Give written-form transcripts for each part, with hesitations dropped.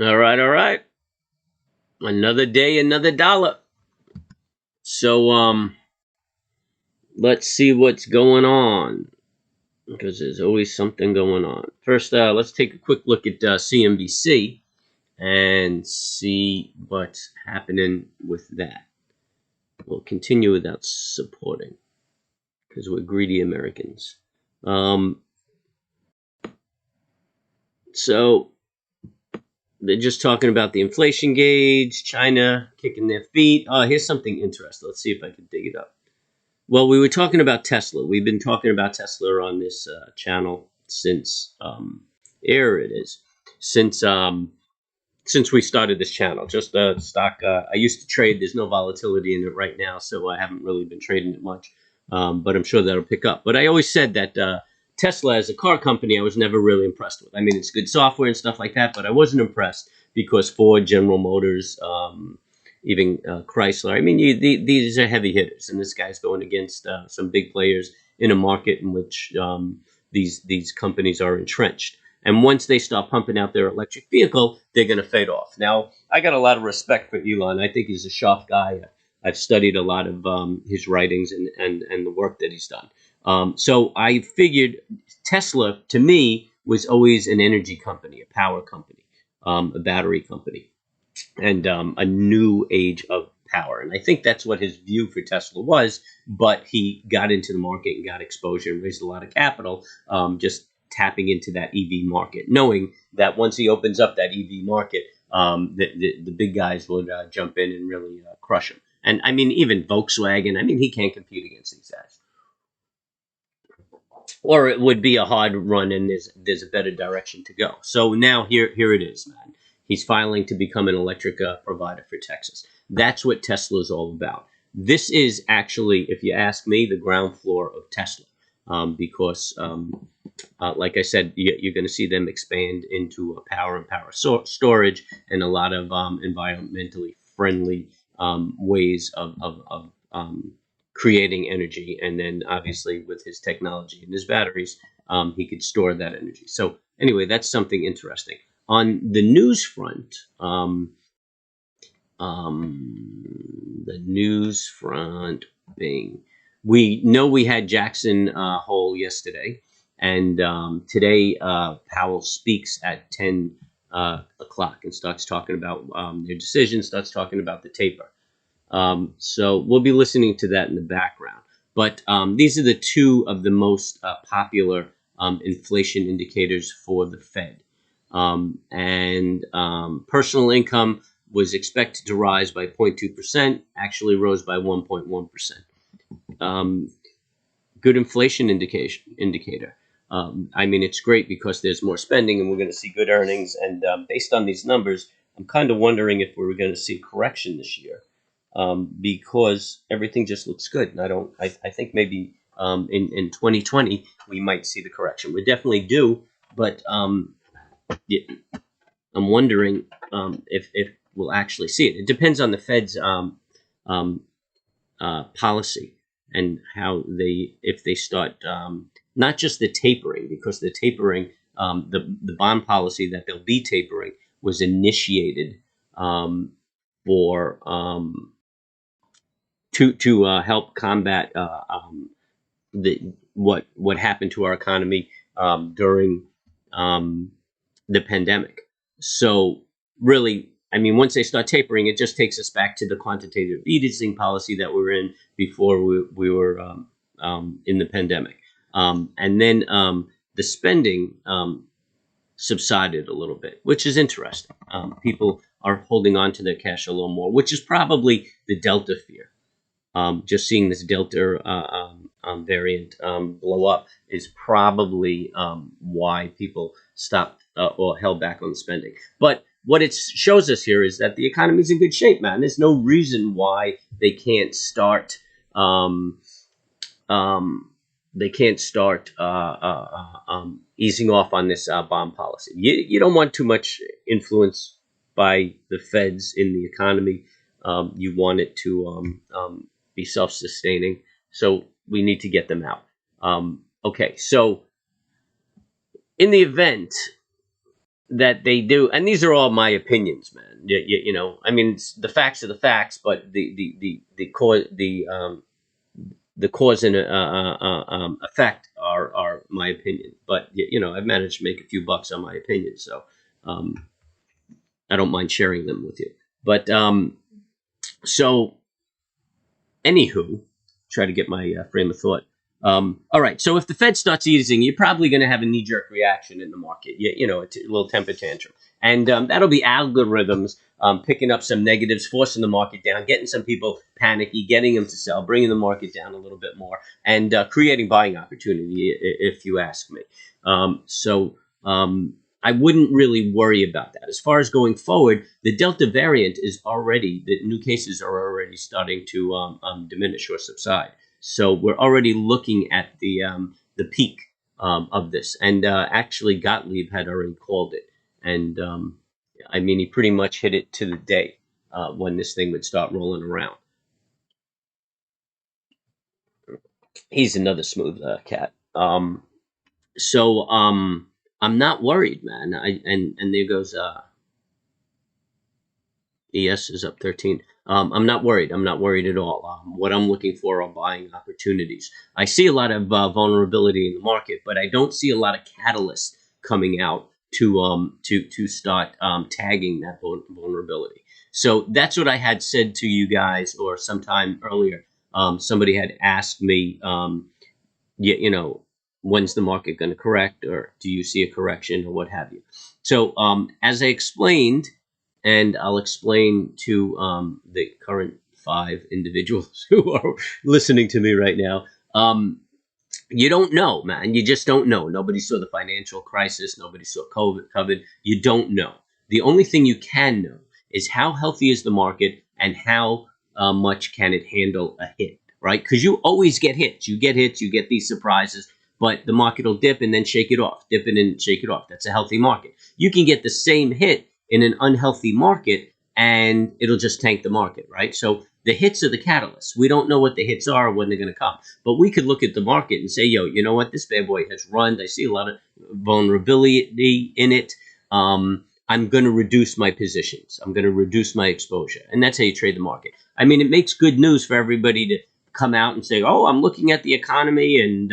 All right, all right. Another day, another dollar. So, let's see what's going on because there's always something going on. First, let's take a quick look at CNBC and see what's happening with that. We'll continue without supporting because we're greedy Americans. So they're just talking about the inflation gauge, China kicking their feet. Oh, here's something interesting. Let's see if I can dig it up. Well, we were talking about Tesla. We've been talking about Tesla on this channel since here it is since we started this channel. Just stock. I used to trade. There's no volatility in it right now, so I haven't really been trading it much. But I'm sure that'll pick up. But I always said that Tesla, as a car company, I was never really impressed with. I mean, it's good software and stuff like that, but I wasn't impressed because Ford, General Motors, even Chrysler. I mean, these are heavy hitters, and this guy's going against some big players in a market in which these companies are entrenched. And once they start pumping out their electric vehicle, they're going to fade off. Now, I got a lot of respect for Elon. I think he's a sharp guy. I've studied a lot of his writings and the work that he's done. So I figured Tesla, to me, was always an energy company, a power company, a battery company, and a new age of power. And I think that's what his view for Tesla was. But he got into the market and got exposure and raised a lot of capital, just tapping into that EV market, knowing that once he opens up that EV market, the big guys would jump in and really crush him. And I mean, even Volkswagen, I mean, he can't compete against these guys. Or it would be a hard run, and there's a better direction to go. So now here it is, man. He's filing to become an electric provider for Texas. That's what Tesla is all about. This is actually, if you ask me, the ground floor of Tesla, because like I said, you're going to see them expand into power and power storage and a lot of environmentally friendly ways of creating energy. And then obviously with his technology and his batteries, he could store that energy. So anyway, that's something interesting. On the news front, bing. We know we had Jackson Hole yesterday, and today Powell speaks at 10 o'clock and starts talking about their decision, starts talking about the taper. So we'll be listening to that in the background. But these are the two of the most popular inflation indicators for the Fed. And personal income was expected to rise by 0.2%, actually rose by 1.1%. Good inflation indicator. I mean, it's great because there's more spending and we're going to see good earnings. And based on these numbers, I'm kind of wondering if we're going to see correction this year. Because everything just looks good. And I think maybe in 2020 we might see the correction. We definitely do, but I'm wondering if we'll actually see it. It depends on the Fed's policy and how if they start not just the tapering, because the tapering, the bond policy that they'll be tapering was initiated for to help combat what happened to our economy during the pandemic. So really, I mean, once they start tapering, it just takes us back to the quantitative easing policy that we were in before we were in the pandemic. And then the spending subsided a little bit, which is interesting. People are holding on to their cash a little more, which is probably the Delta fear. Just seeing this Delta variant blow up is probably why people stopped or held back on spending. But what it shows us here is that the economy is in good shape, man. There's no reason why they can't start easing off on this bond policy. You don't want too much influence by the feds in the economy. You want it to be self-sustaining. So we need to get them out. Okay, so in the event that they do, and these are all my opinions, man. You know, I mean, the facts are the facts, but the cause and effect are my opinion. But you know, I've managed to make a few bucks on my opinion, so um, I don't mind sharing them with you. But so anywho, try to get my frame of thought. All right, so if the Fed starts easing, you're probably going to have a knee-jerk reaction in the market. You know, a little temper tantrum. And that'll be algorithms picking up some negatives, forcing the market down, getting some people panicky, getting them to sell, bringing the market down a little bit more, and creating buying opportunity, if you ask me. I wouldn't really worry about that. As far as going forward, the Delta variant is already, the new cases are already starting to diminish or subside. So we're already looking at the peak of this. And actually, Gottlieb had already called it. And I mean, he pretty much hit it to the day when this thing would start rolling around. He's another smooth cat. So I'm not worried, man. And there goes ES is up 13. I'm not worried. I'm not worried at all. What I'm looking for are buying opportunities. I see a lot of vulnerability in the market, but I don't see a lot of catalysts coming out to start tagging that vulnerability. So that's what I had said to you guys, or sometime earlier. Somebody had asked me, you know, when's the market going to correct, or do you see a correction, or what have you? So as I explained, and I'll explain to the current 5 individuals who are listening to me right now. You don't know, man. You just don't know. Nobody saw the financial crisis. Nobody saw COVID. You don't know. The only thing you can know is how healthy is the market and how much can it handle a hit, right? Because you always get hits. You get hits. You get these surprises. But the market will dip and then shake it off. Dip it and shake it off. That's a healthy market. You can get the same hit in an unhealthy market, and it'll just tank the market, right? So the hits are the catalysts. We don't know what the hits are or when they're going to come. But we could look at the market and say, yo, you know what? This bad boy has run. I see a lot of vulnerability in it. I'm going to reduce my positions. I'm going to reduce my exposure. And that's how you trade the market. I mean, it makes good news for everybody to come out and say, oh, I'm looking at the economy, and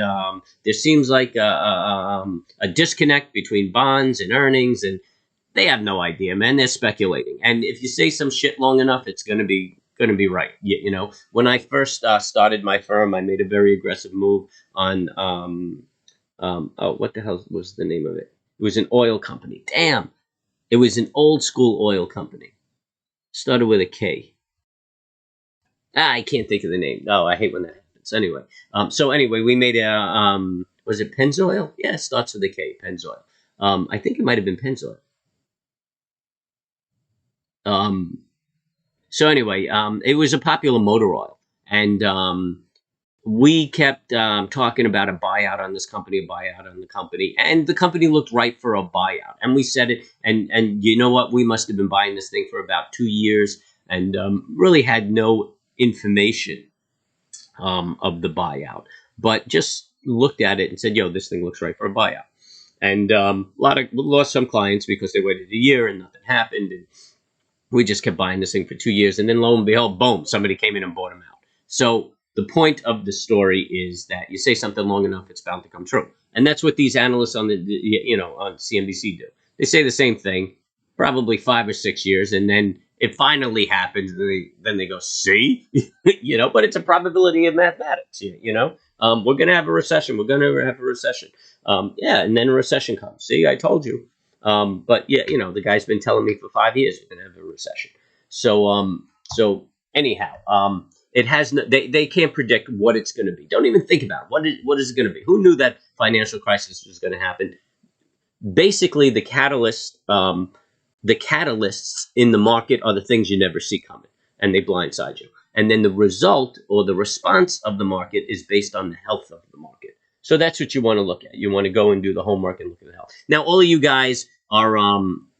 there seems like a disconnect between bonds and earnings, and they have no idea, man. They're speculating. And if you say some shit long enough, it's going to be right. You know, when I first started my firm, I made a very aggressive move on, oh, what the hell was the name of it? It was an oil company. Damn. It was an old school oil company. Started with a K. I can't think of the name. Oh, I hate when that happens. Anyway, so anyway, we made a, was it Pennzoil? Yeah, it starts with a K, Pennzoil. I think it might have been Pennzoil. So anyway, it was a popular motor oil, and we kept talking about a buyout on this company, a buyout on the company, and the company looked ripe for a buyout. And we said it, and you know what? We must have been buying this thing for about 2 years, and really had no information of the buyout, but just looked at it and said, yo, this thing looks right for a buyout. And lost some clients because they waited a year and nothing happened, and we just kept buying this thing for 2 years, and then lo and behold, boom, somebody came in and bought them out. So the point of the story is that you say something long enough, it's bound to come true. And that's what these analysts on on CNBC do. They say the same thing, probably 5 or 6 years, and then it finally happens. Then they go, see, but it's a probability of mathematics. We're going to have a recession. We're going to have a recession. Yeah, and then a recession comes. See, I told you. But yeah, the guy's been telling me for 5 years we're going to have a recession. So anyhow, it has they can't predict what it's going to be. Don't even think about it. What is it going to be? Who knew that financial crisis was going to happen? Basically, the catalysts in the market are the things you never see coming, and they blindside you. And then the result or the response of the market is based on the health of the market. So that's what you want to look at. You want to go and do the homework and look at the health. Now, all of you guys are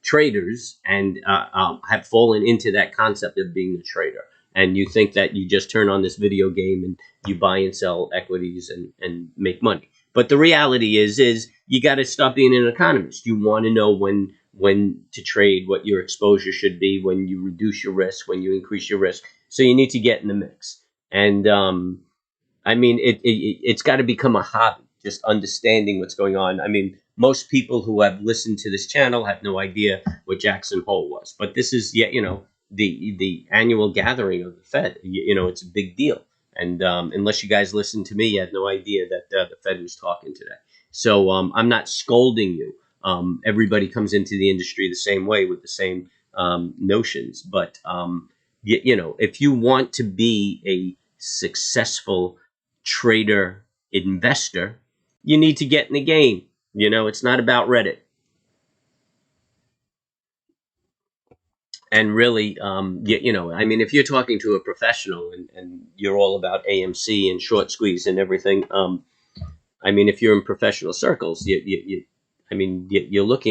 traders and have fallen into that concept of being a trader. And you think that you just turn on this video game and you buy and sell equities and make money. But the reality is you got to stop being an economist. You want to know when when to trade, what your exposure should be, when you reduce your risk, when you increase your risk. So you need to get in the mix. And I mean, it's got to become a hobby, just understanding what's going on. I mean, most people who have listened to this channel have no idea what Jackson Hole was, but this is, yeah, you know, the annual gathering of the Fed. You know, it's a big deal. And unless you guys listen to me, you had no idea that the Fed was talking today. So I'm not scolding you. Everybody comes into the industry the same way with the same notions. But, you know, if you want to be a successful trader, investor, you need to get in the game. You know, it's not about Reddit. And really, you know, I mean, if you're talking to a professional and you're all about AMC and short squeeze and everything, I mean, if you're in professional circles, I mean, you're looked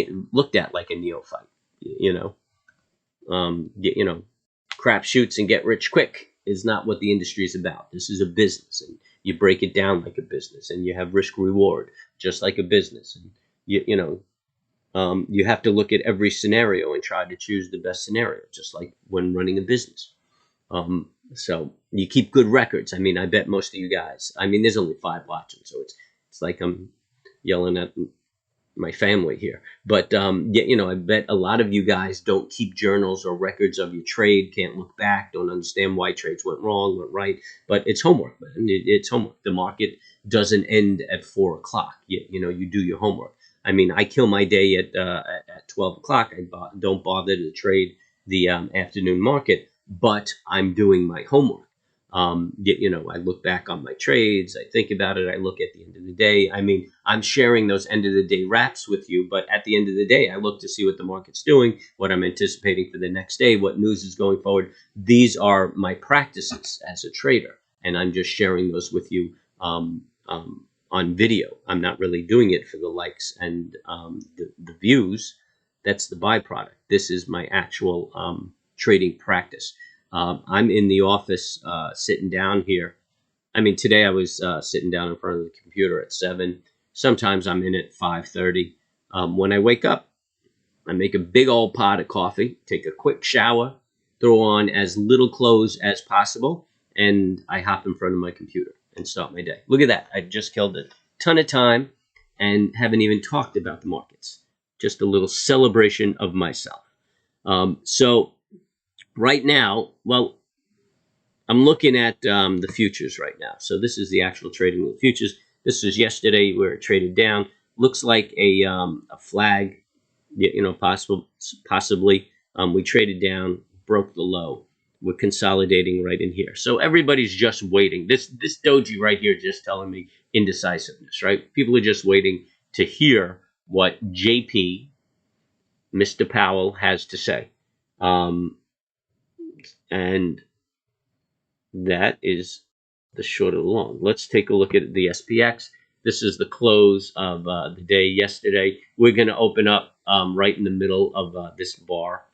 at like a neophyte. You know, you know, crap shoots and get rich quick is not what the industry is about. This is a business, and you break it down like a business, and you have risk reward just like a business. And you know, you have to look at every scenario and try to choose the best scenario, just like when running a business. So you keep good records. I mean, I bet most of you guys. I mean, there's only 5 watching, so it's like I'm yelling at my family here. But yeah, you know, I bet a lot of you guys don't keep journals or records of your trade, can't look back, don't understand why trades went wrong, went right. But it's homework, man. It's homework. The market doesn't end at 4 o'clock. You know, you do your homework. I mean, I kill my day at 12 o'clock. I don't bother to trade the afternoon market, but I'm doing my homework. You know, I look back on my trades, I think about it, I look at the end of the day. I mean, I'm sharing those end of the day wraps with you, but at the end of the day, I look to see what the market's doing, what I'm anticipating for the next day, what news is going forward. These are my practices as a trader, and I'm just sharing those with you on video. I'm not really doing it for the likes and the views. That's the byproduct. This is my actual trading practice. I'm in the office sitting down here. I mean, today I was sitting down in front of the computer at 7. Sometimes I'm in at 5:30. When I wake up, I make a big old pot of coffee, take a quick shower, throw on as little clothes as possible, and I hop in front of my computer and start my day. Look at that. I just killed a ton of time and haven't even talked about the markets. Just a little celebration of myself. So right now, well, I'm looking at the futures right now. So this is the actual trading of the futures. This was yesterday where it traded down. Looks like a flag, you know, possibly. We traded down, broke the low. We're consolidating right in here. So everybody's just waiting. This doji right here is just telling me indecisiveness, right? People are just waiting to hear what JP, Mr. Powell, has to say. And that is the short of the long. Let's take a look at the SPX. This is the close of the day yesterday. We're going to open up right in the middle of this bar.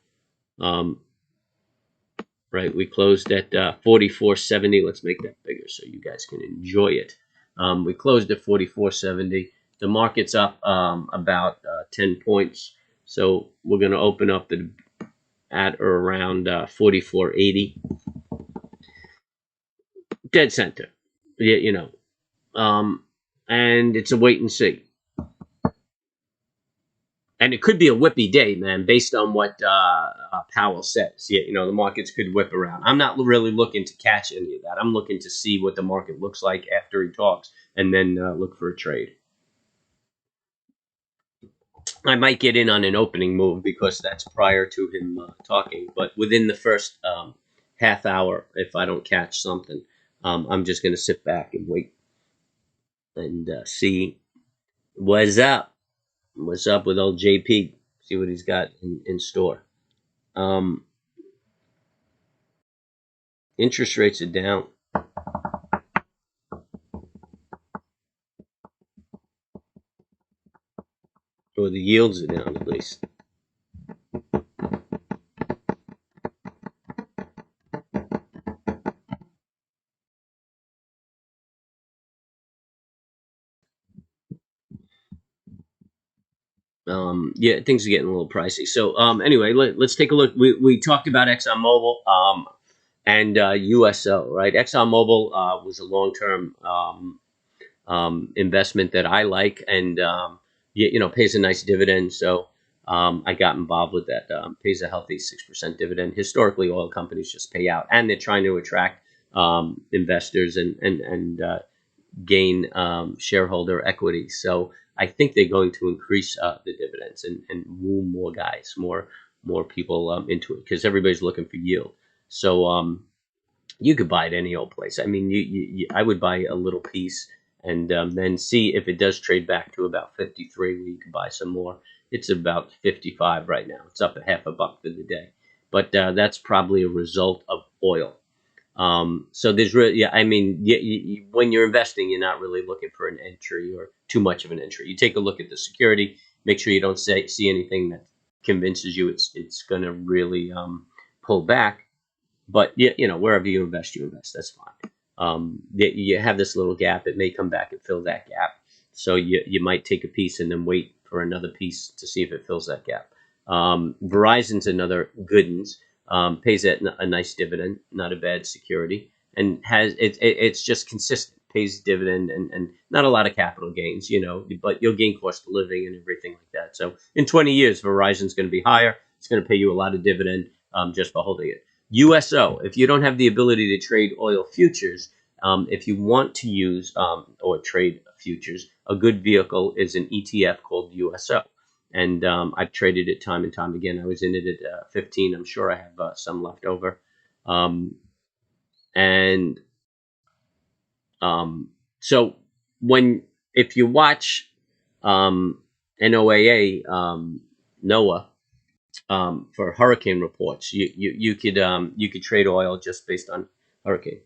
Right, we closed at 44.70. Let's make that bigger so you guys can enjoy it. We closed at 44.70. The market's up about 10 points. So we're going to open up at or around 44.80. Dead center. Yeah, you know. And it's a wait and see. And it could be a whippy day, man, based on what Powell says. Yeah, you know, the markets could whip around. I'm not really looking to catch any of that. I'm looking to see what the market looks like after he talks and then look for a trade. I might get in on an opening move because that's prior to him talking. But within the first half hour, if I don't catch something, I'm just going to sit back and wait and see what's up. What's up with old JP? See what he's got in store. Interest rates are down. Or the yields are down at least. yeah, things are getting a little pricey. So anyway, let's take a look. We talked about ExxonMobil and USO, right? ExxonMobil was a long-term investment that I like, and pays a nice dividend. So I got involved with that. Pays a healthy 6% dividend. Historically, oil companies just pay out, and they're trying to attract investors and gain shareholder equity. So I think they're going to increase the dividends and woo more guys, more people into it, because everybody's looking for yield. So you could buy it any old place. I mean, I would buy a little piece and then see if it does trade back to about 53, where you can buy some more. It's about 55 right now. It's up a half a buck for the day, but that's probably a result of oil. So there's really, yeah, I mean, when you're investing, you're not really looking for an entry or too much of an entry. You take a look at the security, make sure you don't see anything that convinces you it's going to really pull back. But wherever you invest, that's fine. You have this little gap. It may come back and fill that gap. So you might take a piece and then wait for another piece to see if it fills that gap. Verizon's another good one. Pays a nice dividend, not a bad security, and it's just consistent. Pays dividend and not a lot of capital gains, but you'll gain cost of living and everything like that. So in 20 years, Verizon's going to be higher. It's going to pay you a lot of dividend just for holding it. USO, if you don't have the ability to trade oil futures, if you want to use or trade futures, a good vehicle is an ETF called USO. And I've traded it time and time again. I was in it at 15. I'm sure I have some left over. So if you watch NOAA, NOAA, for hurricane reports, you could trade oil just based on hurricane.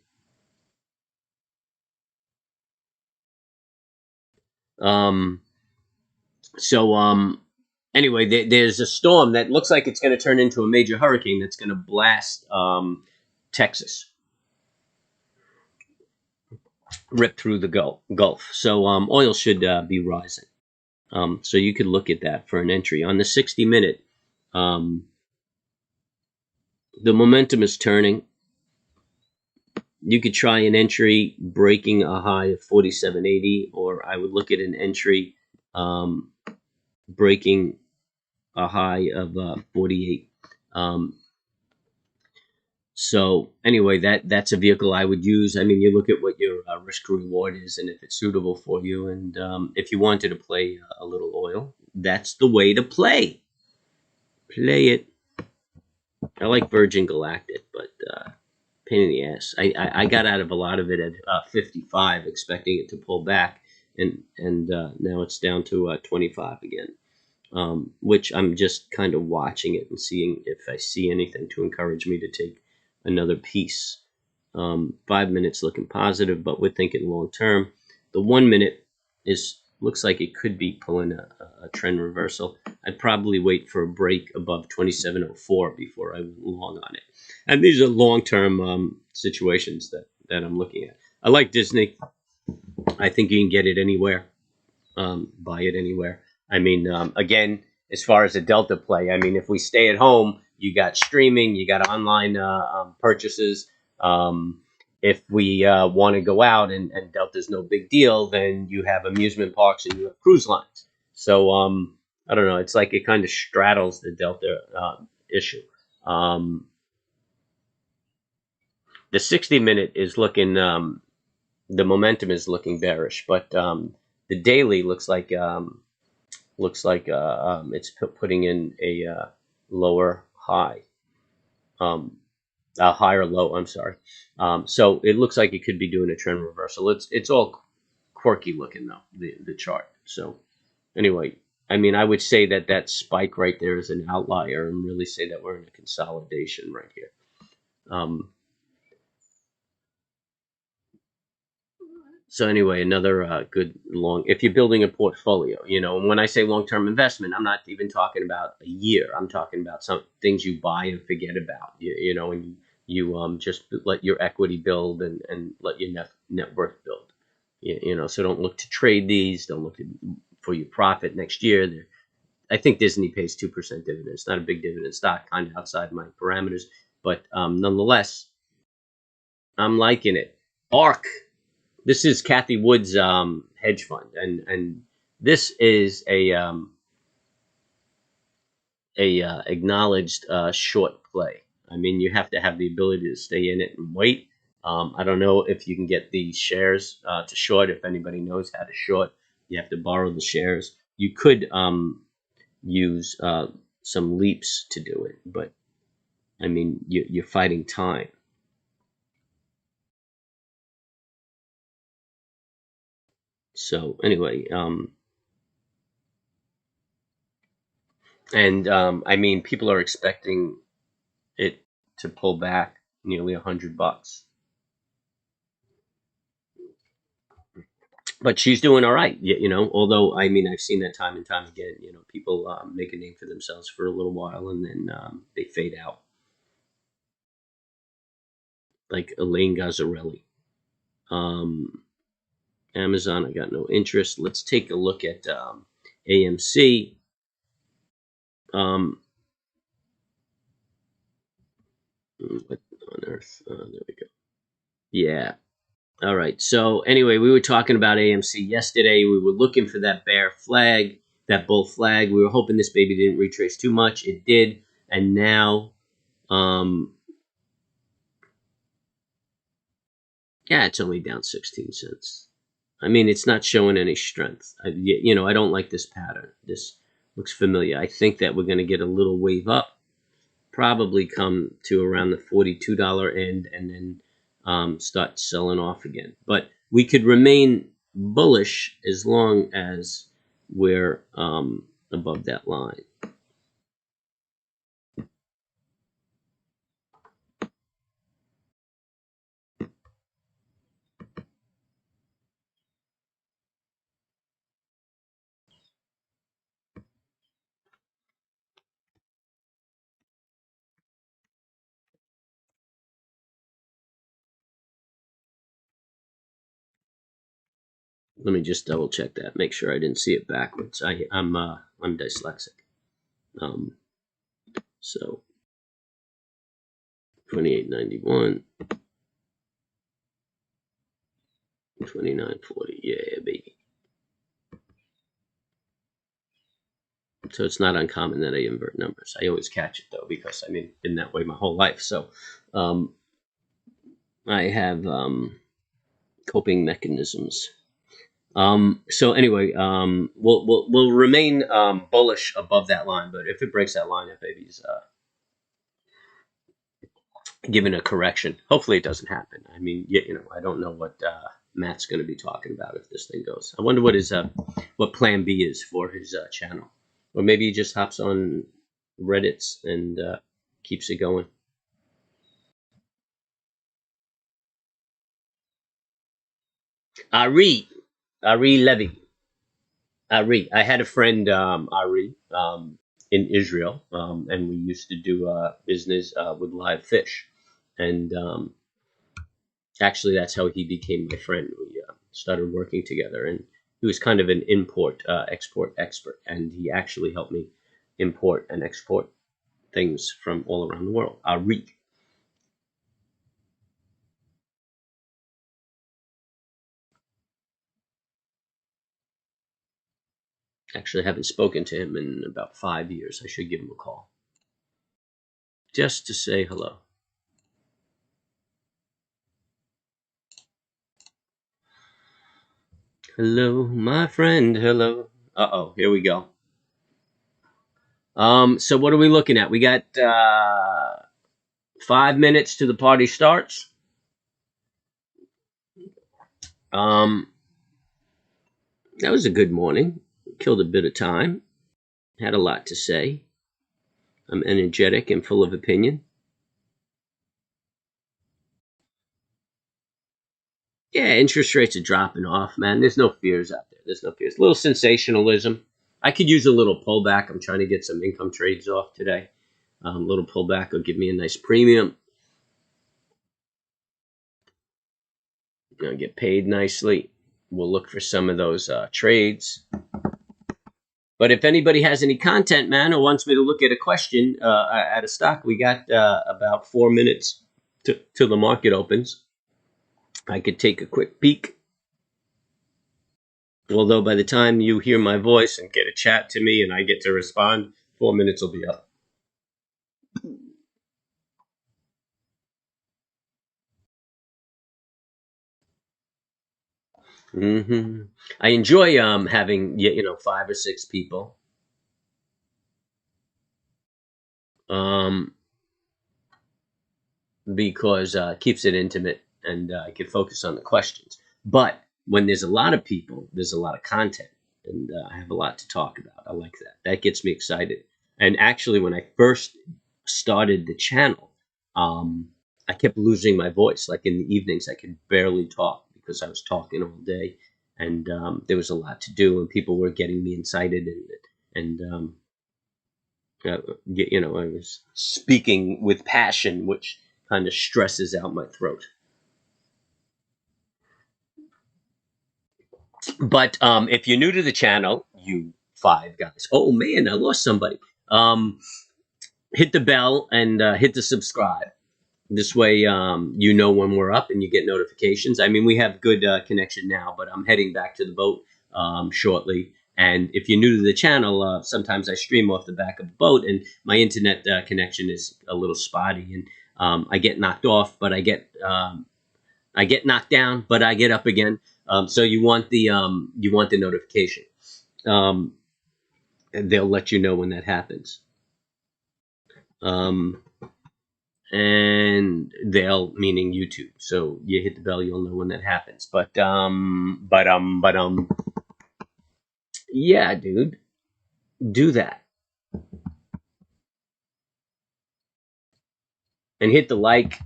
Anyway, there's a storm that looks like it's going to turn into a major hurricane that's going to blast Texas, rip through the Gulf. So oil should be rising. So you could look at that for an entry on the 60-minute. The momentum is turning. You could try an entry breaking a high of 47.80, or I would look at an entry breaking a high of 48. So anyway, that's a vehicle I would use. I mean, you look at what your risk reward is and if it's suitable for you. And if you wanted to play a little oil, that's the way to play. Play it. I like Virgin Galactic, but pain in the ass. I got out of a lot of it at 55, expecting it to pull back, and now it's down to 25 again, which I'm just kind of watching it and seeing if I see anything to encourage me to take another piece. 5 minutes looking positive, but we're thinking long term. The 1 minute looks like it could be pulling a trend reversal. I'd probably wait for a break above 27.04 before I went long on it. And these are long-term situations that I'm looking at. I like Disney. I think you can get it anywhere, buy it anywhere. I mean, again, as far as a Delta play, I mean, if we stay at home, you got streaming, you got online purchases. If we want to go out and Delta's no big deal, then you have amusement parks and you have cruise lines. So I don't know. It's like it kind of straddles the Delta issue. The 60-minute is looking, the momentum is looking bearish, but the daily looks like it's putting in a lower high, a higher low. I'm sorry. So it looks like it could be doing a trend reversal. It's all quirky looking though, the chart. So anyway, I mean, I would say that spike right there is an outlier, and really say that we're in a consolidation right here. So anyway, another good long, if you're building a portfolio, and when I say long-term investment, I'm not even talking about a year. I'm talking about some things you buy and forget about, and you just let your equity build and let your net worth build. So don't look to trade these. Don't look for your profit next year. I think Disney pays 2% dividends. Not a big dividend stock, kind of outside my parameters, but nonetheless, I'm liking it. ARK. This is Kathy Wood's hedge fund, and this is a acknowledged short play. I mean, you have to have the ability to stay in it and wait. I don't know if you can get the shares to short. If anybody knows how to short, you have to borrow the shares. You could use some leaps to do it, but I mean, you're fighting time. So anyway, I mean, people are expecting it to pull back nearly $100. But she's doing all right, you know. Although I mean, I've seen that time and time again. You know, people make a name for themselves for a little while and then they fade out, like Elaine Gazzarelli. Amazon, I got no interest. Let's take a look at AMC. What on earth? There we go. Yeah. All right. So anyway, we were talking about AMC yesterday. We were looking for that bear flag, that bull flag. We were hoping this baby didn't retrace too much. It did, and now, yeah, it's only down 16 cents. I mean, it's not showing any strength. You know, I don't like this pattern. This looks familiar. I think that we're going to get a little wave up, probably come to around the $42 end, and then start selling off again. But we could remain bullish as long as we're above that line. Let me just double check that, make sure I didn't see it backwards. I'm dyslexic. So 28.91, 29.40. Yeah, baby. So it's not uncommon that I invert numbers. I always catch it though, because I mean, been that way my whole life. So I have coping mechanisms. So anyway, we'll remain bullish above that line, but if it breaks that line, that baby's given a correction. Hopefully, it doesn't happen. I mean, you know, I don't know what Matt's going to be talking about if this thing goes. I wonder what his what Plan B is for his channel, or maybe he just hops on Reddit's and keeps it going. Ari Levy. Ari. I had a friend, Ari, in Israel, and we used to do business with live fish. And actually, that's how he became my friend. We started working together, and he was kind of an import export expert, and he actually helped me import and export things from all around the world. Ari. Actually, I haven't spoken to him in about 5 years. I should give him a call just to say hello. Hello, my friend. Hello. Uh-oh, here we go. So what are we looking at? We got 5 minutes to the party starts. That was a good morning. Killed a bit of time. Had a lot to say. I'm energetic and full of opinion. Yeah, interest rates are dropping off, man. There's no fears out there. There's no fears. A little sensationalism. I could use a little pullback. I'm trying to get some income trades off today. A little pullback will give me a nice premium. Get paid nicely. We'll look for some of those trades. But if anybody has any content, man, or wants me to look at a question at a stock, we got about 4 minutes till the market opens. I could take a quick peek. Although by the time you hear my voice and get a chat to me and I get to respond, 4 minutes will be up. I enjoy having 5 or 6 people. Because it keeps it intimate and I can focus on the questions. But when there's a lot of people, there's a lot of content, and I have a lot to talk about. I like that. That gets me excited. And actually, when I first started the channel, I kept losing my voice. Like in the evenings, I could barely talk because I was talking all day, and there was a lot to do, and people were getting me excited, and I was speaking with passion, which kind of stresses out my throat. But if you're new to the channel, you 5 guys, oh man, I lost somebody. Hit the bell and hit the subscribe. This way, you know when we're up and you get notifications. I mean, we have good connection now, but I'm heading back to the boat shortly. And if you're new to the channel, sometimes I stream off the back of a boat, and my internet connection is a little spotty, and I get knocked off, but I get knocked down, but I get up again. So you want the notification. And they'll let you know when that happens. And they'll, meaning YouTube. So you hit the bell, you'll know when that happens. But yeah, dude, do that. And hit the like,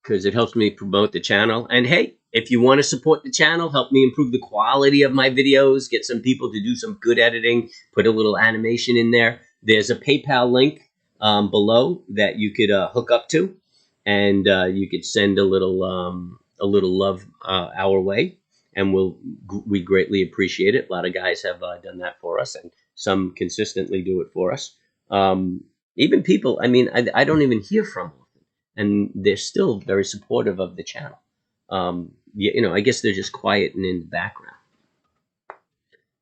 because it helps me promote the channel. And hey, if you want to support the channel, help me improve the quality of my videos, get some people to do some good editing, put a little animation in there. There's a PayPal link below that you could hook up to, and you could send a little love our way, and we greatly appreciate it. A lot of guys have done that for us, and some consistently do it for us. Even people, I mean, I don't even hear from them, and they're still very supportive of the channel. I guess they're just quiet and in the background.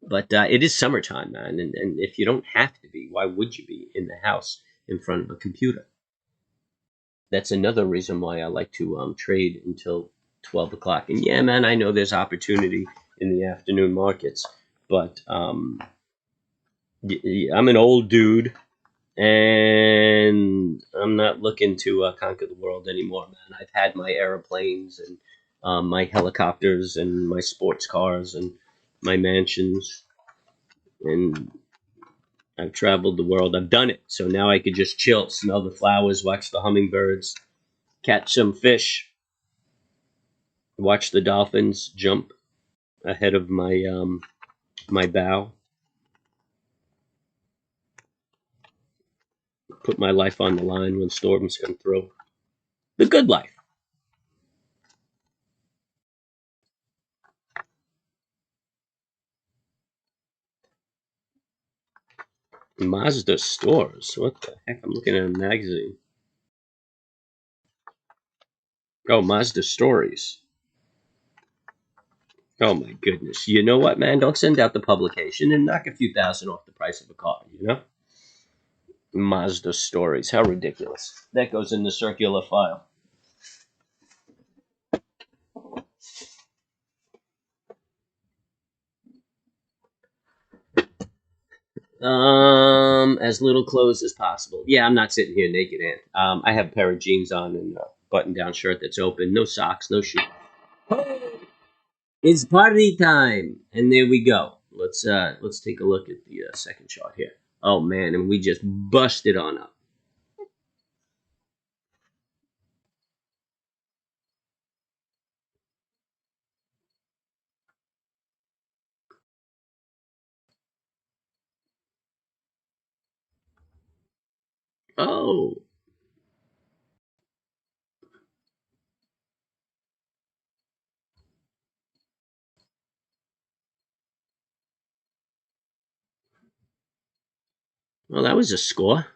But it is summertime, man, and if you don't have to be, why would you be in the house in front of a computer? That's another reason why I like to trade until 12 o'clock. And yeah, man, I know there's opportunity in the afternoon markets, but I'm an old dude, and I'm not looking to conquer the world anymore, man. I've had my airplanes and my helicopters and my sports cars and my mansions, and I've traveled the world. I've done it. So now I could just chill, smell the flowers, watch the hummingbirds, catch some fish, watch the dolphins jump ahead of my bow, put my life on the line when storms come through. The good life. Mazda stores. What the heck? I'm looking at a magazine. Oh, Mazda stories. Oh my goodness. You know what, man? Don't send out the publication and knock a few thousand off the price of a car, you know? Mazda stories. How ridiculous. That goes in the circular file. As little clothes as possible. Yeah, I'm not sitting here naked, Ant. I have a pair of jeans on and a button-down shirt that's open. No socks, no shoes. It's party time, and there we go. Let's take a look at the second chart here. Oh man, and we just busted on up. Oh, Well, that was a score.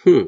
Hmm.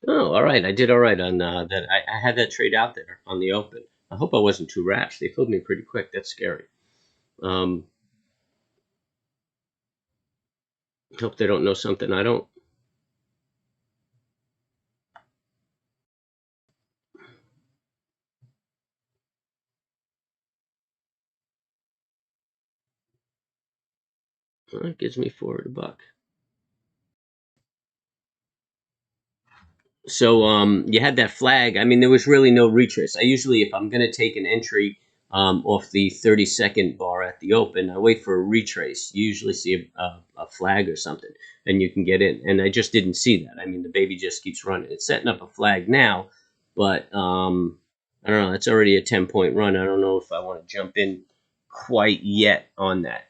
Oh, all right. I did all right on that. I had that trade out there on the open. I hope I wasn't too rash. They filled me pretty quick. That's scary. Um, hope they don't know something I don't. Well, it gives me forward a buck. So you had that flag. I mean, there was really no retrace. I usually, if I'm going to take an entry off the 30-second bar at the open, I wait for a retrace. You usually see a flag or something, and you can get in. And I just didn't see that. I mean, the baby just keeps running. It's setting up a flag now, but I don't know. It's already a 10-point run. I don't know if I want to jump in quite yet on that.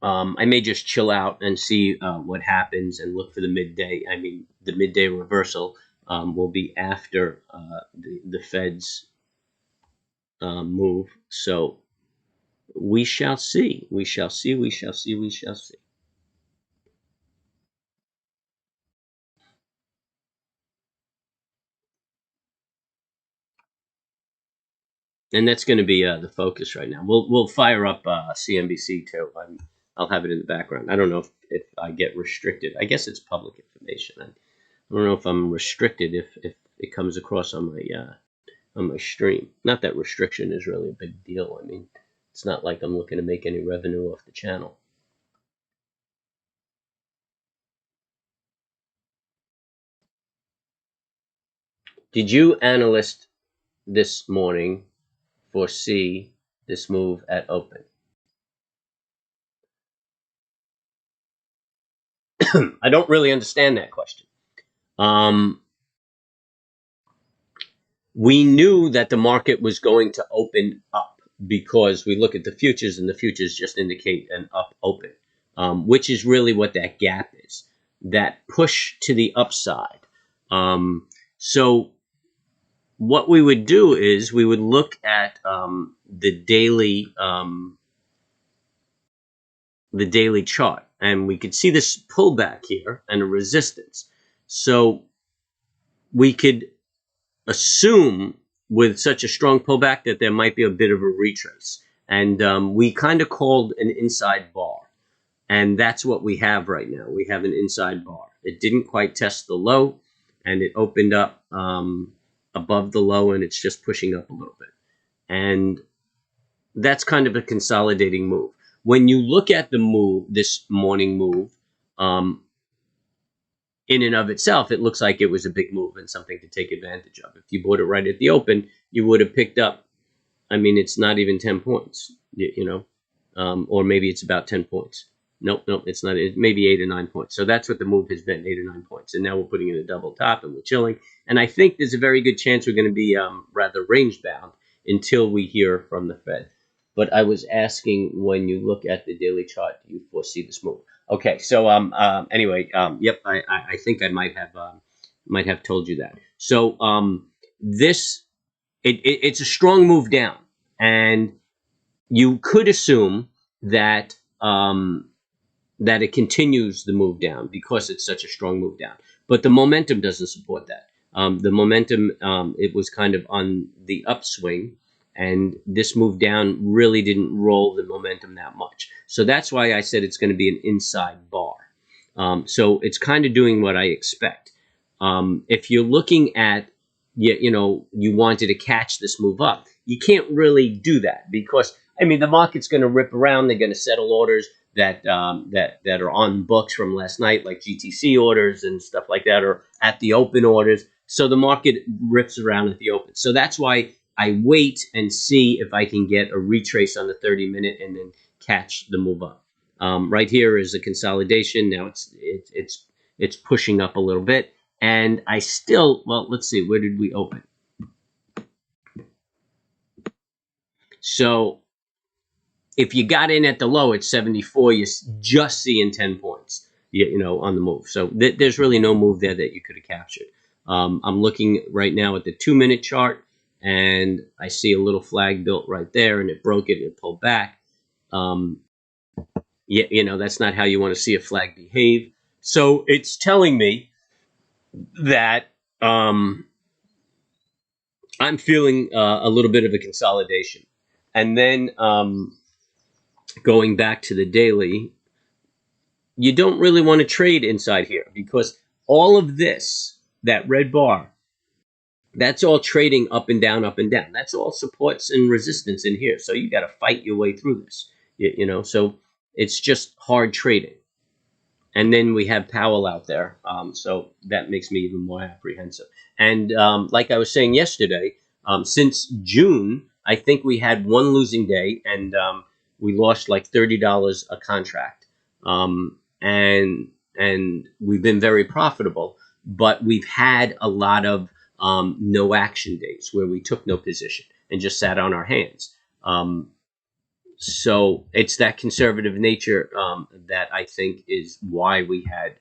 I may just chill out and see what happens and look for the midday. I mean, the midday reversal will be after the Fed's move. So we shall see. We shall see. We shall see. We shall see. And that's going to be the focus right now. We'll fire up CNBC too. I'll have it in the background. I don't know if I get restricted. I guess it's public information. I don't know if I'm restricted if it comes across on my stream. Not that restriction is really a big deal. I mean, it's not like I'm looking to make any revenue off the channel. Did you, analyst, this morning foresee this move at open? I don't really understand that question. Um, we knew that the market was going to open up because we look at the futures and the futures just indicate an up open, which is really what that gap is, that push to the upside. So what we would do is we would look at the daily chart, and we could see this pullback here and a resistance. So we could assume with such a strong pullback that there might be a bit of a retrace. And we kind of called an inside bar. And that's what we have right now. We have an inside bar. It didn't quite test the low, and it opened up above the low, and it's just pushing up a little bit. And that's kind of a consolidating move. When you look at the move, this morning move, in and of itself, it looks like it was a big move and something to take advantage of. If you bought it right at the open, you would have picked up. I mean, it's not even 10 points, or maybe it's about 10 points. Nope, it's not. It's maybe 8 or 9 points. So that's what the move has been, 8 or 9 points. And now we're putting in a double top and we're chilling. And I think there's a very good chance we're going to be rather range bound until we hear from the Fed. But I was asking, when you look at the daily chart, do you foresee this move? Okay, so anyway, yep, I think I might have told you that. So this it's a strong move down, and you could assume that that it continues the move down because it's such a strong move down. But the momentum doesn't support that. The momentum, it was kind of on the upswing, and this move down really didn't roll the momentum that much. So that's why I said it's going to be an inside bar. So it's kind of doing what I expect. If you're looking at, you wanted to catch this move up, you can't really do that because, I mean, the market's going to rip around. They're going to settle orders that that are on books from last night, like GTC orders and stuff like that, or at the open orders. So the market rips around at the open. So that's why I wait and see if I can get a retrace on the 30-minute and then catch the move up. Right here is a consolidation. Now it's pushing up a little bit, and I still, well, let's see, where did we open? So if you got in at the low at 74, you're just seeing 10 points, on the move. So there's really no move there that you could have captured. I'm looking right now at the 2-minute chart, and I see a little flag built right there, and it broke it and it pulled back. That's not how you want to see a flag behave. So it's telling me that I'm feeling a little bit of a consolidation. And then going back to the daily, you don't really want to trade inside here because all of this, that red bar, that's all trading up and down, up and down. That's all supports and resistance in here. So you got to fight your way through this, so it's just hard trading. And then we have Powell out there. So that makes me even more apprehensive. And like I was saying yesterday, since June, I think we had one losing day, and we lost like $30 a contract. And we've been very profitable, but we've had a lot of no action days where we took no position and just sat on our hands. So it's that conservative nature that I think is why we had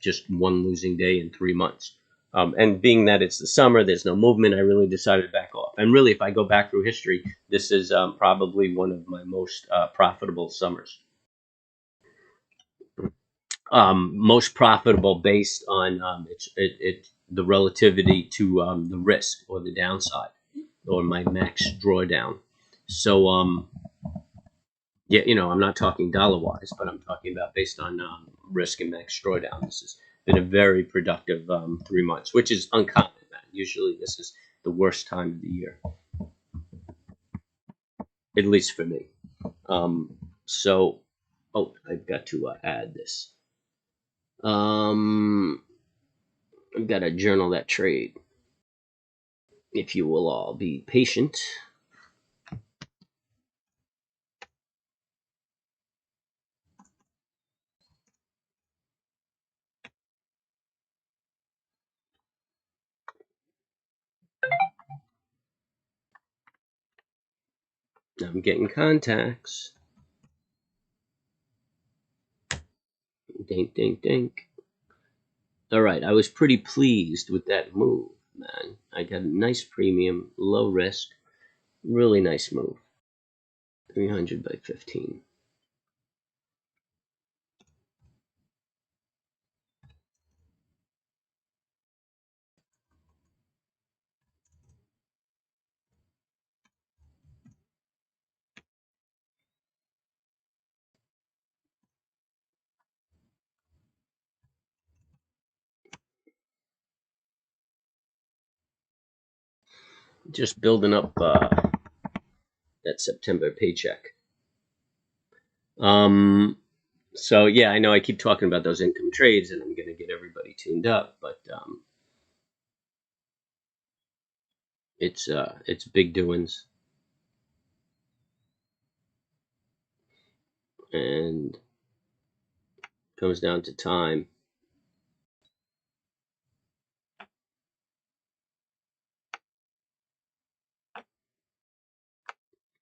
just one losing day in 3 months. And being that it's the summer, there's no movement, I really decided to back off. And really, if I go back through history, this is probably one of my most profitable summers. Most profitable based on the relativity to the risk or the downside or my max drawdown. So I'm not talking dollar-wise, but I'm talking about based on risk and max drawdown. This has been a very productive 3 months, which is uncommon, man. Usually this is the worst time of the year, at least for me. I've got to add this. I've got to journal that trade. If you will all be patient. I'm getting contacts. Dink, dink, dink. All right, I was pretty pleased with that move, man. I got a nice premium, low risk, really nice move. 300 by 15. Just building up that September paycheck. So yeah, I know I keep talking about those income trades, and I'm going to get everybody tuned up, but it's big doings, and comes down to time.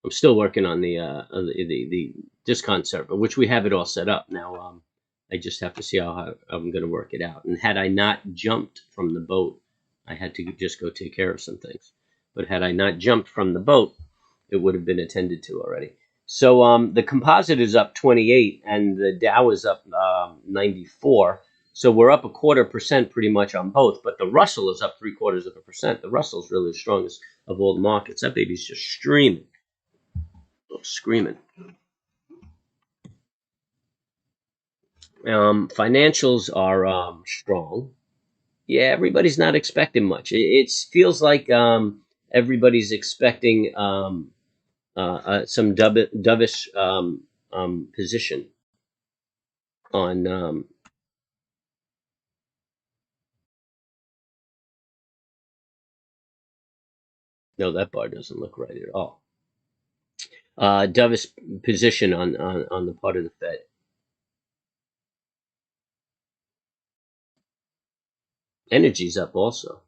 I'm still working on the discount server, which we have it all set up now. I just have to see how I'm going to work it out. And had I not jumped from the boat, I had to just go take care of some things. But had I not jumped from the boat, it would have been attended to already. So the composite is up 28, and the Dow is up 94. So we're up 1/4% pretty much on both, but the Russell is up 0.75%. The Russell is really the strongest of all the markets. That baby's just streaming, screaming. Financials are strong. Yeah, everybody's not expecting much. It feels like everybody's expecting some dovish position on. No, that bar doesn't look right at all. Dovish position on the part of the Fed. Energy's up also.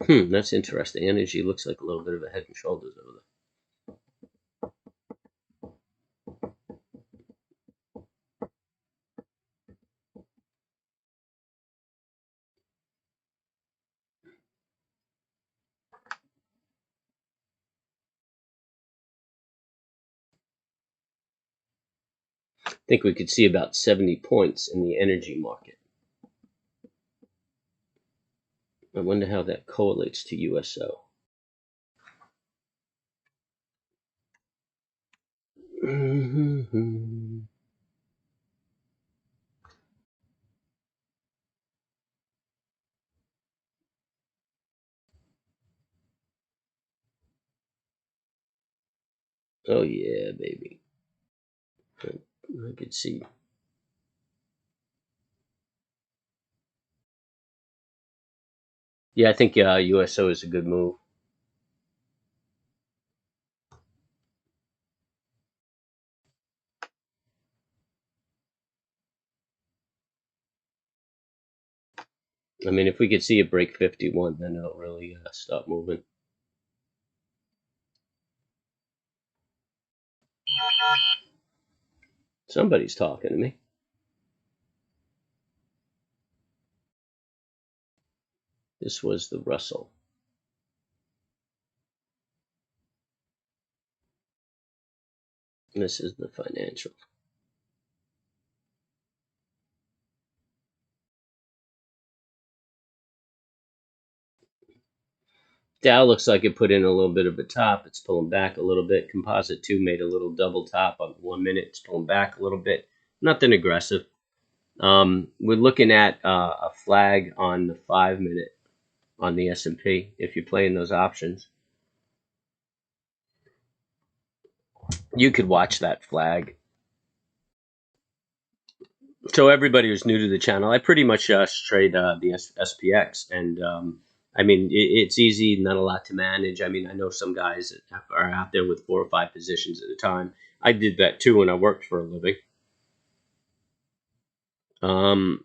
That's interesting. Energy looks like a little bit of a head and shoulders over there. I think we could see about 70 points in the energy market. I wonder how that correlates to USO. Oh yeah, baby. I could see. Yeah, I think USO is a good move. I mean, if we could see it break 51, then it'll really stop moving. Somebody's talking to me. This was the Russell. This is the financial. Dow looks like it put in a little bit of a top. It's pulling back a little bit. Composite 2 made a little double top on 1 minute. It's pulling back a little bit. Nothing aggressive. We're looking at a flag on the 5 minute on the S&P if you're playing those options. You could watch that flag. So everybody who's new to the channel, I pretty much trade the SPX, and I mean it's easy, not a lot to manage. I mean, I know some guys that are out there with 4 or 5 positions at a time. I did that too when I worked for a living. Um,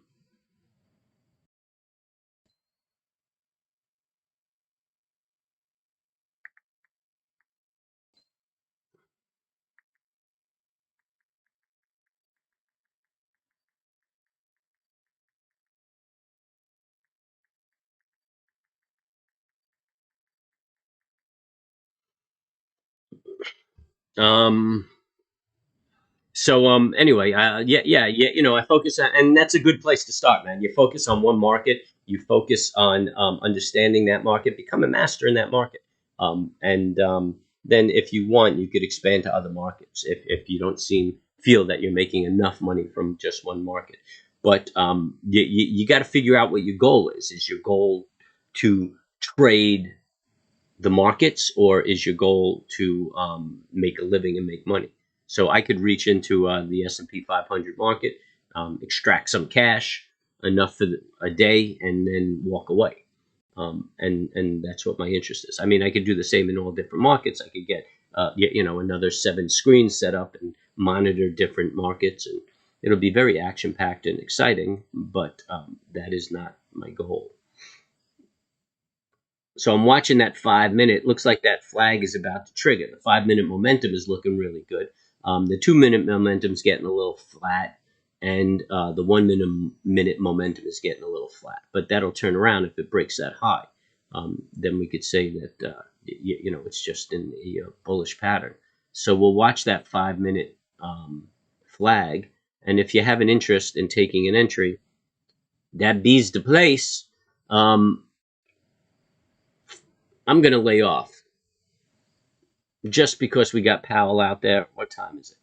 um, So anyway, yeah, you know, I focus on, and that's a good place to start, man. You focus on one market, you focus on understanding that market, become a master in that market, and then if you want, you could expand to other markets if you don't feel that you're making enough money from just one market. But you got to figure out what your goal is. Is your goal to trade the markets, or is your goal to make a living and make money? So I could reach into the S&P 500 market, extract some cash, enough for a day, and then walk away. And that's what my interest is. I mean, I could do the same in all different markets. I could get you know, another 7 screens set up and monitor different markets, and it'll be very action packed and exciting. But that is not my goal. So I'm watching that 5 minute. Looks like that flag is about to trigger. The 5 minute momentum is looking really good. The 2 minute momentum is getting a little flat, and the 1 minute momentum is getting a little flat. But that'll turn around if it breaks that high. Then we could say that you know, it's just in the bullish pattern. So we'll watch that 5 minute flag. And if you have an interest in taking an entry, that be's the place. I'm going to lay off just because we got Powell out there. What time is it?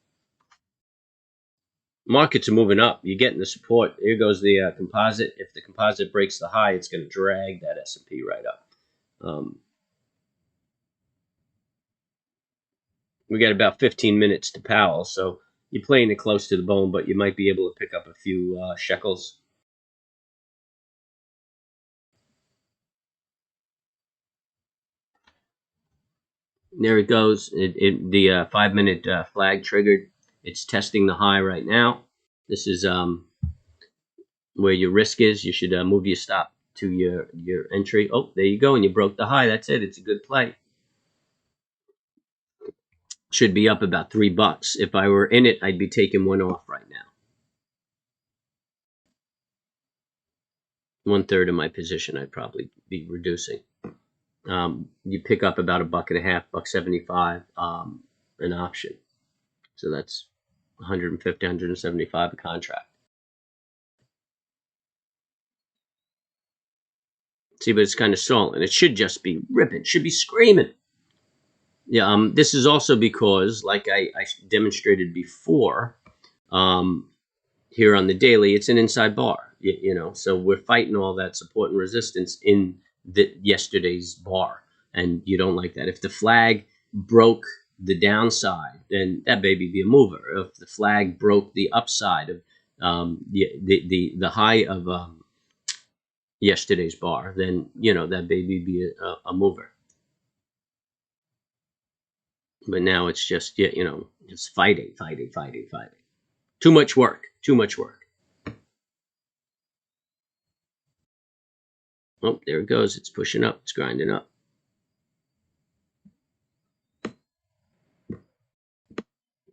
Markets are moving up. You're getting the support. Here goes the composite. If the composite breaks the high, it's going to drag that S&P right up. We got about 15 minutes to Powell, so you're playing it close to the bone, but you might be able to pick up a few shekels. There it goes. The 5-minute flag triggered. It's testing the high right now. This is where your risk is. You should move your stop to your entry. Oh, there you go, and you broke the high. That's it. It's a good play. Should be up about $3. If I were in it, I'd be taking one off right now. 1/3 of my position I'd probably be reducing. You pick up about $1.50, $1.75 an option. So that's 150, 175 a contract. See, but it's kind of stalling. It should just be ripping. It should be screaming. Yeah. This is also because, like I demonstrated before, here on the daily, it's an inside bar. So we're fighting all that support and resistance in yesterday's bar, and you don't like that. If the flag broke the downside, then that baby be a mover. If the flag broke the upside of the high of yesterday's bar, then that baby be a mover. But now it's just just fighting. Too much work. Oh, there it goes. It's pushing up. It's grinding up.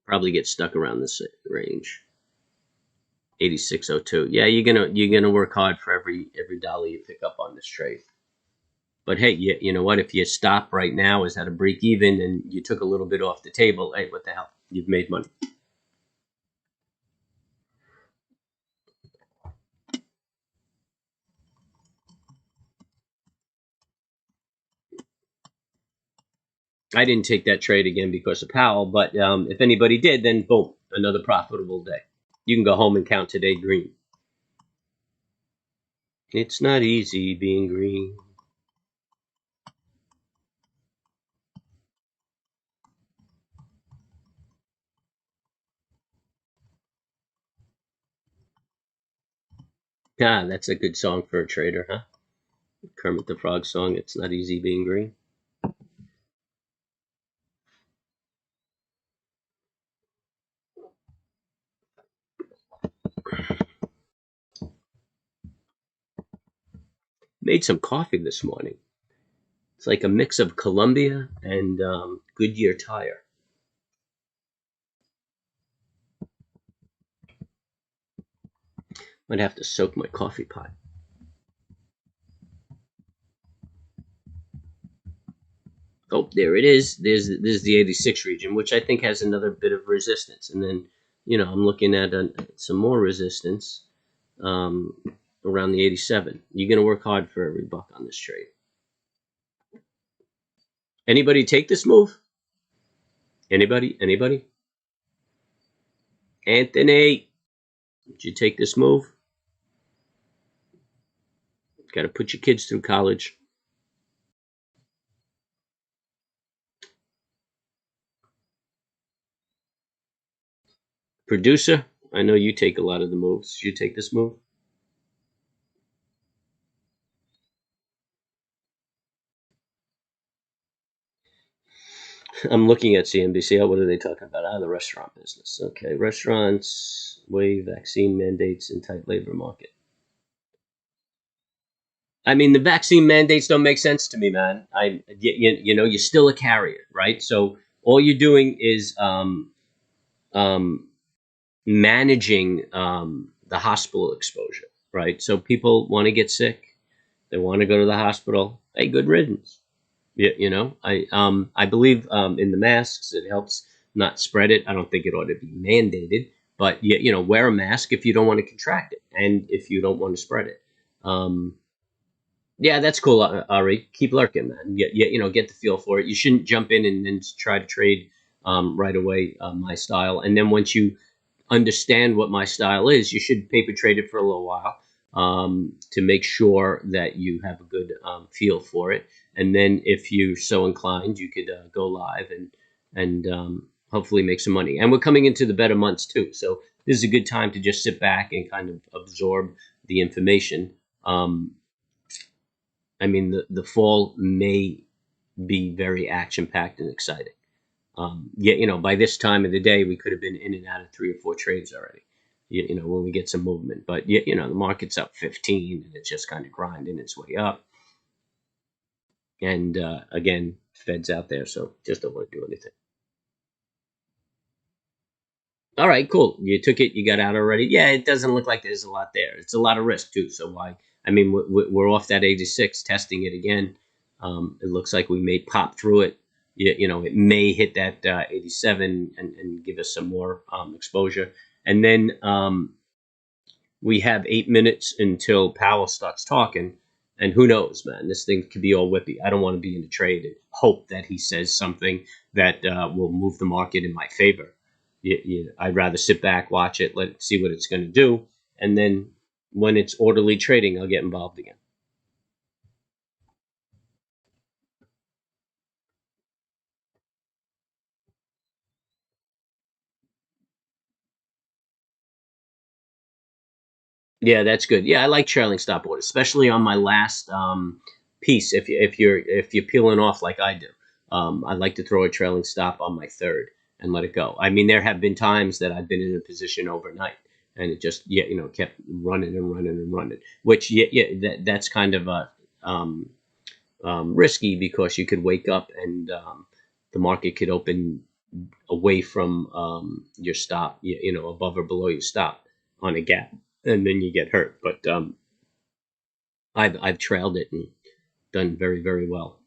Probably get stuck around this range. 86.02. Yeah, you're gonna work hard for every dollar you pick up on this trade. But hey, you know what? If you stop right now is at a break even and you took a little bit off the table, hey, what the hell? You've made money. I didn't take that trade again because of Powell, but if anybody did, then boom, another profitable day. You can go home and count today green. It's not easy being green. Ah, that's a good song for a trader, huh? Kermit the Frog song, It's Not Easy Being Green. Made some coffee this morning. It's like a mix of Columbia and Goodyear tire. Might have to soak my coffee pot. Oh, there it is. This is the 86 region, which I think has another bit of resistance. And then, I'm looking at some more resistance around the 87. You're going to work hard for every buck on this trade. Anybody take this move? Anybody? Anthony, did you take this move? Got to put your kids through college. Producer, I know you take a lot of the moves. Did you take this move? I'm looking at CNBC. What are they talking about? The restaurant business. Okay, restaurants, wave vaccine mandates, and tight labor market. I mean, the vaccine mandates don't make sense to me, man. You're still a carrier, right? So all you're doing is managing the hospital exposure, right? So people want to get sick, they want to go to the hospital. Hey, good riddance. I believe in the masks. It helps not spread it. I don't think it ought to be mandated, but wear a mask if you don't want to contract it and if you don't want to spread it. Yeah, that's cool, Ari. Keep lurking, man. Get the feel for it. You shouldn't jump in and then try to trade right away my style. And then once you understand what my style is, you should paper trade it for a little while to make sure that you have a good feel for it. And then, if you're so inclined, you could go live and hopefully make some money. And we're coming into the better months too, so this is a good time to just sit back and kind of absorb the information. I mean, the fall may be very action packed and exciting. By this time of the day, we could have been in and out of 3 or 4 trades already. When we get some movement, but the market's up 15, and it's just kind of grinding its way up. And again, Fed's out there, so just don't want to do anything. All right, cool. You took it. You got out already. Yeah, it doesn't look like there's a lot there. It's a lot of risk too. So why? I mean, we're off that 86, testing it again. It looks like we may pop through it. It may hit that 87 and give us some more exposure. And then we have 8 minutes until Powell starts talking. And who knows, man? This thing could be all whippy. I don't want to be in the trade and hope that he says something that will move the market in my favor. I'd rather sit back, watch it, let it see what it's going to do, and then when it's orderly trading, I'll get involved again. Yeah, that's good. Yeah, I like trailing stop orders, especially on my last piece. If you're peeling off like I do, I like to throw a trailing stop on my third and let it go. I mean, there have been times that I've been in a position overnight and it just kept running and running and running. Which that's kind of risky because you could wake up and the market could open away from your stop, above or below your stop on a gap, and then you get hurt. But I've trailed it and done very, very well.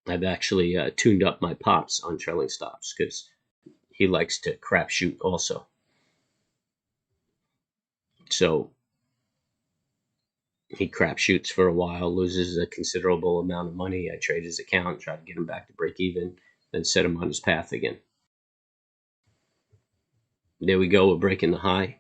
I've actually tuned up my pops on trailing stops because he likes to crapshoot also. So he crapshoots for a while, loses a considerable amount of money. I trade his account, try to get him back to break even, then set him on his path again. There we go. We're breaking the high.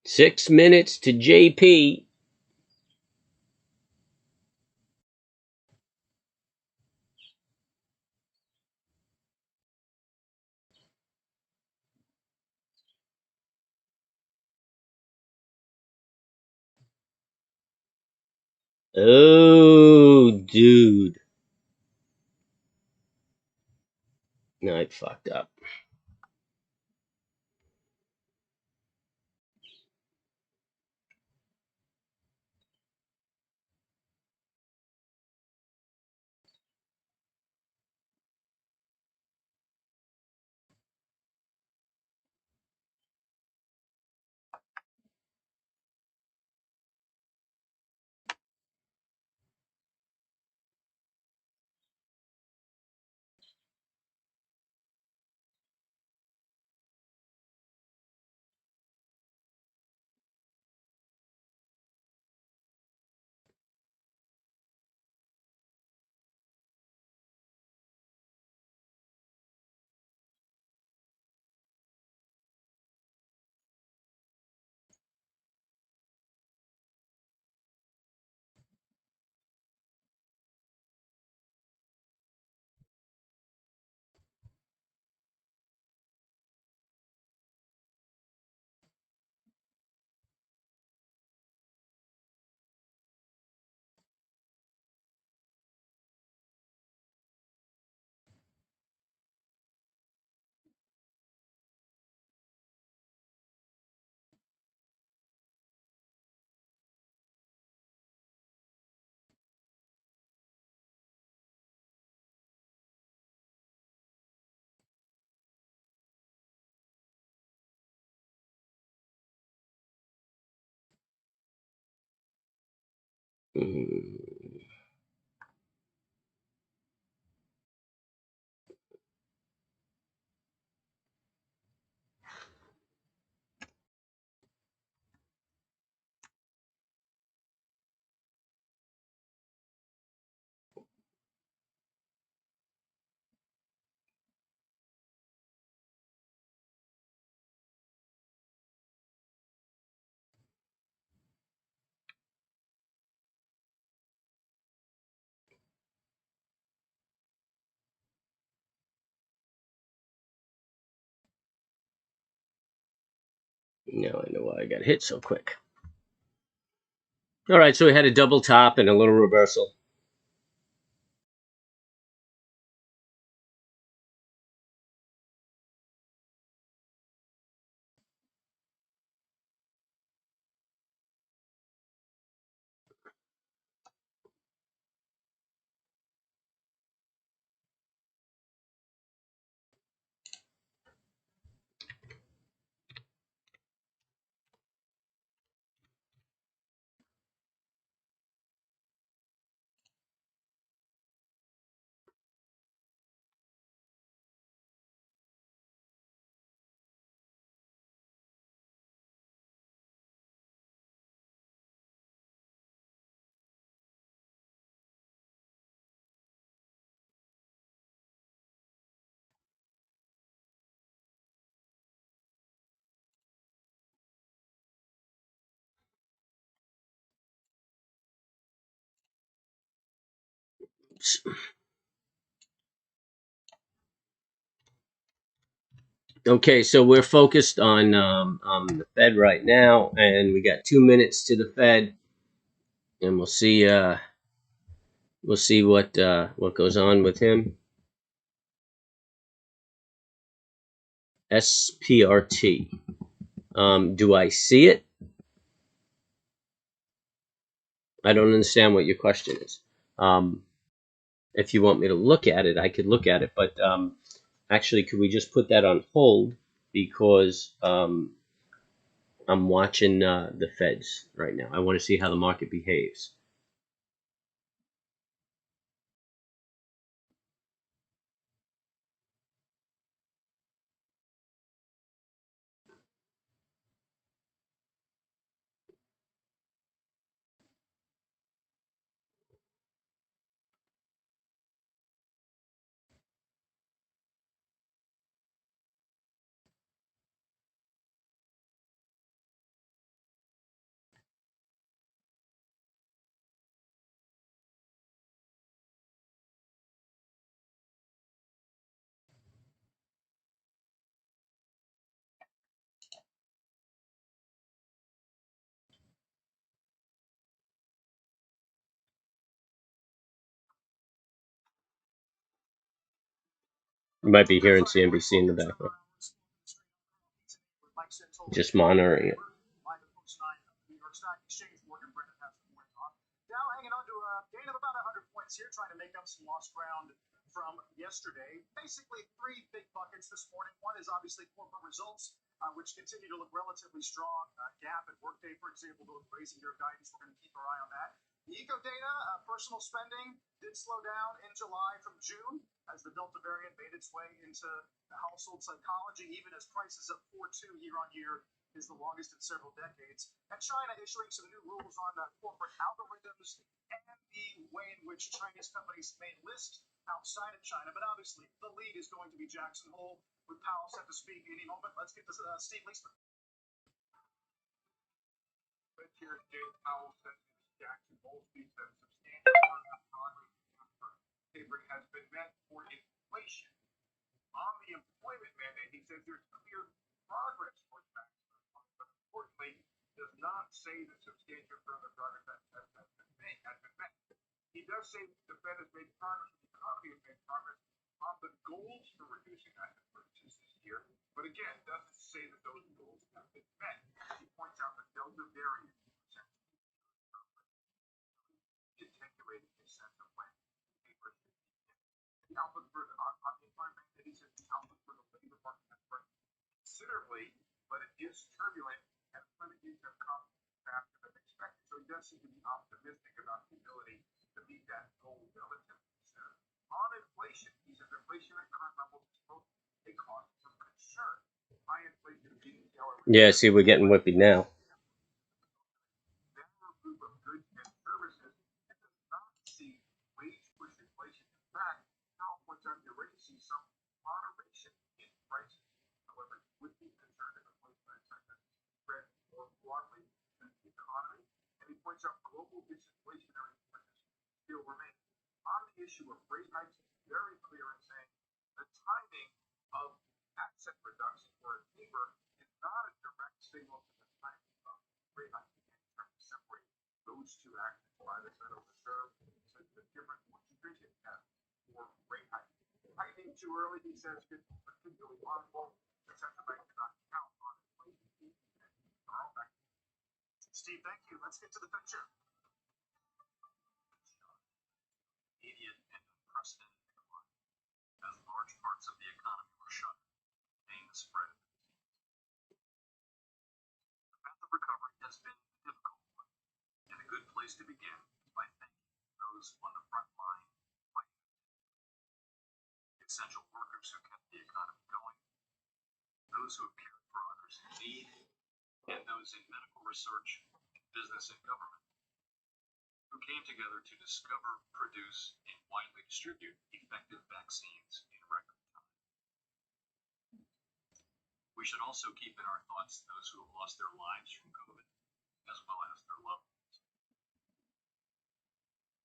Six minutes to JP. Oh, dude. No, I fucked up. Mm, now I know why I got hit so quick. All right, so we had a double top and a little reversal. Okay, so we're focused on the Fed right now, and we got 2 minutes to the Fed, and we'll see what goes on with him. SPRT. Do I see it? I don't understand what your question is. If you want me to look at it, I could look at it, but actually, could we just put that on hold because I'm watching the Feds right now. I want to see how the market behaves. You might be hearing CNBC in the background. Just monitoring it. Dow hanging on to a gain of about 100 points here, trying to make up some lost ground from yesterday. Basically, three big buckets this morning. One is obviously corporate results, which continue to look relatively strong. Gap and Workday, for example, both raising their guidance. We're going to keep our eye on that. The eco data, personal spending did slow down in July from June as the Delta variant made its way into the household psychology, even as prices up 4.2 year on year is the longest in several decades. And China issuing some new rules on corporate algorithms and the way in which Chinese companies may list outside of China. But obviously, the lead is going to be Jackson Hole, with Powell set to speak any moment. Let's get to Steve Leisman. Here, Jay Powell says Jackson Hole speaks that substantial progress tapering has been met for inflation. On the employment mandate, he says there's clear progress towards maximum employment, but importantly, does not say that substantial further progress has been met. He does say the Fed has made progress, the economy has made progress on the goals for reducing asset purchases this year, but again, doesn't say that those goals have been met. He points out the Delta variant attenuating his sense of when papers the outlook for the unemployment, he says the outlook for the labor market has grown considerably, but it is turbulent and employment needs have come faster than expected. So he does seem to be optimistic about the ability to meet that goal relatively soon. On inflation, he says inflation at current levels is both a cause of concern. High inflation means Yeah, see, we're getting whippy now. general group of goods and services and does not see wage push inflation. In fact, Powell points out you're ready to see some moderation in prices. However, he would be concerned if inflation spread more broadly to the economy. And he points out global disinflationary forces still remain. On the issue of rate hikes, he's very clear in saying the timing of asset reduction for a taper is not a direct signal to the timing of rate hikes. Separate those two actions by the Federal Reserve, so the different, more stringent path for rate hiking. Hiking too early, he says, could be particularly harmful. The central bank cannot count on inflation. Steve, thank you. Let's get to the picture. Immediate and unprecedented decline, as large parts of the economy were shut, paying the spread. The path of recovery has been a difficult one, and a good place to begin is by thanking those on the front line fighting. Essential workers who kept the economy going, those who have cared for others in need, and those in medical research, business, and government, who came together to discover, produce, and widely distribute effective vaccines in record time. We should also keep in our thoughts those who have lost their lives from COVID, as well as their loved ones.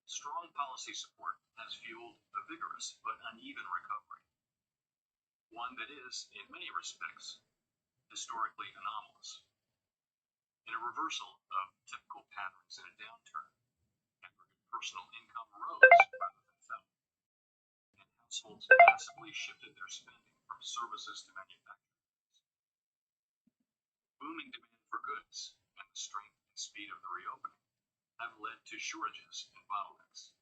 Strong policy support has fueled a vigorous but uneven recovery, one that is, in many respects, historically anomalous. In a reversal of typical patterns in a downturn, aggregate personal income rose rather than fell, and households massively shifted their spending from services to manufacturing. Booming demand for goods and the strength and speed of the reopening have led to shortages and bottlenecks,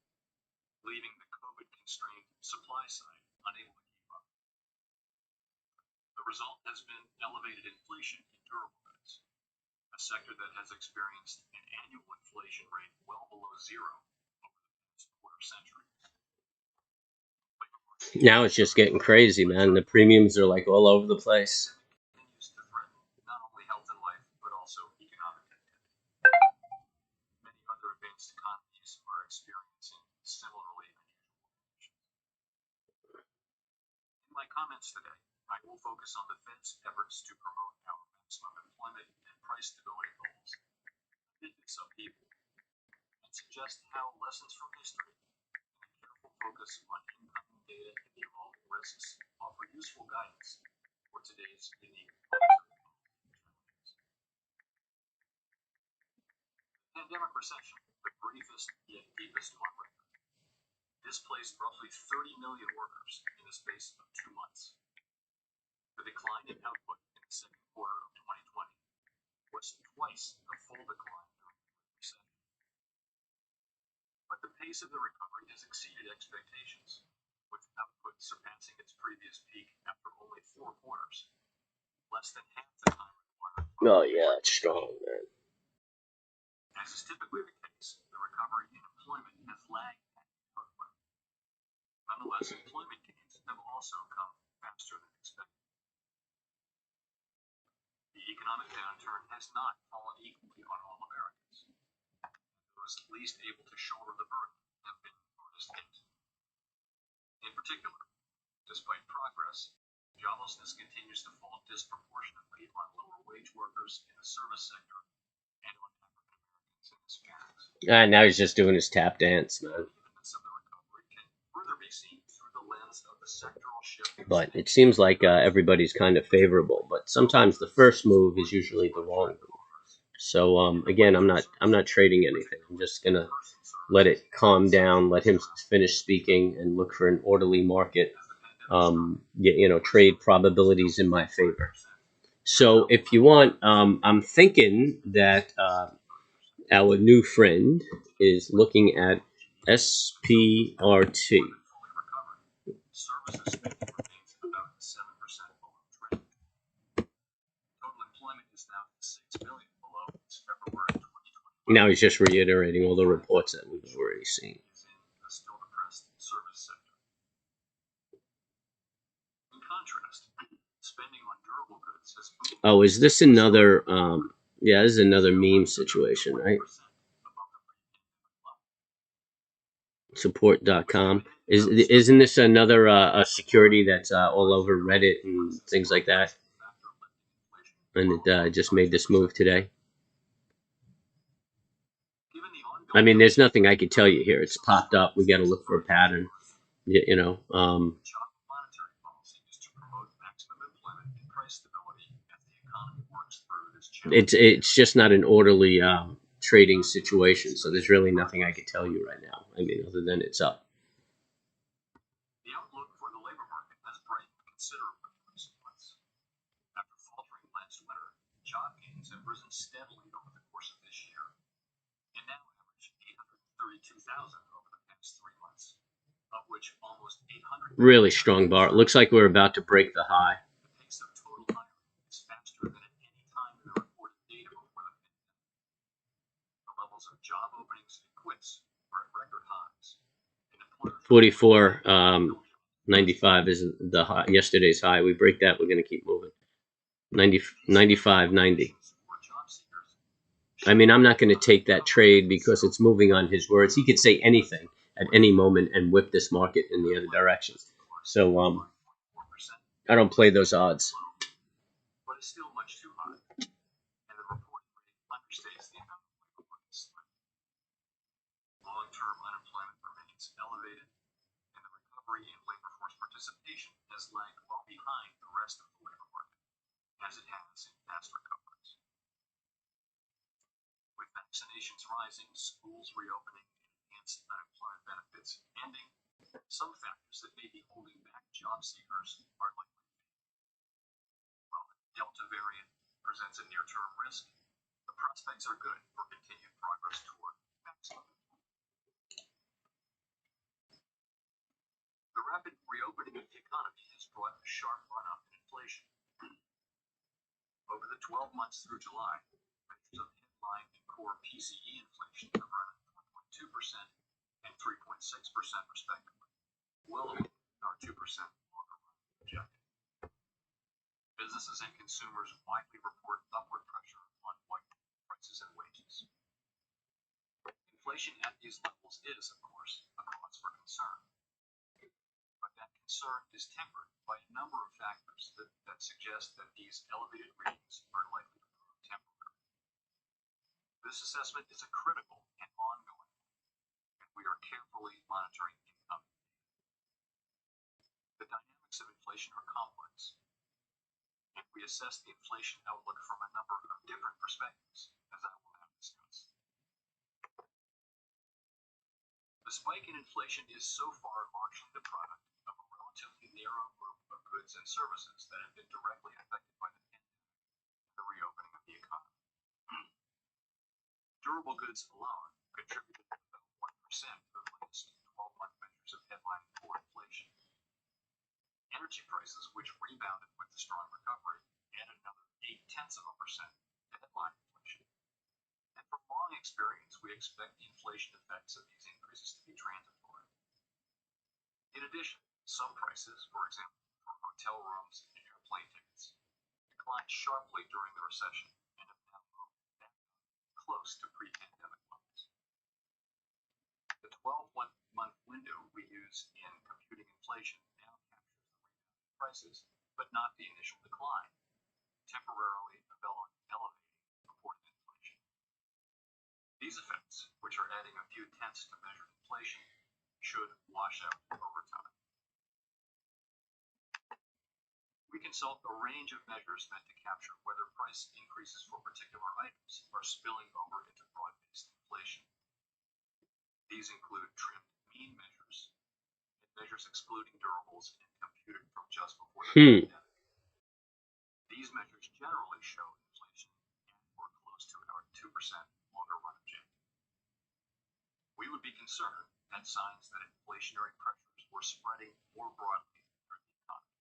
leaving the COVID-constrained supply side unable to keep up. The result has been elevated inflation in durable goods, a sector that has experienced an annual inflation rate well below zero over the past quarter century. Now it's just getting crazy, man. The premiums are like all over the place. Continues to threaten not only health and life, but also economic activity. Many other advanced economies are experiencing similarly unusual conditions. In my comments today, I will focus on the Fed's efforts to promote our maximum employment and price stability goals amid this upheaval, and suggest how lessons from history and a careful focus on incoming data and the evolving risks offer useful guidance for today's unique monetary challenges. The pandemic recession, the briefest yet deepest on record, displaced roughly 30 million workers in the space of 2 months. The decline in output in the second quarter of 2020 was twice the full decline during the Great Recession. But the pace of the recovery has exceeded expectations, with output surpassing its previous peak after only 4 quarters, less than half the time required. Oh yeah, it's strong, man. As is typically the case, the recovery in employment has lagged output. Nonetheless, employment gains have also come faster than expected. The economic downturn has not fallen equally on all Americans. Those least able to shoulder the burden have been hardest hit. In particular, despite progress, joblessness continues to fall disproportionately on lower wage workers in the service sector and on African Americans and Hispanics. Now he's just doing his tap dance, man. The evenness of the recovery can further be seen through the lens of the sectoral shift. But it seems like everybody's kind of favorable. But sometimes the first move is usually the wrong move. So again, I'm not trading anything. I'm just gonna let it calm down, let him finish speaking, and look for an orderly market. Trade probabilities in my favor. So if you want, I'm thinking that our new friend is looking at SPRT. Services spending remains about 7% below trend. Total employment is now 6 million below its February 2021 Now he's just reiterating all the reports that we've already seen. Is in a still depressed service sector. In contrast, spending on durable goods has moved. Oh, is this another? Yeah, this is another meme situation, right? Support.com. Isn't this another security that's all over Reddit and things like that? And it just made this move today. I mean, there's nothing I can tell you here. It's popped up. We got to look for a pattern. You know. It's just not an orderly trading situation. So there's really nothing I can tell you right now. I mean, other than it's up. The outlook for the labor market has brightened considerably in recent months. After faltering last winter, job gains have risen steadily over the course of this year, and now average 832,000 over the past 3 months, of which almost 800. Really strong bar. It looks like we're about to break the high. The pace of total hiring is faster than at any time in the reported data before the pandemic. The levels of job openings and quits are at record highs. 44.95 is the high, yesterday's high. We break that, we're going to keep moving. 95.90. I mean, I'm not going to take that trade because it's moving on his words. He could say anything at any moment and whip this market in the other direction. So I don't play those odds. But it's still much too high, and the reporting rate understates the amount of labor market slack. Long-term unemployment remains elevated, and the recovery in labor force participation has lagged well behind the rest of the labor market, as it has in past recoveries. With vaccinations rising, schools reopening, and enhanced unemployment benefits ending, some factors that may be holding back job seekers are likely to fade. While the Delta variant presents a near-term risk, the prospects are good for continued progress toward vaccine. The rapid reopening of the economy has brought a sharp run-up in inflation. Over the 12 months through July, measures of headline and core PCE inflation have run at 4.2% and 3.6% respectively, well above our 2% longer-run objective. Businesses and consumers widely report upward pressure on prices and wages. Inflation at these levels is, of course, a cause for concern. But that concern is tempered by a number of factors that suggest that these elevated readings are likely to prove temporary. This assessment is a critical and ongoing one, and we are carefully monitoring incoming data. The dynamics of inflation are complex, and we assess the inflation outlook from a number of different perspectives, as I will now discuss. The spike in inflation is so far largely the product of a relatively narrow group of goods and services that have been directly affected by the pandemic and the reopening of the economy. Durable goods alone contributed about 1% to the latest 12-month measures of headline core inflation. Energy prices, which rebounded with the strong recovery, added another 0.8% to headline inflation. And from long experience, we expect the inflation effects of these increases to be transitory. In addition, some prices, for example, for hotel rooms and airplane tickets, declined sharply during the recession and have now moved back close to pre-pandemic levels. The 12-month window we use in computing inflation now captures the rebound in prices, but not the initial decline, temporarily elevating reported inflation. These effects, which are adding a few tenths to measured inflation, should wash out over time. We consult a range of measures meant to capture whether price increases for particular items are spilling over into broad-based inflation. These include trimmed mean measures, and measures excluding durables and computed from just before the pandemic. These measures generally show inflation at or close to our 2% longer-run objective. We would be concerned at signs that inflationary pressures were spreading more broadly through the economy.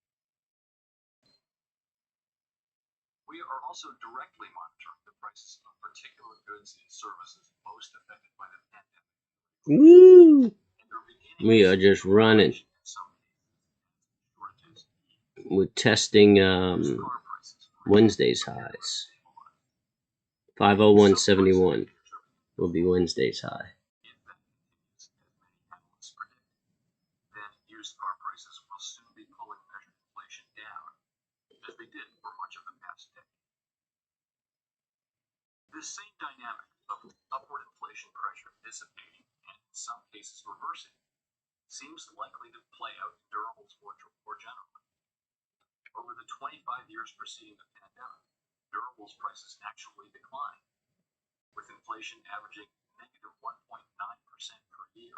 We are also directly monitoring the prices of particular goods and services most affected by the pandemic. Woo! We are just running. We're testing Wednesday's highs. 501.71 will be Wednesday's high. Then used car prices will soon be pulling measured inflation down, as they did for much of the past decade. This same dynamic of upward inflation pressure dissipating and in some cases reversing seems likely to play out in durables more generally. Over the 25 years preceding the pandemic, durables prices actually declined, with inflation averaging negative 1.9% per year.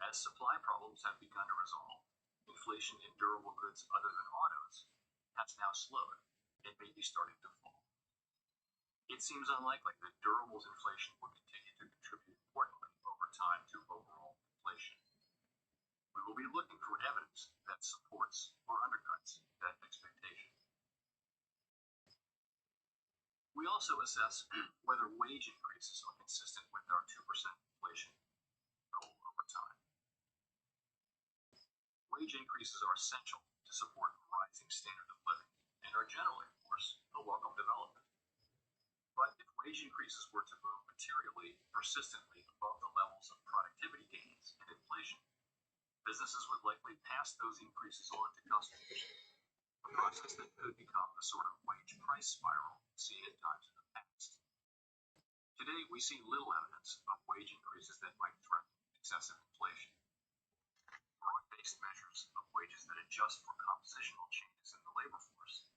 As supply problems have begun to resolve, inflation in durable goods other than autos has now slowed and may be starting to fall. It seems unlikely that durables inflation will continue to contribute importantly over time to overall inflation. We will be looking for evidence that supports or undercuts that expectation. We also assess whether wage increases are consistent with our 2% inflation goal over time. Wage increases are essential to support a rising standard of living and are generally, of course, a welcome development. But if wage increases were to move materially, persistently above the levels of productivity gains and inflation, businesses would likely pass those increases on to customers, a process that could become the sort of wage price spiral seen at times in the past. Today, we see little evidence of wage increases that might threaten excessive inflation. Broad-based measures of wages that adjust for compositional changes in the labor force,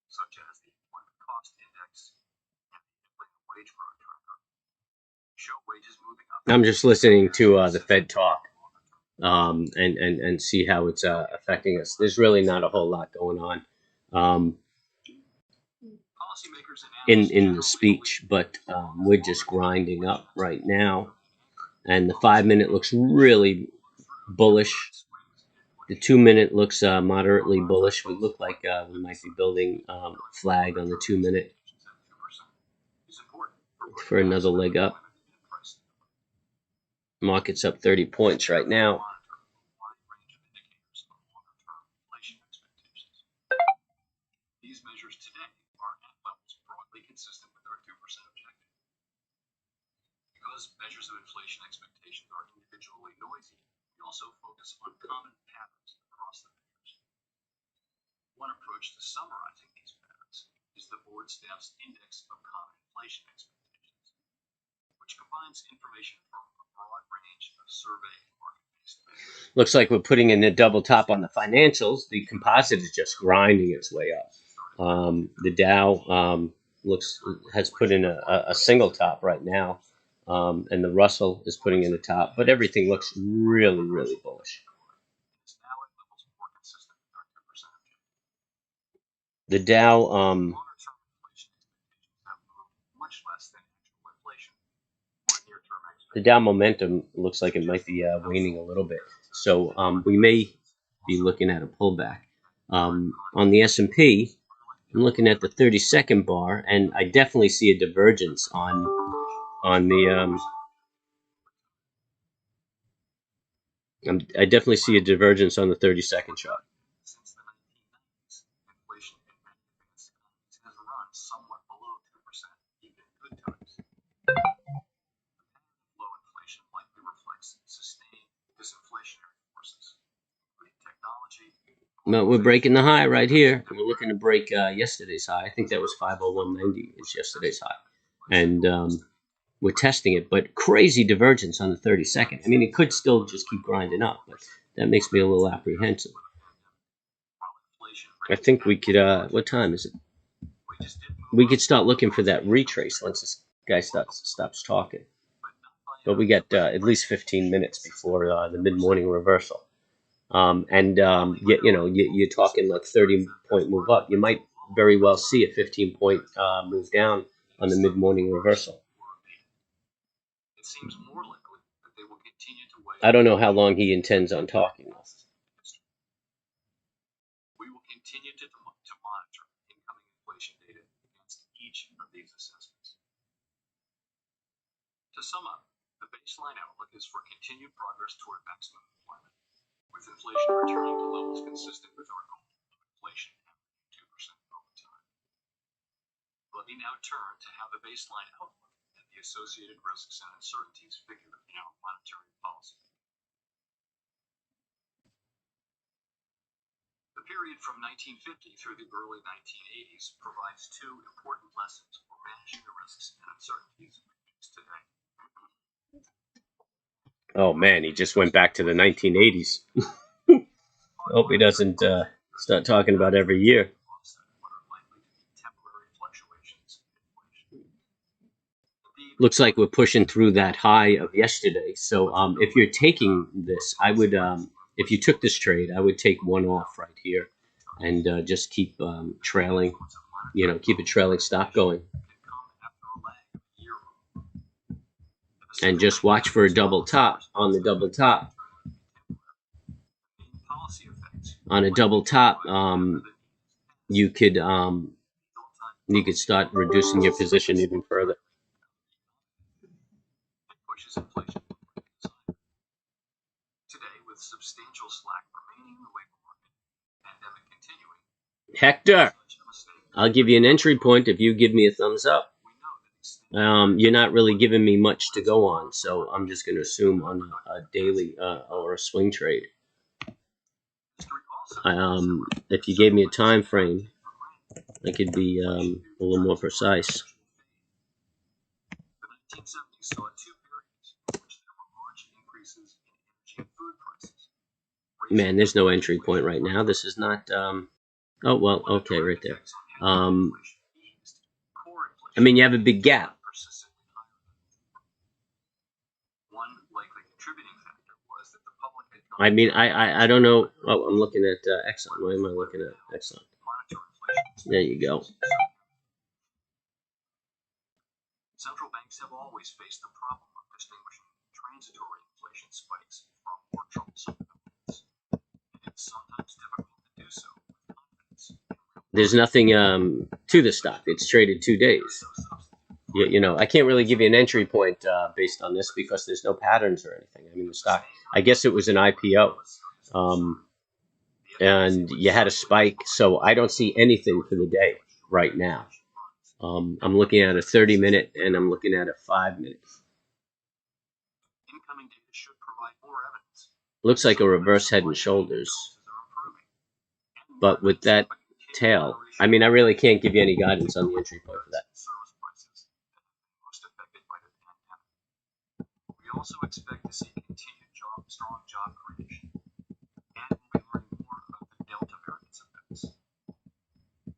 such as the Employment Cost Index and the Employment Wage Growth Tracker, show wages moving up. I'm just listening to the Fed talk and see how it's affecting us. There's really not a whole lot going on in the speech, but we're just grinding up right now. And the 5-minute looks really bullish. The 2-minute looks moderately bullish. We look like we might be building flag on the 2-minute for another leg up. Market's up 30 points right now. These measures today are at levels broadly consistent with our 2% objective. Because measures of inflation expectations are individually noisy, we also focus on common patterns across the measures. One approach to summarizing these patterns is the board staff's Index of Common Inflation Expectations, which combines information from a broad range of survey and market-based measures. Looks like we're putting in a double top on the financials. The composite is just grinding its way up. The Dow has put in a single top right now, and the Russell is putting in a top, but everything looks really, really bullish. The Dow, the Dow momentum looks like it might be waning a little bit, so we may be looking at a pullback. On the S&P, I'm looking at the 30-second bar, and I definitely see a divergence on the. I definitely see a divergence on the 30-second chart. Since the 1990s, inflation in many advanced economies has run somewhat below 2%, even in good times. Low inflation likely reflects sustained disinflationary forces, including technology. No, we're breaking the high right here. We're looking to break yesterday's high. I think that was 501.90 is yesterday's high. And we're testing it, but crazy divergence on the 30-second. I mean, it could still just keep grinding up, but that makes me a little apprehensive. I think we could, what time is it? We could start looking for that retrace once this guy stops talking. But we got at least 15 minutes before the mid-morning reversal. You're talking like 30-point move up. You might very well see a 15-point move down on the mid-morning reversal. It seems more likely that they will continue to weigh. I don't know how long he intends on talking. We will continue to monitor incoming inflation data against each of these assessments. To sum up, the baseline outlook is for continued progress toward maximum employment, with inflation returning to levels consistent with our goal of inflation averaging 2% over time. Let me now turn to how the baseline outlook and the associated risks and uncertainties figure in our monetary policy. The period from 1950 through the early 1980s provides two important lessons for managing the risks and uncertainties we face today. Oh man, he just went back to the 1980s. Hope he doesn't start talking about every year. Looks like we're pushing through that high of yesterday. So if you're taking this, I would, if you took this trade, I would take one off right here and just keep trailing, keep a trailing stop going. And just watch for a double top. On the double top, on a double top, you could start reducing your position even further. Today, with substantial slack remaining in the labor market, pandemic continuing. Hector, I'll give you an entry point if you give me a thumbs up. You're not really giving me much to go on, so I'm just going to assume on a daily or a swing trade. If you gave me a time frame, I could be a little more precise. The 1970s saw two periods in which there were large increases in energy and food prices. Man, there's no entry point right now. This is not. Oh well, okay, right there. I mean, you have a big gap. One likely contributing factor was that the public had I mean, I don't know. Oh, I'm looking at Exxon. Why am I looking at Exxon? There you go. Central banks have always faced the problem of distinguishing transitory inflation spikes from more troublesome events. It's sometimes difficult to do so with confidence. There's nothing to the stock. It's traded 2 days. I can't really give you an entry point based on this because there's no patterns or anything. I mean, the stock, I guess it was an IPO. And you had a spike, so I don't see anything for the day right now. I'm looking at a 30-minute and I'm looking at a 5-minute. Incoming data should provide more evidence. Looks like a reverse head and shoulders. But with that tail, I mean, I really can't give you any guidance on the entry point for that. We also expect to see continued strong job creation, and we'll be learning more about the Delta variant effects.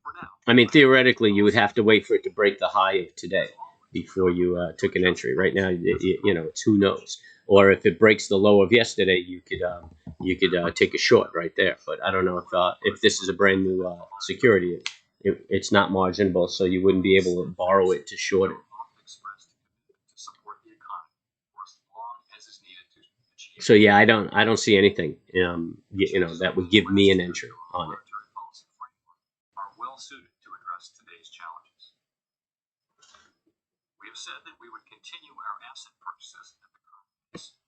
For now, I mean, theoretically, you would have to wait for it to break the high of today before you took an entry. Right now, it's who knows. Or if it breaks the low of yesterday, you could take a short right there. But I don't know if this is a brand new security. It's not marginable, so you wouldn't be able to borrow it to short it. So yeah, I don't see anything that would give me an entry on it. Are well suited to address today's challenges. We have said that we would continue our asset purchases at the current pace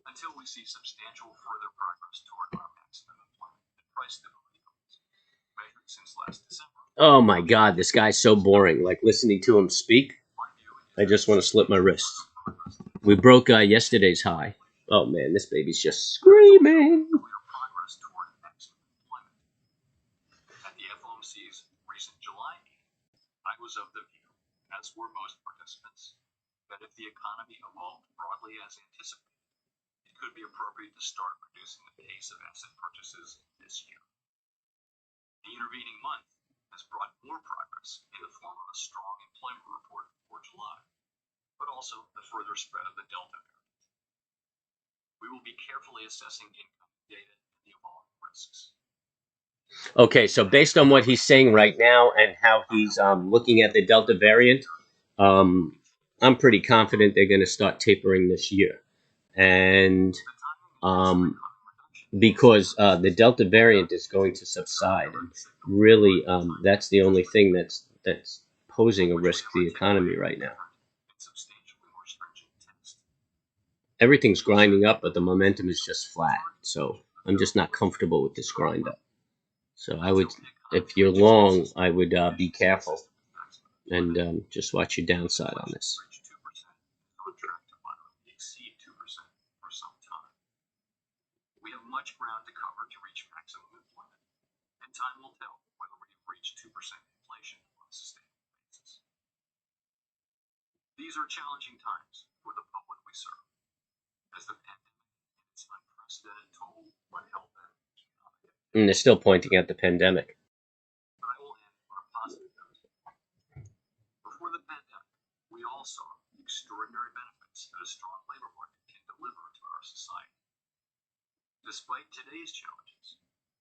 until we see substantial further progress toward our maximum employment and price stability goals, measured since last December. Oh my God, this guy's so boring. Like listening to him speak, I just want to slip my wrists. We broke yesterday's high. Oh man, this baby's just screaming. Progress toward maximum employment. At the FOMC's recent July meeting, I was of the view, as were most participants, that if the economy evolved broadly as anticipated, it could be appropriate to start reducing the pace of asset purchases this year. The intervening month has brought more progress in the form of a strong employment report for July, but also the further spread of the Delta variant. We will be carefully assessing income data and the evolving risks. Okay, so based on what he's saying right now and how he's looking at the Delta variant, I'm pretty confident they're going to start tapering this year. And because the Delta variant is going to subside. And really, that's the only thing that's posing a risk to the economy right now. everything's grinding up, but the momentum is just flat. So I'm just not comfortable with this grind up. So I would, if you're long, I would be careful and just watch your downside on this. We have much ground to cover to reach maximum employment, and time will tell whether we have reached 2% inflation on a sustainable basis. These are challenging times for the public we serve, as the pandemic and its unprecedented toll would help them. And they're still pointing at the pandemic. But I will end on a positive note. Before the pandemic, we all saw the extraordinary benefits that a strong labor market can deliver to our society. Despite today's challenges,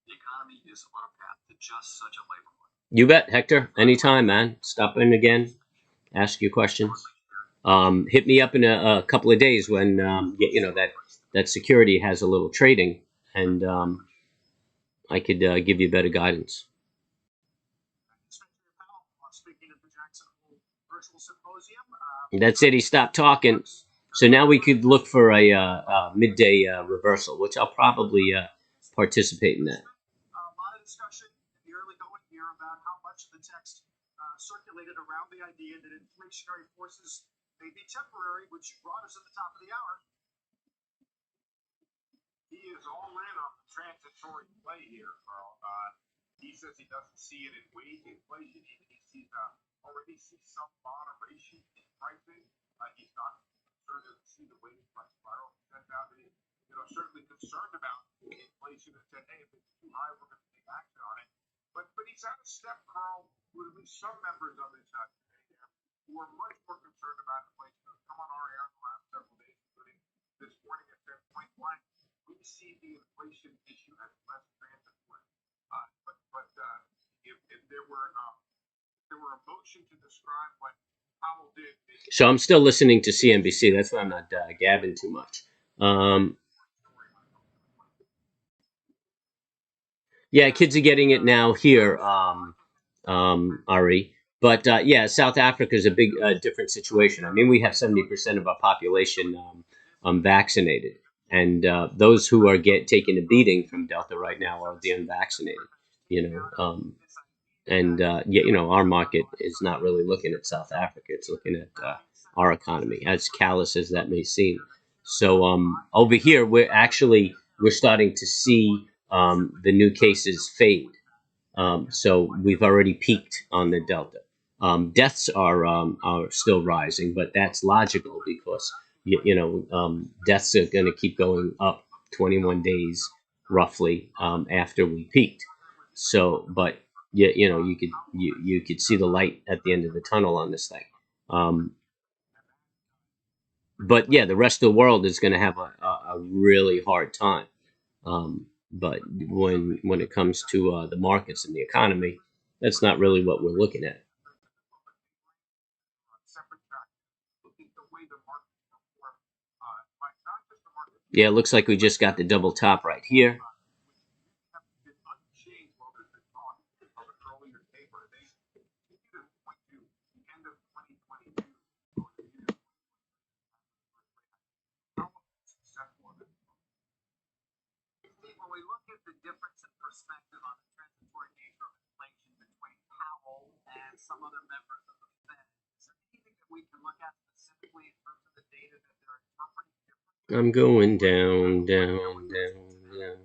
the economy is on a path to just such a labor market. You bet, Hector. Anytime, man. Stop in again. Ask your questions. Hit me up in a couple of days when you know that security has a little trading, and I could give you better guidance. That's it. He stopped talking. So now we could look for a midday reversal, which I'll probably participate in that. A lot of discussion in the early going here about how much of the text circulated around the idea that inflationary forces may be temporary, which brought us at the top of the hour. He is all in on the transitory play here, Carl. He says he doesn't see it in wage inflation. He sees already sees some moderation in pricing. He's not concerned to see the wage price spiral. He says now that he's certainly concerned about inflation and said, hey, if it's too high, we're going to take action on it. But he's at a step, Carl, with at least some members of his committee who are much more concerned about inflation. Come on our air in the last several days, including this morning at 10.1. We see the inflation issue as less transitory. But if there were a motion to describe what Powell did. So I'm still listening to CNBC. That's why I'm not gabbing too much. Yeah, kids are getting it now here, Ari. But yeah, South Africa is a big different situation. I mean, we have 70% of our population vaccinated, and those who are taking a beating from Delta right now are the unvaccinated. You know, you know, our market is not really looking at South Africa; it's looking at our economy, as callous as that may seem. So over here, we're starting to see the new cases fade. So we've already peaked on the Delta. Deaths are still rising, but that's logical because deaths are going to keep going up 21 days roughly after we peaked. So, but you know, you could see the light at the end of the tunnel on this thing. But yeah, the rest of the world is going to have a really hard time. But when it comes to the markets and the economy, that's not really what we're looking at. Yeah, it looks like we just got the double top right here. When we look at the difference in perspective on the transitory nature of inflation between Powell and some other members of the Fed, is there anything that we can look at specifically in terms of the data that they're interpreting differently? I'm going down, down, down, down.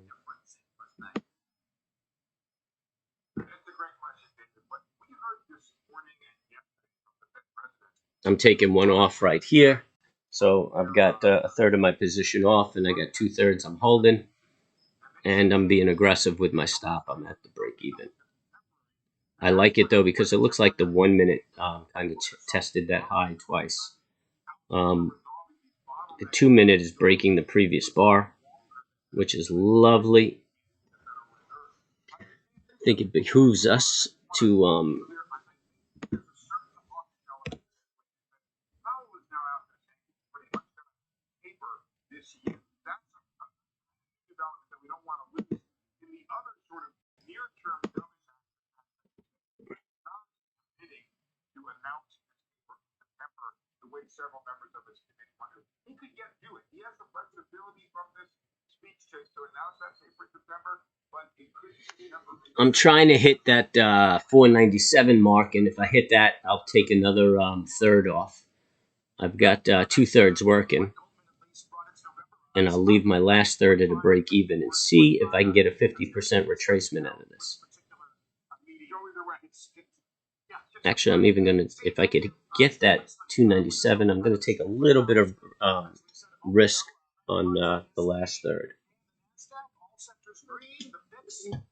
That's a great question, David. What we heard this morning and yesterday from the Fed president. I'm taking one off right here. So I've got a third of my position off, and I got 2/3 I'm holding. And I'm being aggressive with my stop. I'm at the break even. I like it though because it looks like the 1 minute kind of tested that high twice. The 2 minute is breaking the previous bar, which is lovely. I think it behooves us to which several members of his committee wondered he could yet do it. He has the flexibility from this speech to announce that for September, but it could be September. I'm trying to hit that 497 mark, and if I hit that, I'll take another third off. I've got 2/3 working, and I'll leave my last third at a break even and see if I can get a 50% retracement out of this. Actually, I'm even going to, if I could get that 297, I'm going to take a little bit of risk on the last third.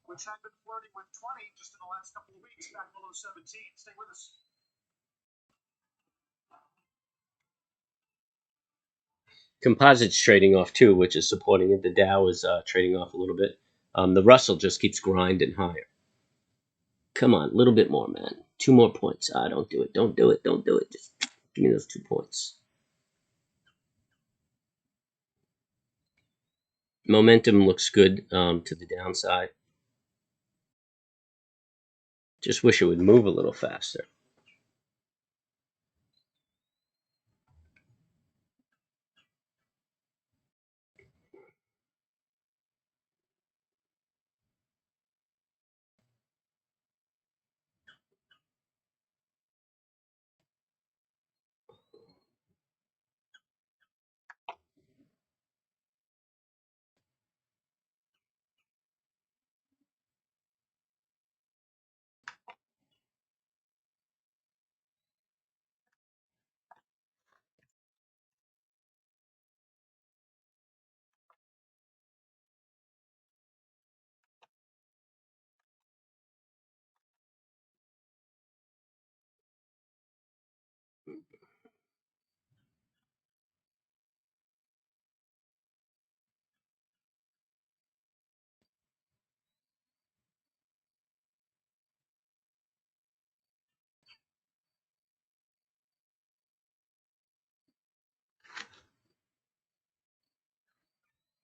Which had been flirting with 20 just in the last couple of weeks, back below 17. Stay with us. Composites trading off too, which is supporting it. The Dow is trading off a little bit. The Russell just keeps grinding higher. Come on, a little bit more, man. 2 more points. Don't do it. Don't do it. Don't do it. Just give me those 2 points. Momentum looks good to the downside. Just wish it would move a little faster.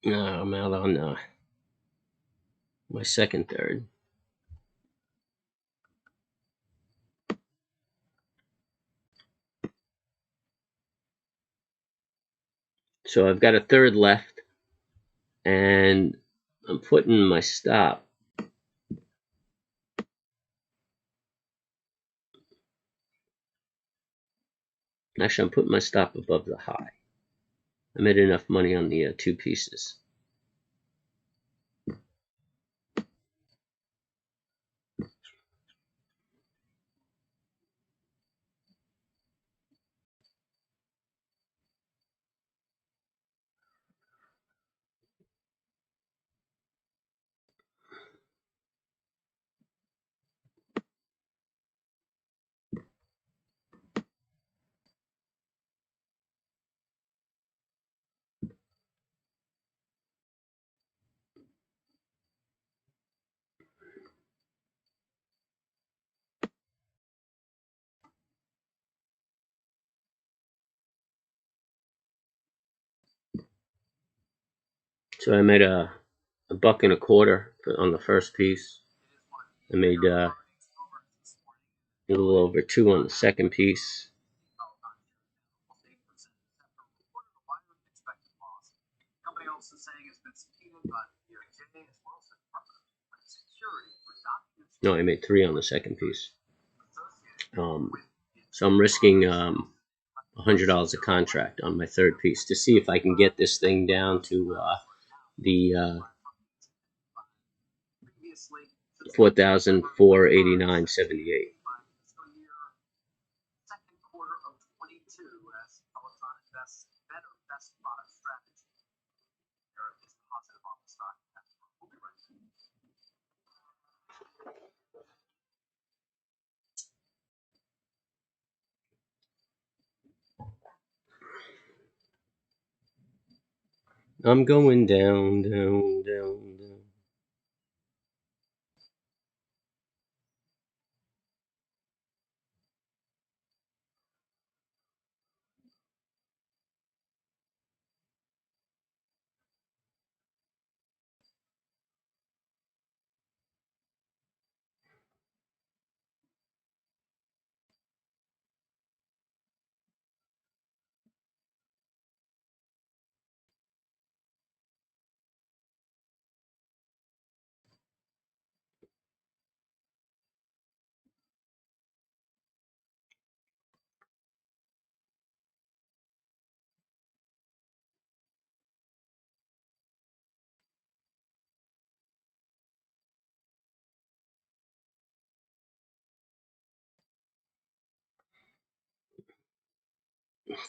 I'm out on my second third. So I've got a third left, and I'm putting my stop. Actually, I'm putting my stop above the high. I made enough money on the 2 pieces. So I made a $1.25 on the first piece. I made a little over 2 on the second piece. No, I made 3 on the second piece. So I'm risking $100 a contract on my third piece to see if I can get this thing down to the 4,489.78. I'm going down, down, down, down.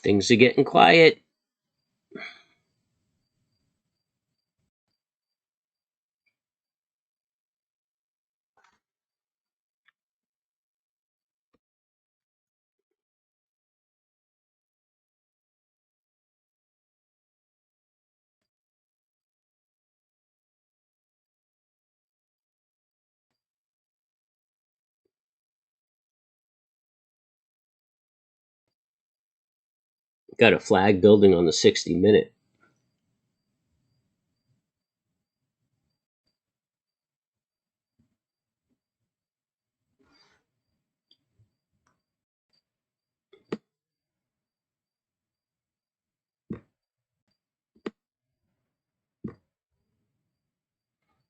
Things are getting quiet. Got a flag building on the 60-minute.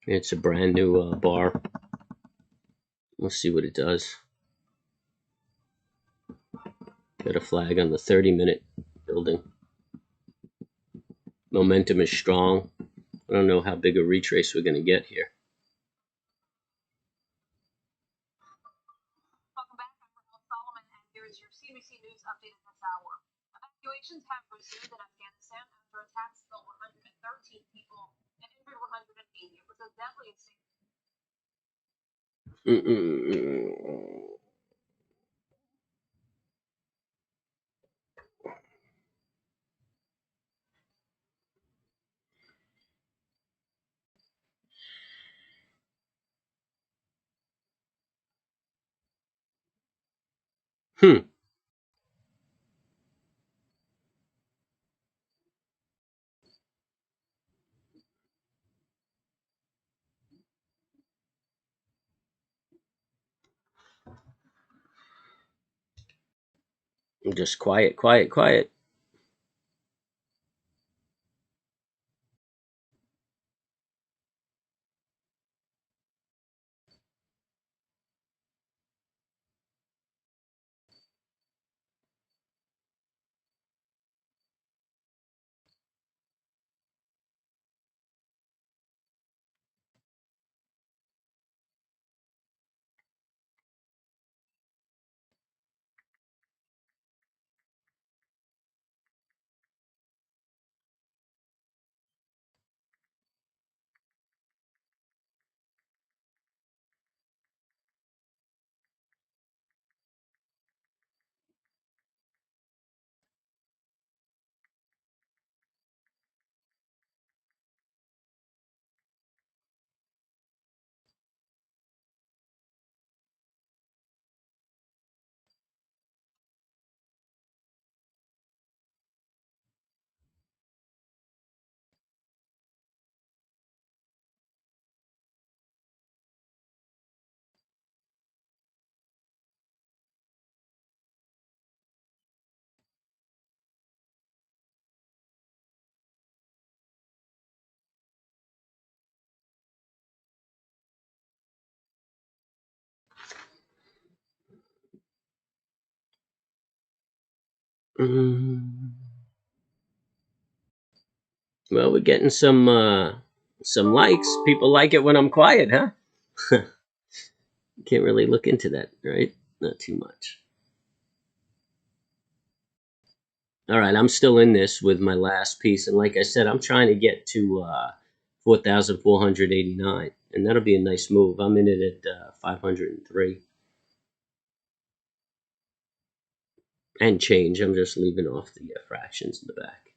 It's a brand new bar. Let's see what it does. Got a flag on the 30-minute building. Momentum is strong. I don't know how big a retrace we're going to get here. Welcome back. I'm Solomon, and here is your CBC News update at this hour. Evacuations have resumed in Afghanistan after attacks killed 113 people and injured 180. It was a deadly scene. Just quiet, quiet, quiet. Well, we're getting some likes. People like it when I'm quiet, huh? Can't really look into that, right? Not too much. All right, I'm still in this with my last piece, and like I said, I'm trying to get to 4,489, and that'll be a nice move. I'm in it at 503 and change. I'm just leaving off the fractions in the back.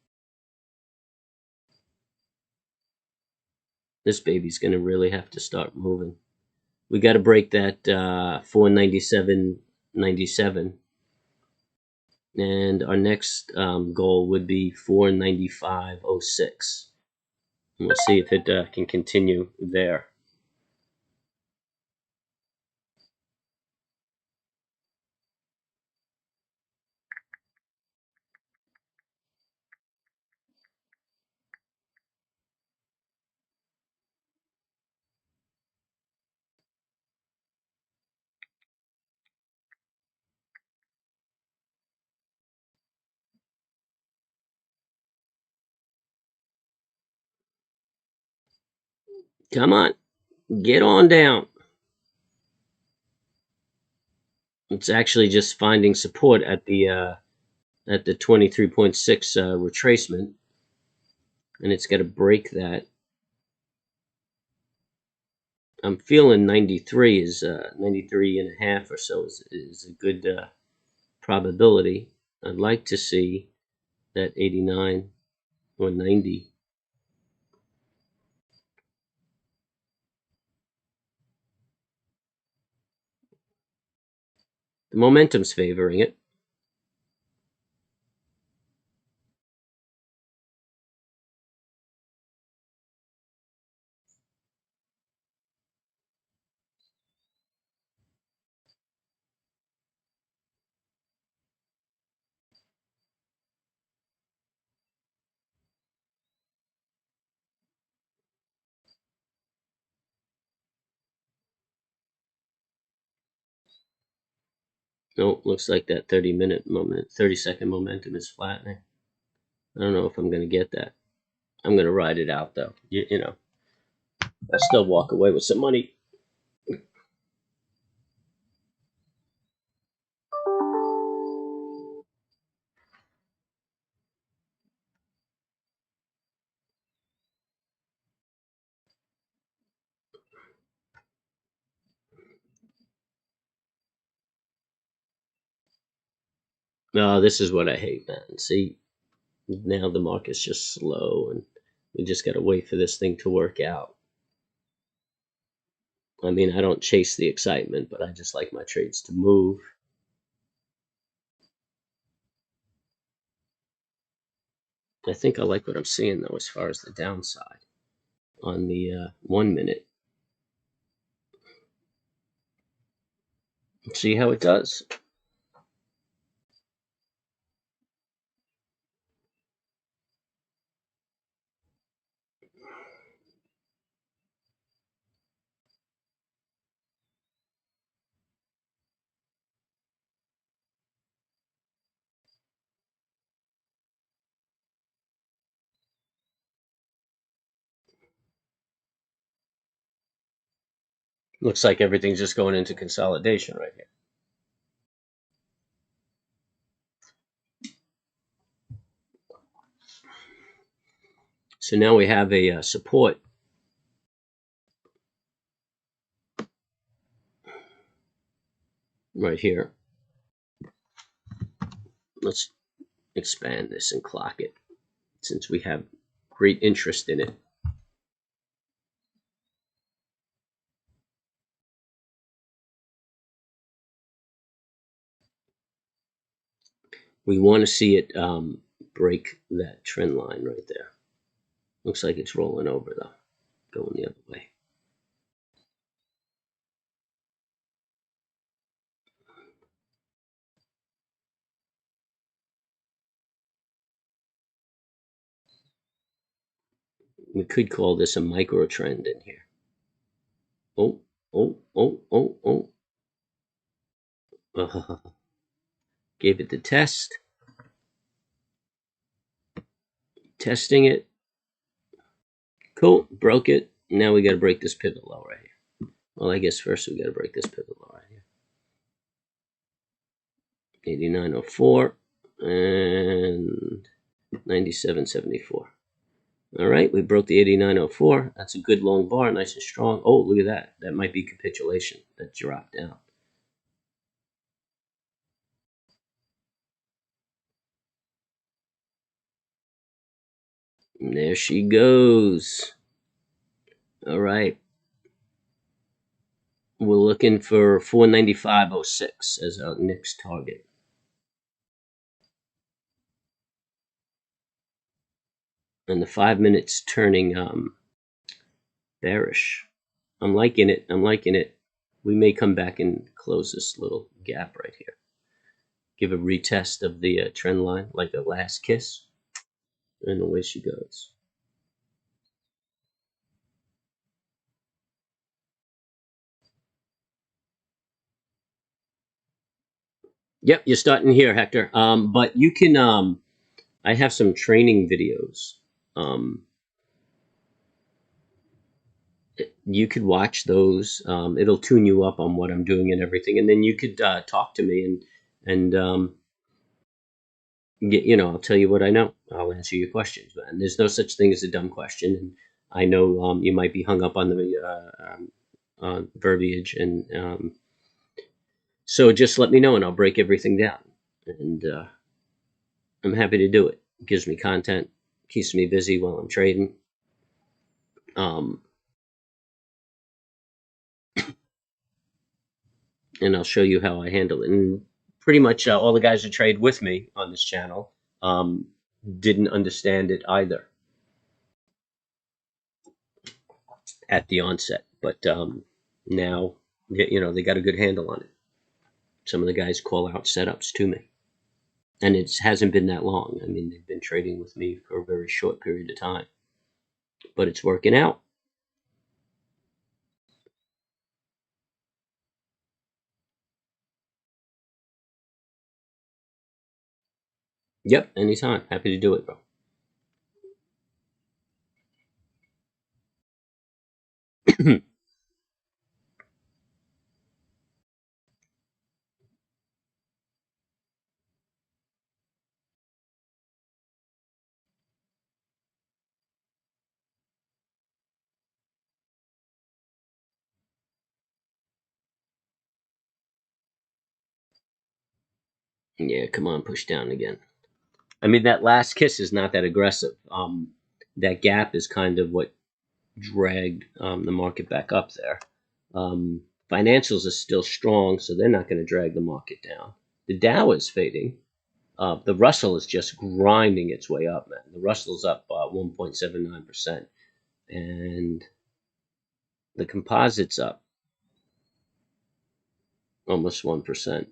This baby's gonna really have to start moving. We got to break that 497.97, and our next goal would be 495.06. We'll see if it can continue there. Come on, get on down. It's actually just finding support at the at the 23.6 retracement, and it's got to break that. I'm feeling 93 is 93 and a half or so is a good probability. I'd like to see that 89 or 90. The momentum's favoring it. Nope, looks like that 30-second momentum is flattening. I don't know if I'm going to get that. I'm going to ride it out, though. You know, I still walk away with some money. No, this is what I hate, man. See, now the market's just slow, and we just got to wait for this thing to work out. I mean, I don't chase the excitement, but I just like my trades to move. I think I like what I'm seeing, though, as far as the downside on the 1 minute. See how it does. Looks like everything's just going into consolidation right here. So now we have a support right here. Let's expand this and clock it since we have great interest in it. We want to see it break that trend line right there. Looks like it's rolling over, though, going the other way. We could call this a micro trend in here. Oh, oh, oh, oh, oh. Gave it the test. Testing it. Cool, broke it. Now we got to break this pivot low right here. Well, I guess first we got to break this pivot low right here. 89.04 and 97.74. All right, we broke the 89.04. That's a good long bar, nice and strong. Oh, look at that. That might be capitulation. That dropped down. And there she goes. All right. We're looking for 495.06 as our next target. And the 5 minutes turning bearish. I'm liking it. I'm liking it. We may come back and close this little gap right here. Give a retest of the trend line, like a last kiss. And away she goes. Yep, you're starting here, Hector. But you can, I have some training videos. You could watch those. It'll tune you up on what I'm doing and everything. And then you could talk to me and I'll tell you what I know. I'll answer your questions, and there's no such thing as a dumb question. And I know you might be hung up on the verbiage, and so just let me know, and I'll break everything down. And I'm happy to do it. It gives me content, keeps me busy while I'm trading. Um, and I'll show you how I handle it. And pretty much all the guys who trade with me on this channel didn't understand it either at the onset, but now they got a good handle on it. Some of the guys call out setups to me, and it hasn't been that long. I mean, they've been trading with me for a very short period of time, but it's working out. Yep, anytime. Happy to do it, bro. Yeah, come on, push down again. I mean, that last kiss is not that aggressive. That gap is kind of what dragged the market back up there. Financials are still strong, so they're not going to drag the market down. The Dow is fading. The Russell is just grinding its way up, man. The Russell's up 1.79%, and the composite's up almost 1%.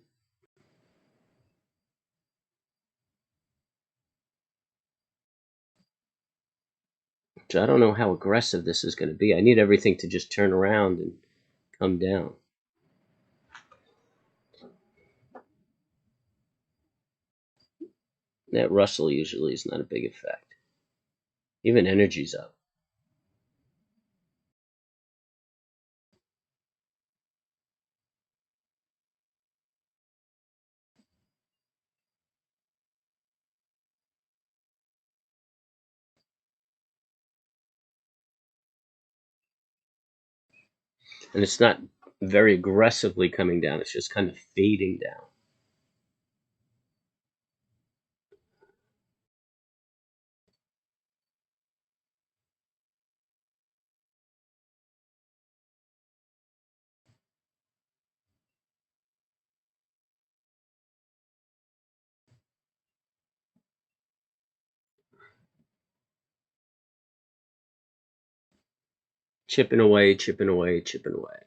So I don't know how aggressive this is going to be. I need everything to just turn around and come down. That Russell usually is not a big effect. Even energy's up. And it's not very aggressively coming down. It's just kind of fading down. Chipping away, chipping away, chipping away.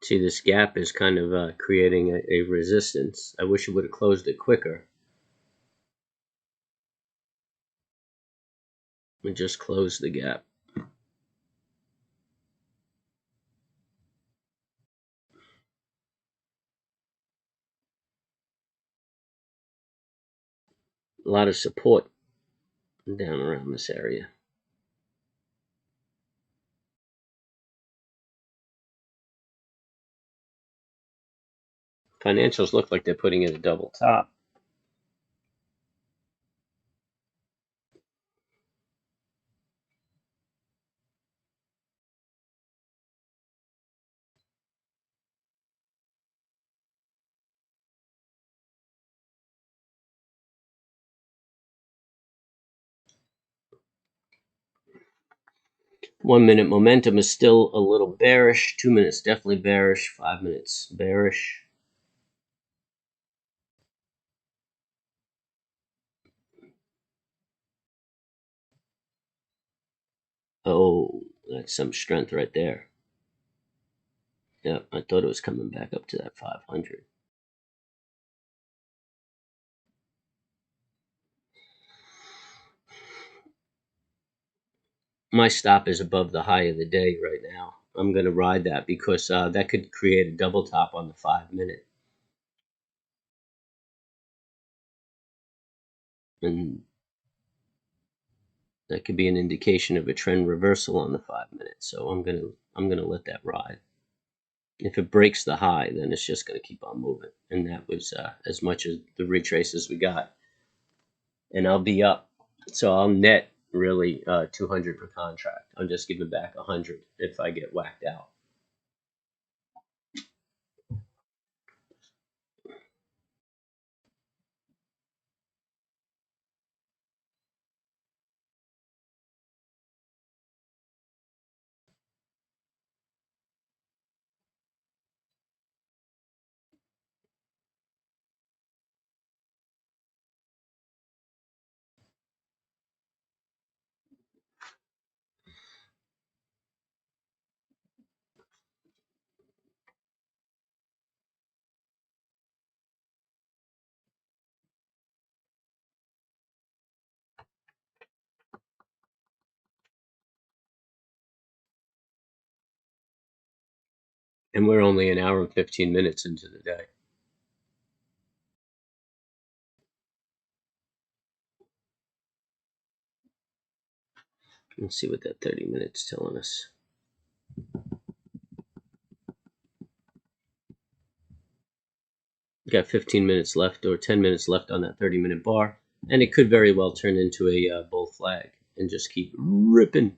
See, this gap is kind of creating a resistance. I wish it would have closed it quicker. It just closed the gap. A lot of support down around this area. Financials look like they're putting in a double top. 1 minute momentum is still a little bearish. 2 minutes definitely bearish. 5 minutes bearish. Oh, that's some strength right there. Yeah, I thought it was coming back up to that 500. My stop is above the high of the day right now. I'm going to ride that because that could create a double top on the 5 minute. And that could be an indication of a trend reversal on the 5 minute. So I'm gonna let that ride. If it breaks the high, then it's just going to keep on moving. And that was as much as the retrace as we got. And I'll be up. So I'll net really 200 per contract. I'm just giving back 100 if I get whacked out. And we're only an hour and 15 minutes into the day. Let's see what that 30 minutes telling us. Got 15 minutes left or 10 minutes left on that 30-minute bar. And it could very well turn into a bull flag and just keep ripping.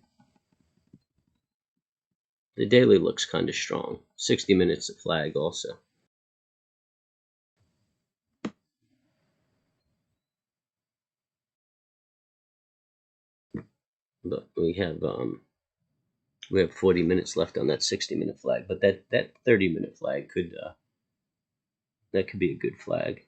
The daily looks kind of strong. 60 minutes of flag also. But we have 40 minutes left on that 60-minute flag. But that 30-minute flag could that could be a good flag.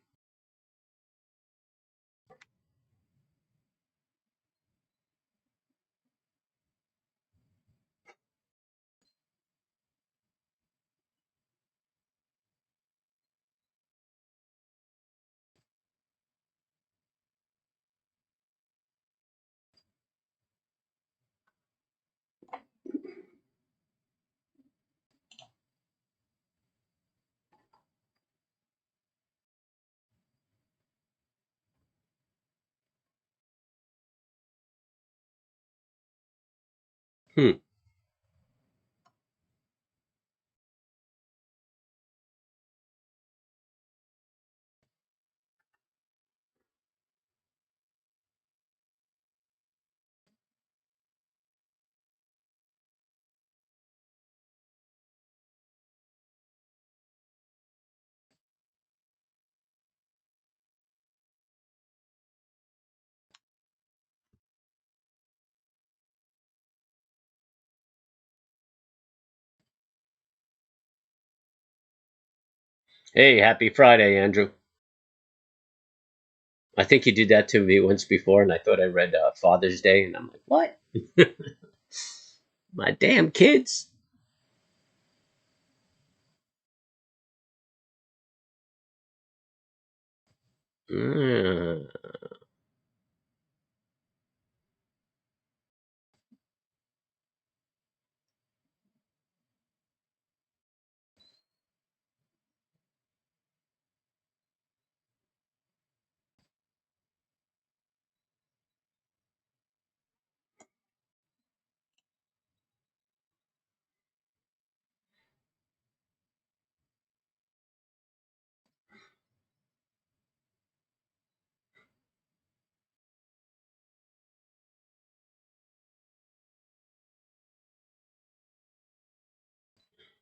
Hmm. Hey, happy Friday, Andrew. I think you did that to me once before, and I thought I read Father's Day, and I'm like, what? My damn kids. Uh,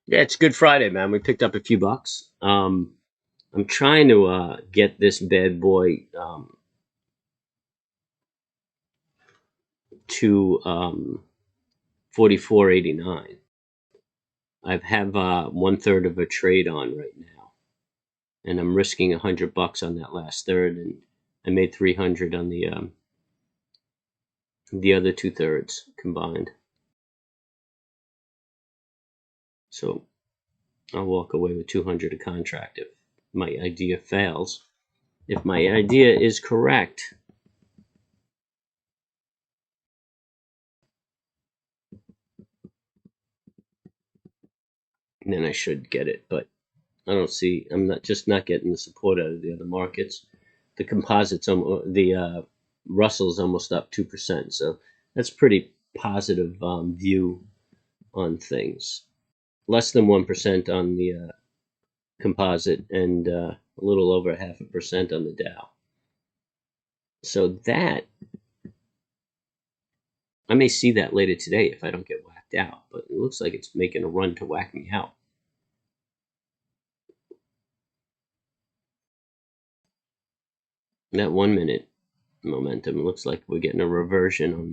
yeah, it's Good Friday, man. We picked up a few bucks. I'm trying to get this bad boy to 44.89. I have 1/3 of a trade on right now, and I'm risking $100 on that last third, and I made 300 on the other 2/3 combined. So I'll walk away with 200 a contract if my idea fails. If my idea is correct, then I should get it. But I don't see. I'm not getting the support out of the other markets. The composites, the Russell's almost up 2%. So that's pretty positive view on things. Less than 1% on the composite, and a little over 0.5% on the Dow. So that I may see that later today if I don't get whacked out, but it looks like it's making a run to whack me out. That 1 minute momentum looks like we're getting a reversion on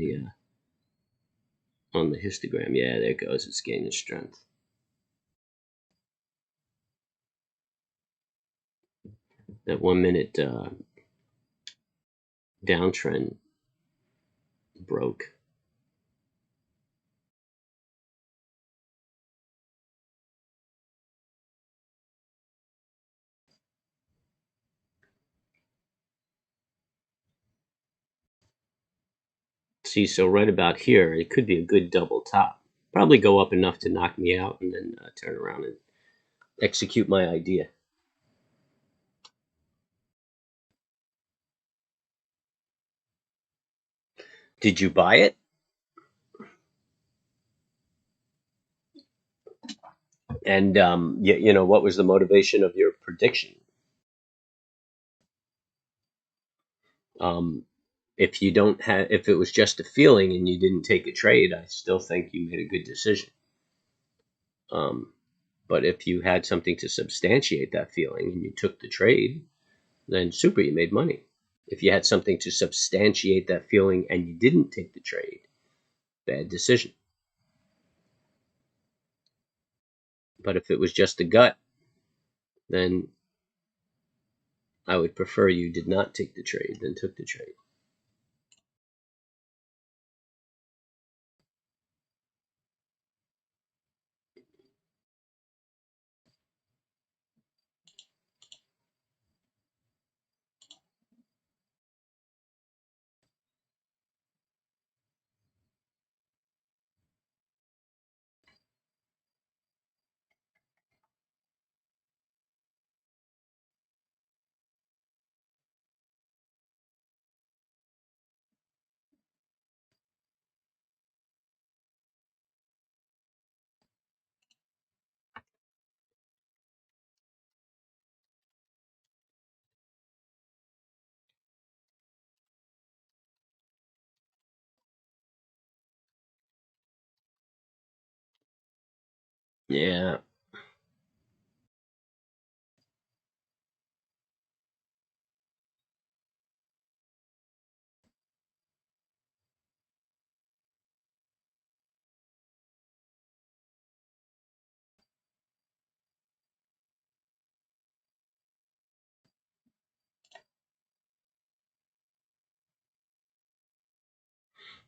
the histogram. Yeah, there it goes. It's gaining strength. That 1 minute downtrend broke. See, so right about here, it could be a good double top. Probably go up enough to knock me out and then turn around and execute my idea. Did you buy it? And what was the motivation of your prediction? Um, if it was just a feeling and you didn't take a trade, I still think you made a good decision. But if you had something to substantiate that feeling and you took the trade, then super, you made money. If you had something to substantiate that feeling and you didn't take the trade, bad decision. But if it was just a gut, then I would prefer you did not take the trade than took the trade. Yeah.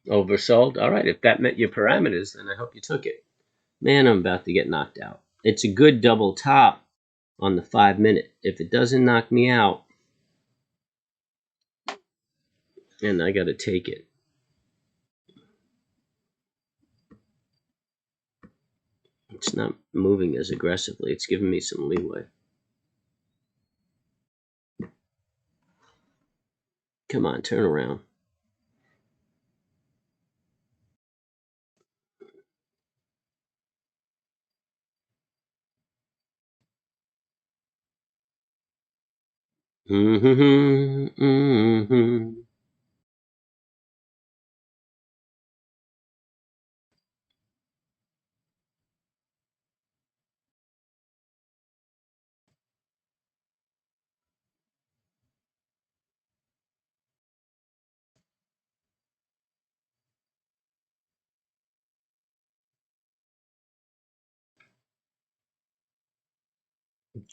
Oversold? All right. If that met your parameters, then I hope you took it. Man, I'm about to get knocked out. It's a good double top on the 5 minute. If it doesn't knock me out, then I got to take it. It's not moving as aggressively. It's giving me some leeway. Come on, turn around. Mm-hmm, mm-hmm.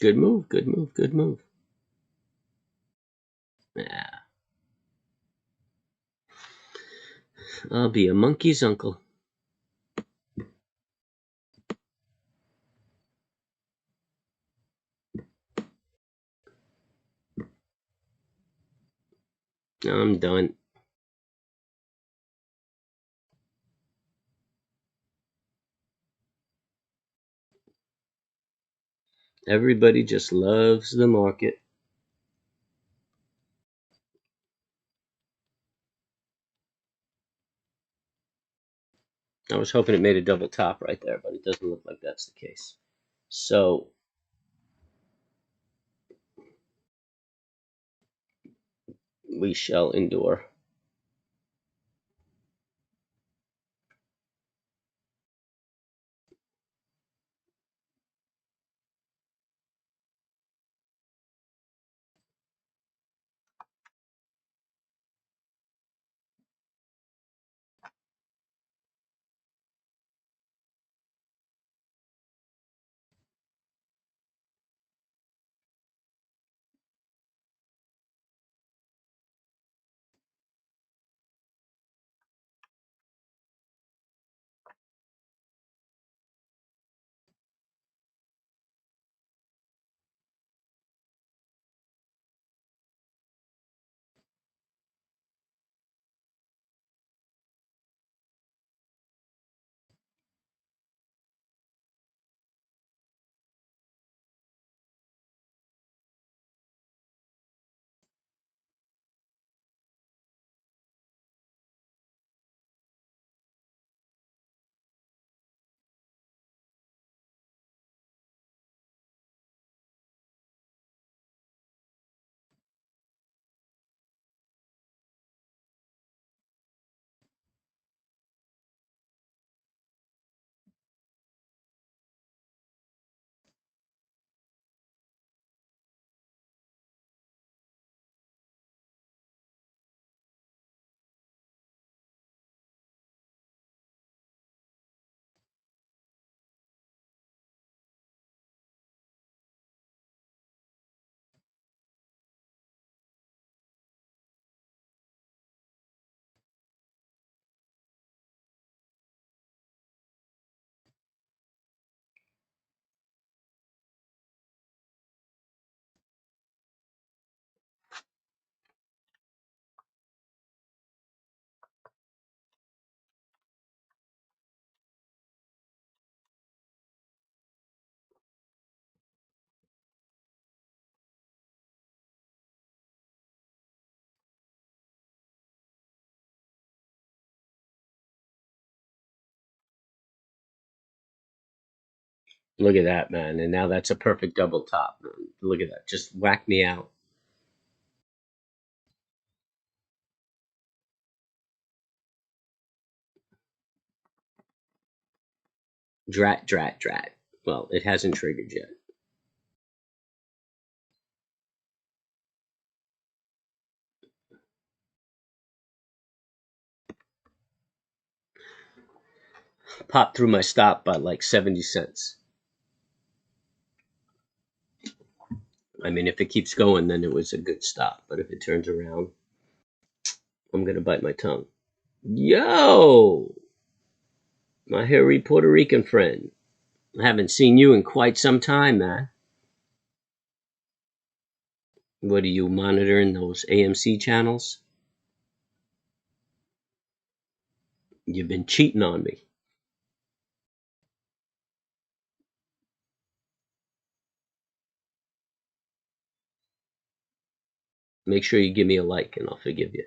Good move, good move, good move. Yeah. I'll be a monkey's uncle. I'm done. Everybody just loves the market. I was hoping it made a double top right there, but it doesn't look like that's the case. So we shall endure. Look at that, man. And now that's a perfect double top. Look at that. Just whack me out. Drat, drat, drat. Well, it hasn't triggered yet. Popped through my stop by like 70 cents. I mean, if it keeps going, then it was a good stop. But if it turns around, I'm going to bite my tongue. Yo! My hairy Puerto Rican friend. I haven't seen you in quite some time, man. What are you monitoring, those AMC channels? You've been cheating on me. Make sure you give me a like and I'll forgive you.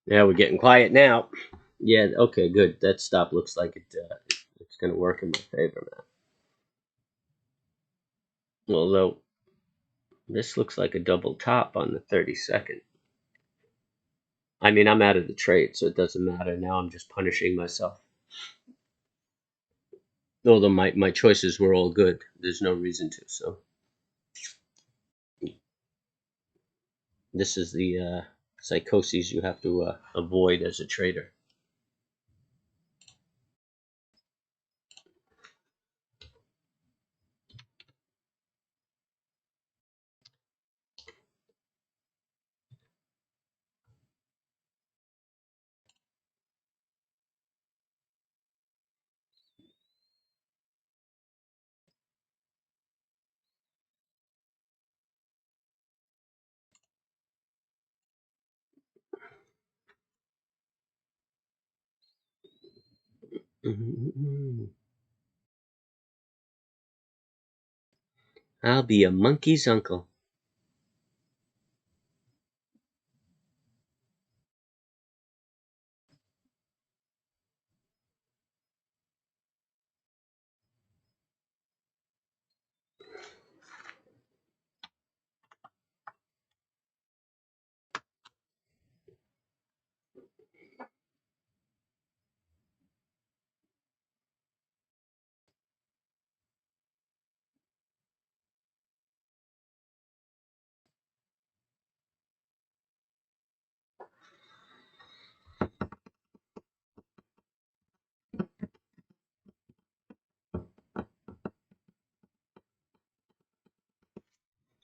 Yeah, we're getting quiet now. Yeah, okay, good. That stop looks like it's going to work in my favor now. Although this looks like a double top on the 32nd. I mean, I'm out of the trade, so it doesn't matter. Now I'm just punishing myself. Although my choices were all good. There's no reason to. So this is the psychoses you have to avoid as a trader. I'll be a monkey's uncle.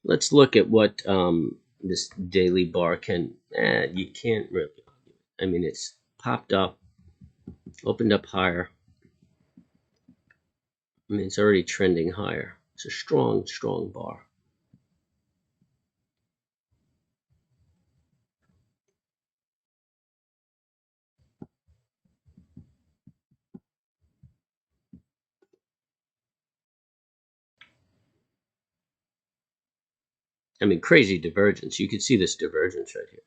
Let's look at what this daily bar can. You can't really. I mean, it's popped up, opened up higher. I mean, it's already trending higher. It's a strong, strong bar. I mean, crazy divergence. You could see this divergence right here.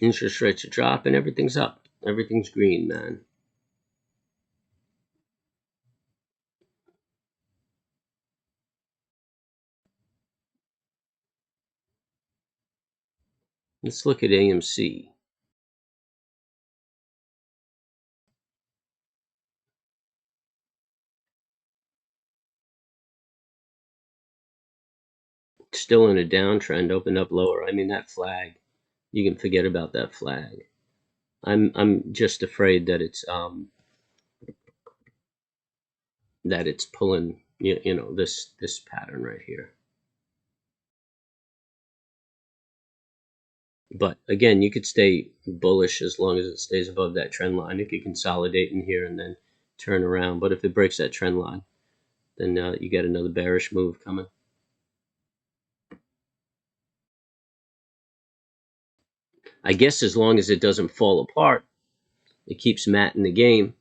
Interest rates are dropping. Everything's up. Everything's green, man. Let's look at AMC. Still in a downtrend. Opened up lower. I mean, that flag. You can forget about that flag. I'm just afraid that it's pulling this pattern right here. But again, you could stay bullish as long as it stays above that trend line. It could consolidate in here and then turn around. But if it breaks that trend line, then you get another bearish move coming. I guess as long as it doesn't fall apart, it keeps Matt in the game.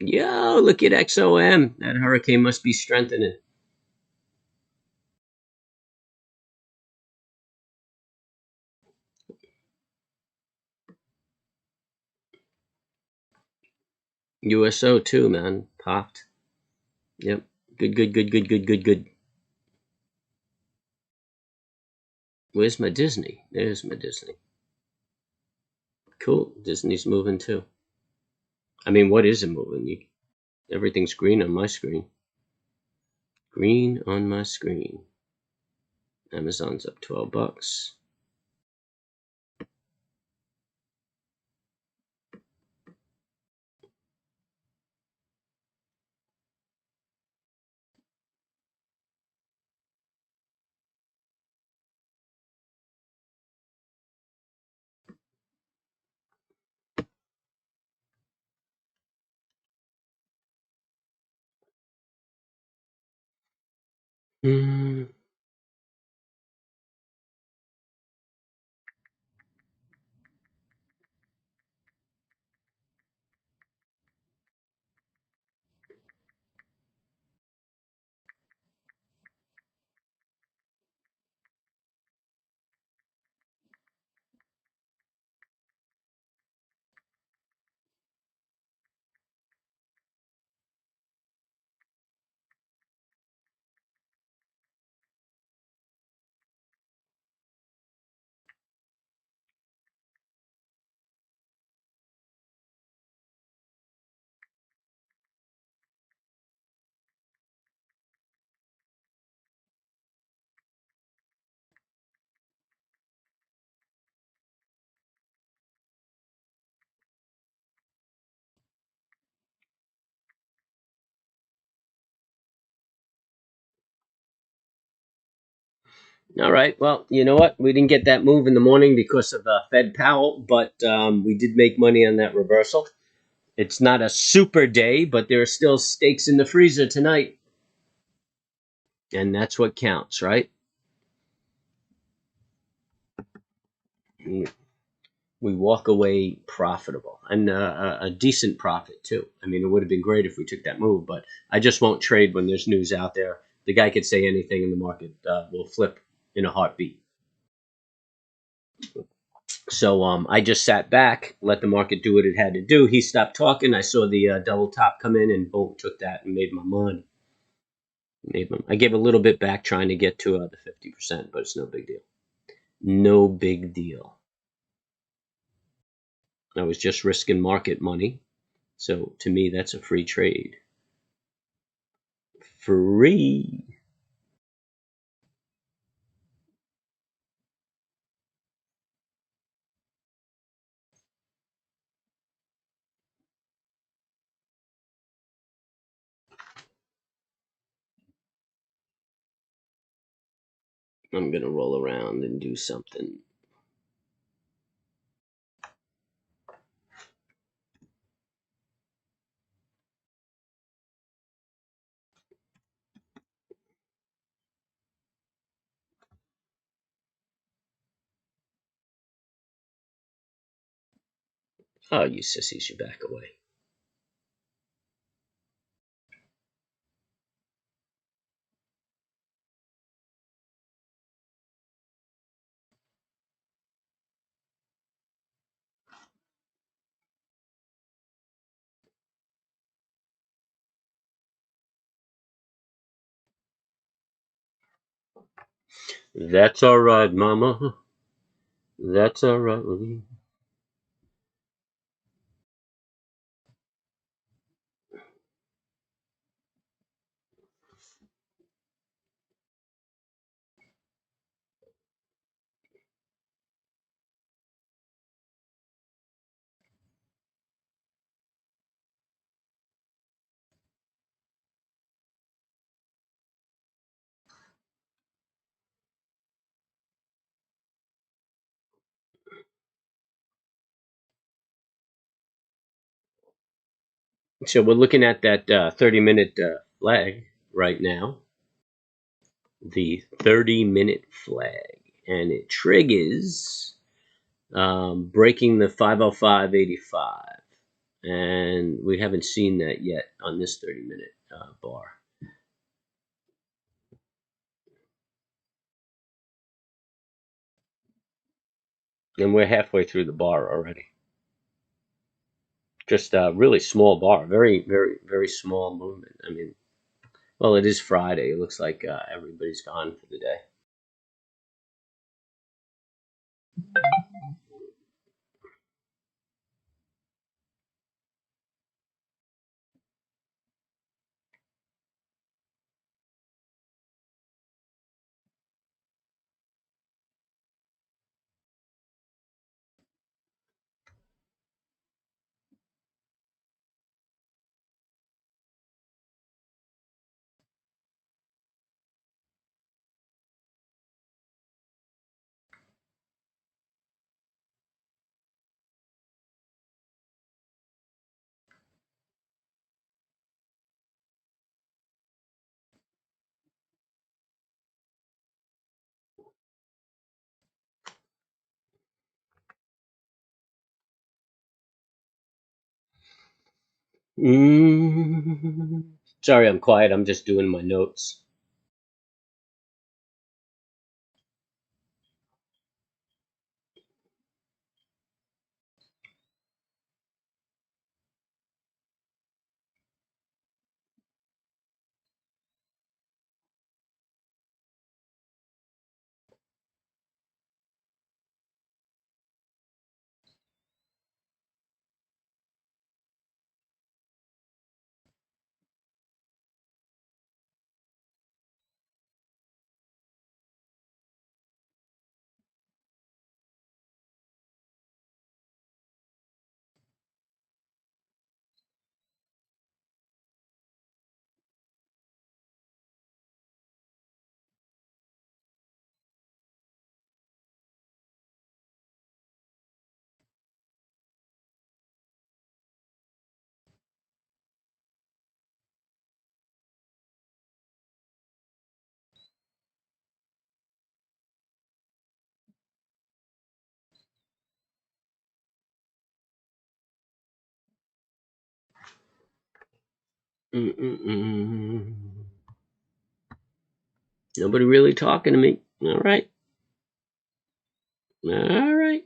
Yo, look at XOM. That hurricane must be strengthening. USO too, man. Popped. Yep. Good. Where's my Disney? There's my Disney. Cool. Disney's moving too. I mean, what isn't moving? Everything's green on my screen. Green on my screen. Amazon's up $12. Hmm. All right. Well, you know what? We didn't get that move in the morning because of Fed Powell, but we did make money on that reversal. It's not a super day, but there are still steaks in the freezer tonight. And that's what counts, right? We walk away profitable and a decent profit, too. I mean, it would have been great if we took that move, but I just won't trade when there's news out there. The guy could say anything and the market will flip in a heartbeat. So I just sat back, let the market do what it had to do. He stopped talking. I saw the double top come in, and boom, took that and made my money. I gave a little bit back trying to get to the 50%, but it's no big deal. No big deal. I was just risking market money. So to me, that's a free trade. Free. I'm going to roll around and do something. Oh, you sissies, you back away. That's all right, mama. That's all right with me. So we're looking at that 30-minute flag right now. the 30-minute flag, and it triggers breaking the 505.85, and we haven't seen that yet on this 30-minute bar. And we're halfway through the bar already. Just a really small bar, very, very, very small movement. I mean, well, it is Friday. It looks like everybody's gone for the day. Sorry, I'm quiet. I'm just doing my notes. Nobody really talking to me. All right. All right.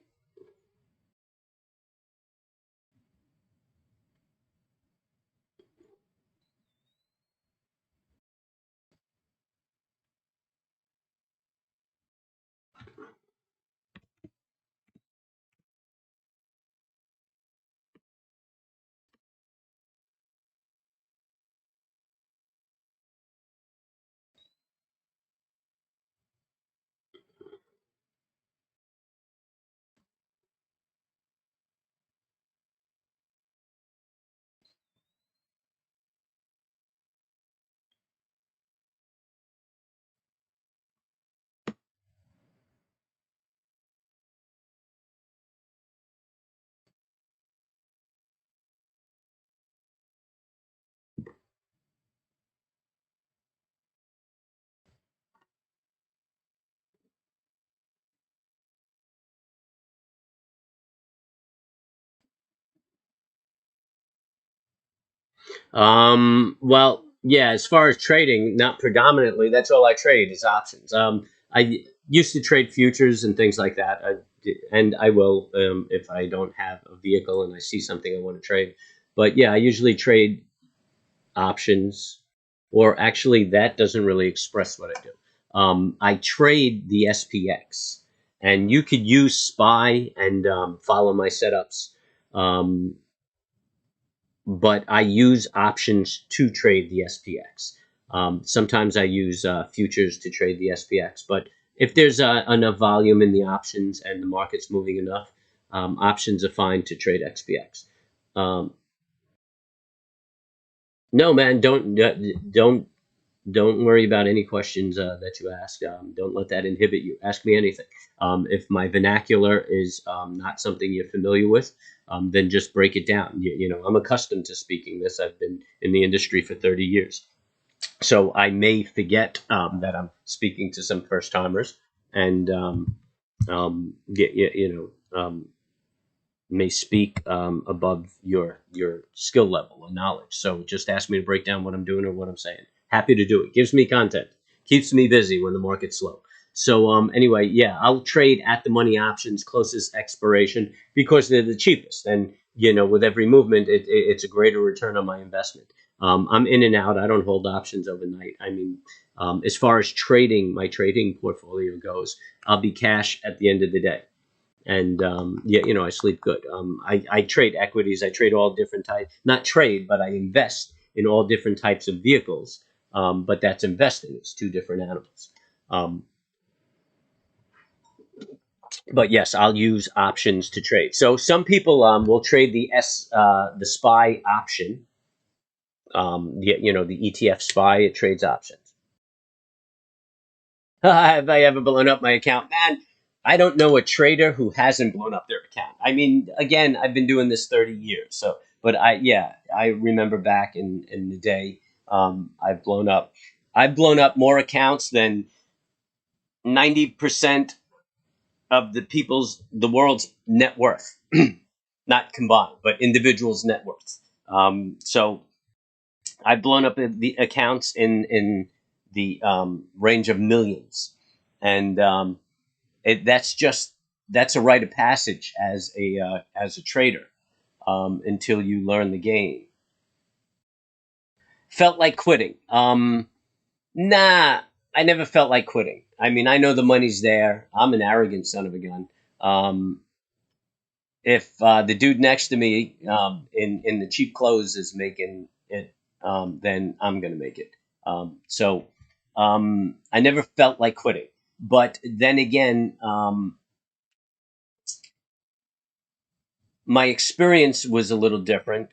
Well, yeah, as far as trading, not predominantly, that's all I trade is options. I used to trade futures and things like that. And I will, if I don't have a vehicle and I see something I want to trade. But yeah, I usually trade options, or actually, that doesn't really express what I do. I trade the SPX, and you could use SPY and follow my setups. Um, but I use options to trade the SPX. Sometimes I use futures to trade the SPX, but if there's enough volume in the options and the market's moving enough, options are fine to trade XPX. Um, no, man, don't worry about any questions that you ask. Don't let that inhibit you. Ask me anything. If my vernacular is not something you're familiar with, then just break it down. You know, I'm accustomed to speaking this. I've been in the industry for 30 years. So I may forget that I'm speaking to some first timers, and may speak above your skill level or knowledge. So just ask me to break down what I'm doing or what I'm saying. Happy to do it. Gives me content. Keeps me busy when the market's slow. So anyway, yeah, I'll trade at the money options closest expiration because they're the cheapest. And with every movement, it's a greater return on my investment. I'm in and out. I don't hold options overnight. I mean, as far as trading, my trading portfolio goes, I'll be cash at the end of the day. And yeah, I sleep good. I trade equities. I trade all different types. Not trade, but I invest in all different types of vehicles. But that's investing. It's two different animals. Um, but yes, I'll use options to trade. So some people will trade the SPY option. The ETF SPY. It trades options. Have I ever blown up my account? Man, I don't know a trader who hasn't blown up their account. I mean, again, I've been doing this 30 years. So, but I remember back in the day, I've blown up more accounts than 90% of the world's net worth, not combined, but individuals' net worth. So I've blown up the accounts in the range of millions. And, that's a rite of passage as a trader until you learn the game. Felt like quitting? Nah, I never felt like quitting. I mean, I know the money's there. I'm an arrogant son of a gun. Um, if the dude next to me in the cheap clothes is making it, then I'm gonna make it. So I never felt like quitting. But then again, my experience was a little different.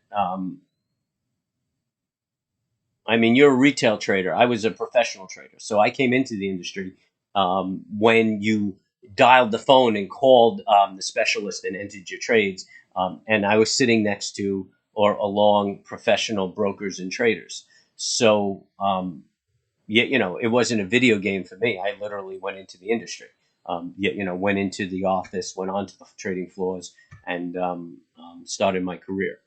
I mean, you're a retail trader. I was a professional trader. So I came into the industry when you dialed the phone and called the specialist and entered your trades. And I was sitting next to or along professional brokers and traders. So yeah, it wasn't a video game for me. I literally went into the industry. Went into the office, went onto the trading floors, and started my career.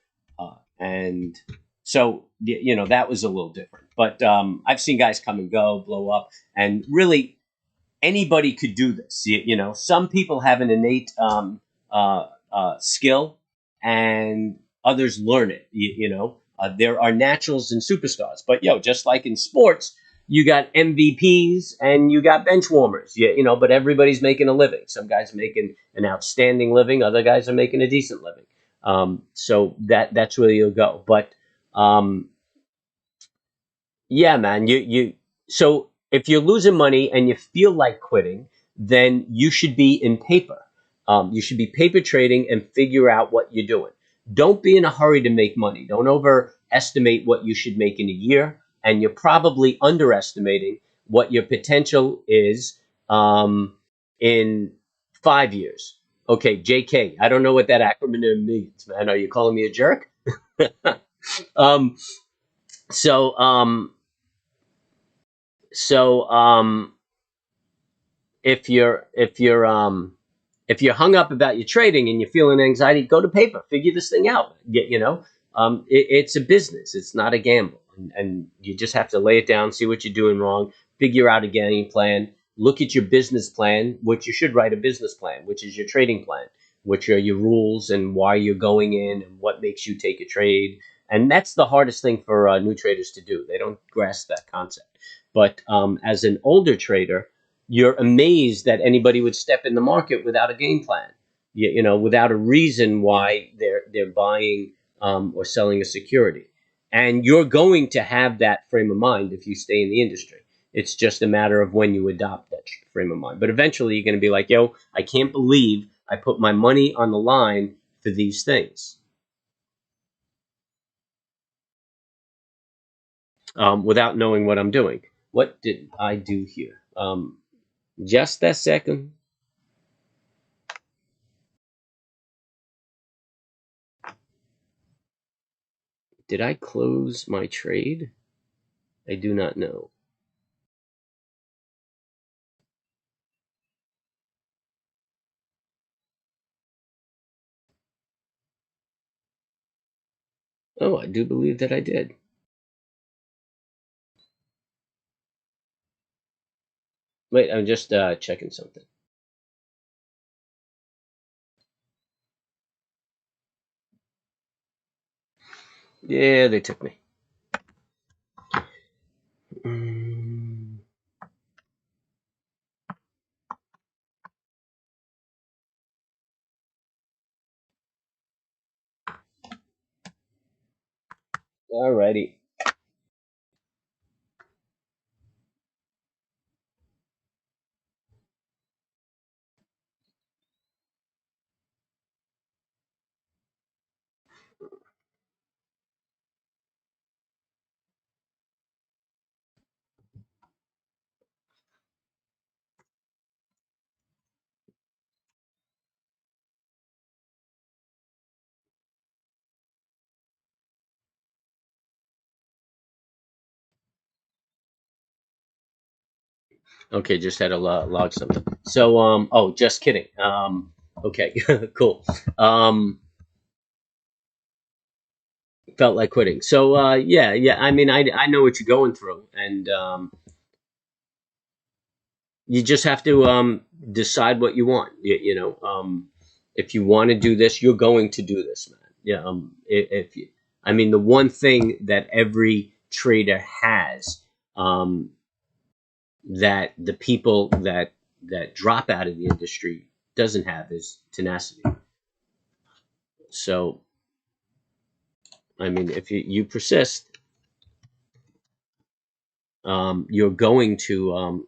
And so, that was a little different. But I've seen guys come and go, blow up, and really anybody could do this. Some people have an innate skill, and others learn it. There are naturals and superstars, but just like in sports, you got MVPs and you got bench warmers. But everybody's making a living. Some guys are making an outstanding living. Other guys are making a decent living. So that's where you'll go. But um, yeah, man. So if you're losing money and you feel like quitting, then you should be in paper. You should be paper trading and figure out what you're doing. Don't be in a hurry to make money. Don't overestimate what you should make in a year, and you're probably underestimating what your potential is in 5 years. Okay, JK. I don't know what that acronym means, man. Are you calling me a jerk? um, so um, So if you're hung up about your trading and you're feeling anxiety, go to paper, figure this thing out. It's a business. It's not a gamble, and you just have to lay it down, see what you're doing wrong, figure out a game plan, look at your business plan, which you should write a business plan, which is your trading plan, which are your rules and why you're going in and what makes you take a trade. And that's the hardest thing for new traders to do. They don't grasp that concept. But as an older trader, you're amazed that anybody would step in the market without a game plan, without a reason why they're buying or selling a security. And you're going to have that frame of mind if you stay in the industry. It's just a matter of when you adopt that frame of mind. But eventually, you're going to be like, yo, I can't believe I put my money on the line for these things without knowing what I'm doing. What did I do here? Just a second. Did I close my trade? I do not know. Oh, I do believe that I did. Wait, I'm just checking something. Yeah, they took me. Alrighty. Okay, just had to log something. So, oh, just kidding. Okay, cool. Felt like quitting. So, yeah. I mean, I know what you're going through, and you just have to decide what you want. If you want to do this, you're going to do this, man. Yeah. If you, I mean, the one thing that every trader has, that the people that drop out of the industry doesn't have is tenacity. So, I mean, if you persist, you're going to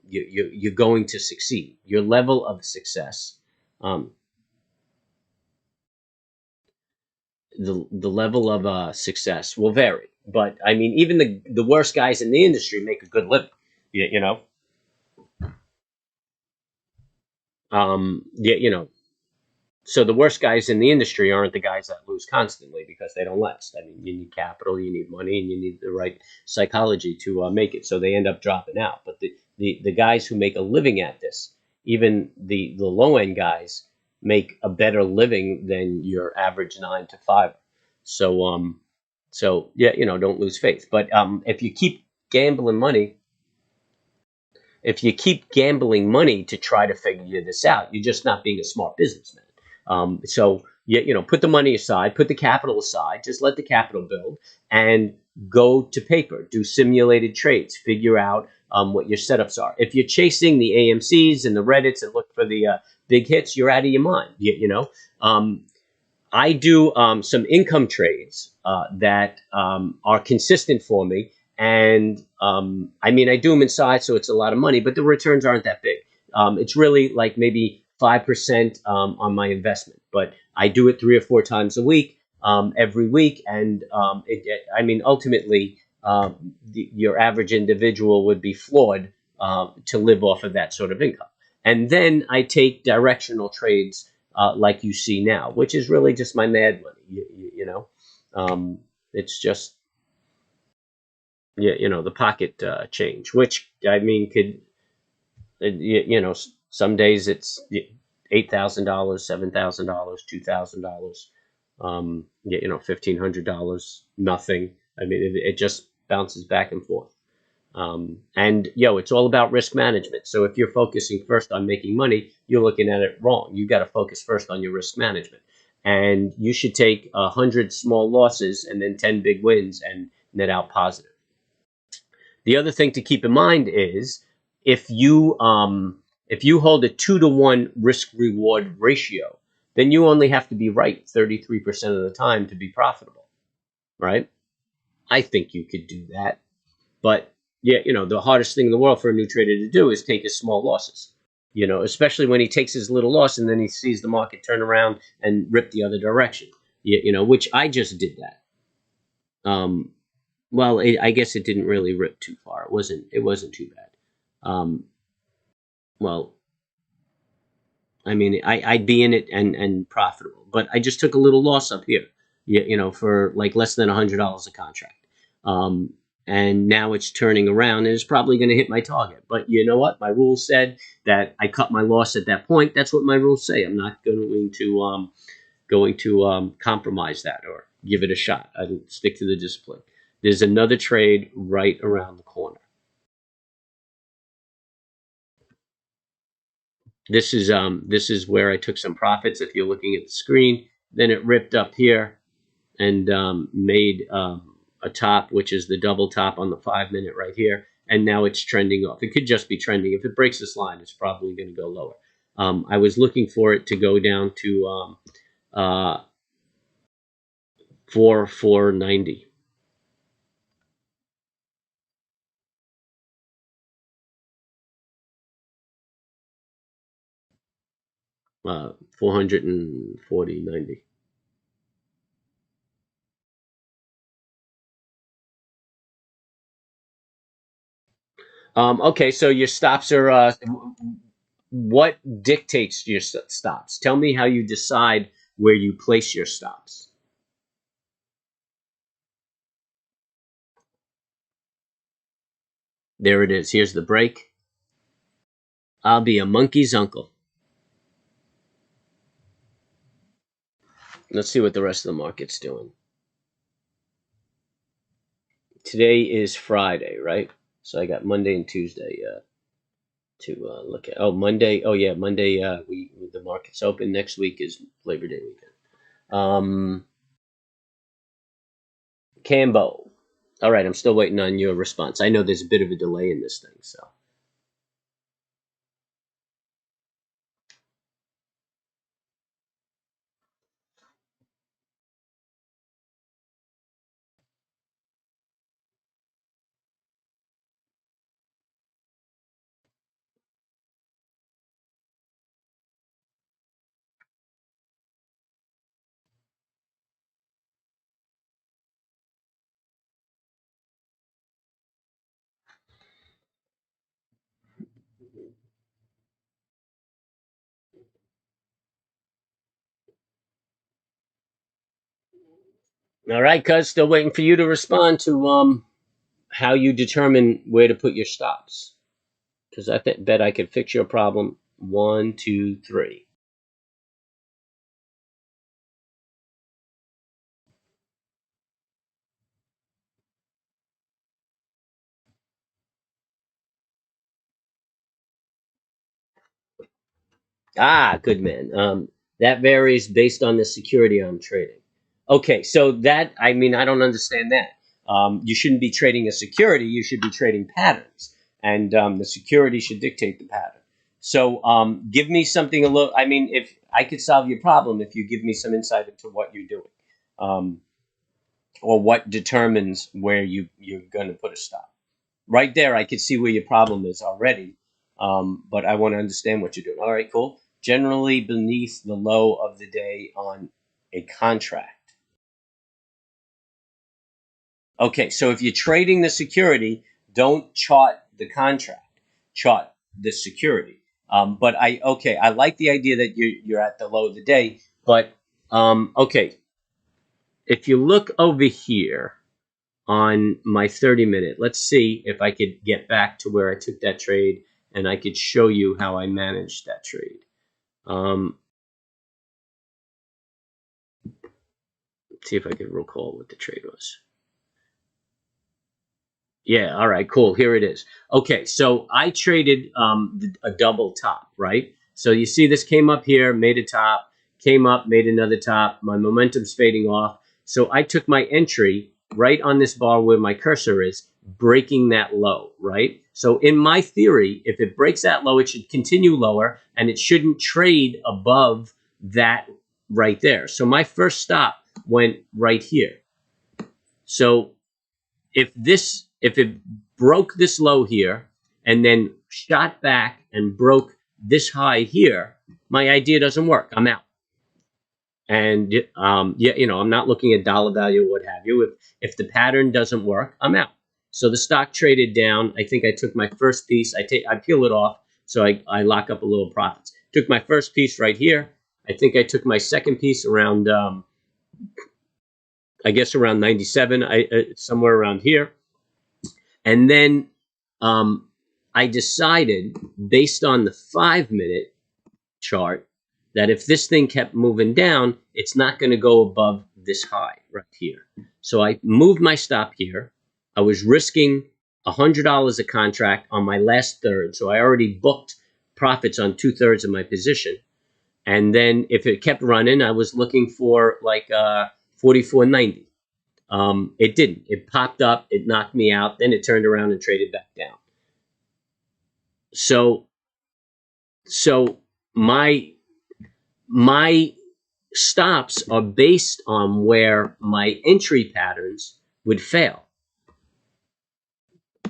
succeed. Your level of success, um, the level of success will vary. But I mean, even the worst guys in the industry make a good living. You know, yeah, so the worst guys in the industry aren't the guys that lose constantly because they don't last. I mean, you need capital, you need money, and you need the right psychology to make it. So they end up dropping out. But the guys who make a living at this, even the low end guys, make a better living than your average 9 to 5. So yeah, don't lose faith. But if you keep gambling money to try to figure this out, you're just not being a smart businessman. So put the money aside, put the capital aside, just let the capital build, and go to paper, do simulated trades, figure out what your setups are. If you're chasing the AMCs and the Reddits and look for the big hits, you're out of your mind. I do some income trades that are consistent for me. And I mean, I do them inside, so it's a lot of money, but the returns aren't that big. It's really like maybe 5% on my investment, but I do it 3 or 4 times a week, every week. And I mean, ultimately, your average individual would be flawed to live off of that sort of income. And then I take directional trades like you see now, which is really just my mad money. It's just the pocket change, which I mean could some days it's $8,000, $7,000, $2,000, $1,500, nothing. I mean it just bounces back and forth. And it's all about risk management. So if you're focusing first on making money, you're looking at it wrong. You got to focus first on your risk management, and you should take 100 small losses and then 10 big wins and net out positive. The other thing to keep in mind is if you hold a 2-to-1 risk reward ratio, then you only have to be right 33% of the time to be profitable, right? I think you could do that. But the hardest thing in the world for a new trader to do is take his small losses. Especially when he takes his little loss and then he sees the market turn around and rip the other direction. Which I just did that. Well, I guess it didn't really rip too far. It wasn't too bad. Well, I mean, I'd be in it and profitable, but I just took a little loss up here. For like less than $100 a contract. and now it's turning around and it's probably going to hit my target. But you know what? My rules said that I cut my loss at that point. That's what my rules say. I'm not going to compromise that or give it a shot. I stick to the discipline. There's another trade right around the corner. This is where I took some profits. If you're looking at the screen, then it ripped up here and made a top, which is the double top on the 5-minute right here, and now it's trending off. It could just be trending. If it breaks this line, it's probably going to go lower. I was looking for it to go down to 490. Uh, 440.90. Okay, so your stops are what dictates your stops? Tell me how you decide where you place your stops. There it is. Here's the break. I'll be a monkey's uncle. Let's see what the rest of the market's doing. Today is Friday, right? So I got Monday and Tuesday to look at. Oh, Monday. Oh, yeah, Monday. The market's open. Next week is Labor Day weekend. Cambo. All right, I'm still waiting on your response. I know there's a bit of a delay in this thing, so. All right, cuz, still waiting for you to respond to how you determine where to put your stops. Because I bet I could fix your problem. 1, 2, 3. Ah, good man. That varies based on the security I'm trading. Okay, so that, I mean, I don't understand that. You shouldn't be trading a security. You should be trading patterns, and the security should dictate the pattern. So give me something a little. I mean, if I could solve your problem, if you give me some insight into what you're doing, um, or what determines where you're going to put a stop. Right there, I could see where your problem is already, but I want to understand what you're doing. All right, cool. Generally beneath the low of the day on a contract. Okay, so if you're trading the security, don't chart the contract. Chart the security. But I like the idea that you're at the low of the day. But okay, if you look over here on my 30-minute, let's see if I could get back to where I took that trade, and I could show you how I managed that trade. Let's see if I can recall what the trade was. Yeah, all right, cool. Here it is. Okay, so I traded a double top, right? So you see this came up here, made a top, came up, made another top. My momentum's fading off. So I took my entry right on this bar where my cursor is, breaking that low, right? So in my theory, if it breaks that low, it should continue lower, and it shouldn't trade above that right there. So my first stop went right here. So if it broke this low here and then shot back and broke this high here, my idea doesn't work. I'm out. And yeah, you know, I'm not looking at dollar value or what have you. If the pattern doesn't work, I'm out. So the stock traded down. I think I took my first piece. I peel it off, so I lock up a little profits. Took my first piece right here. I think I took my second piece around, I guess around 97. Somewhere around here. And then I decided, based on the 5-minute chart, that if this thing kept moving down, it's not going to go above this high right here. So I moved my stop here. I was risking $100 a contract on my last third. So I already booked profits on 2/3 of my position. And then if it kept running, I was looking for like 44.90. It didn't. It popped up. It knocked me out. Then it turned around and traded back down. So my stops are based on where my entry patterns would fail.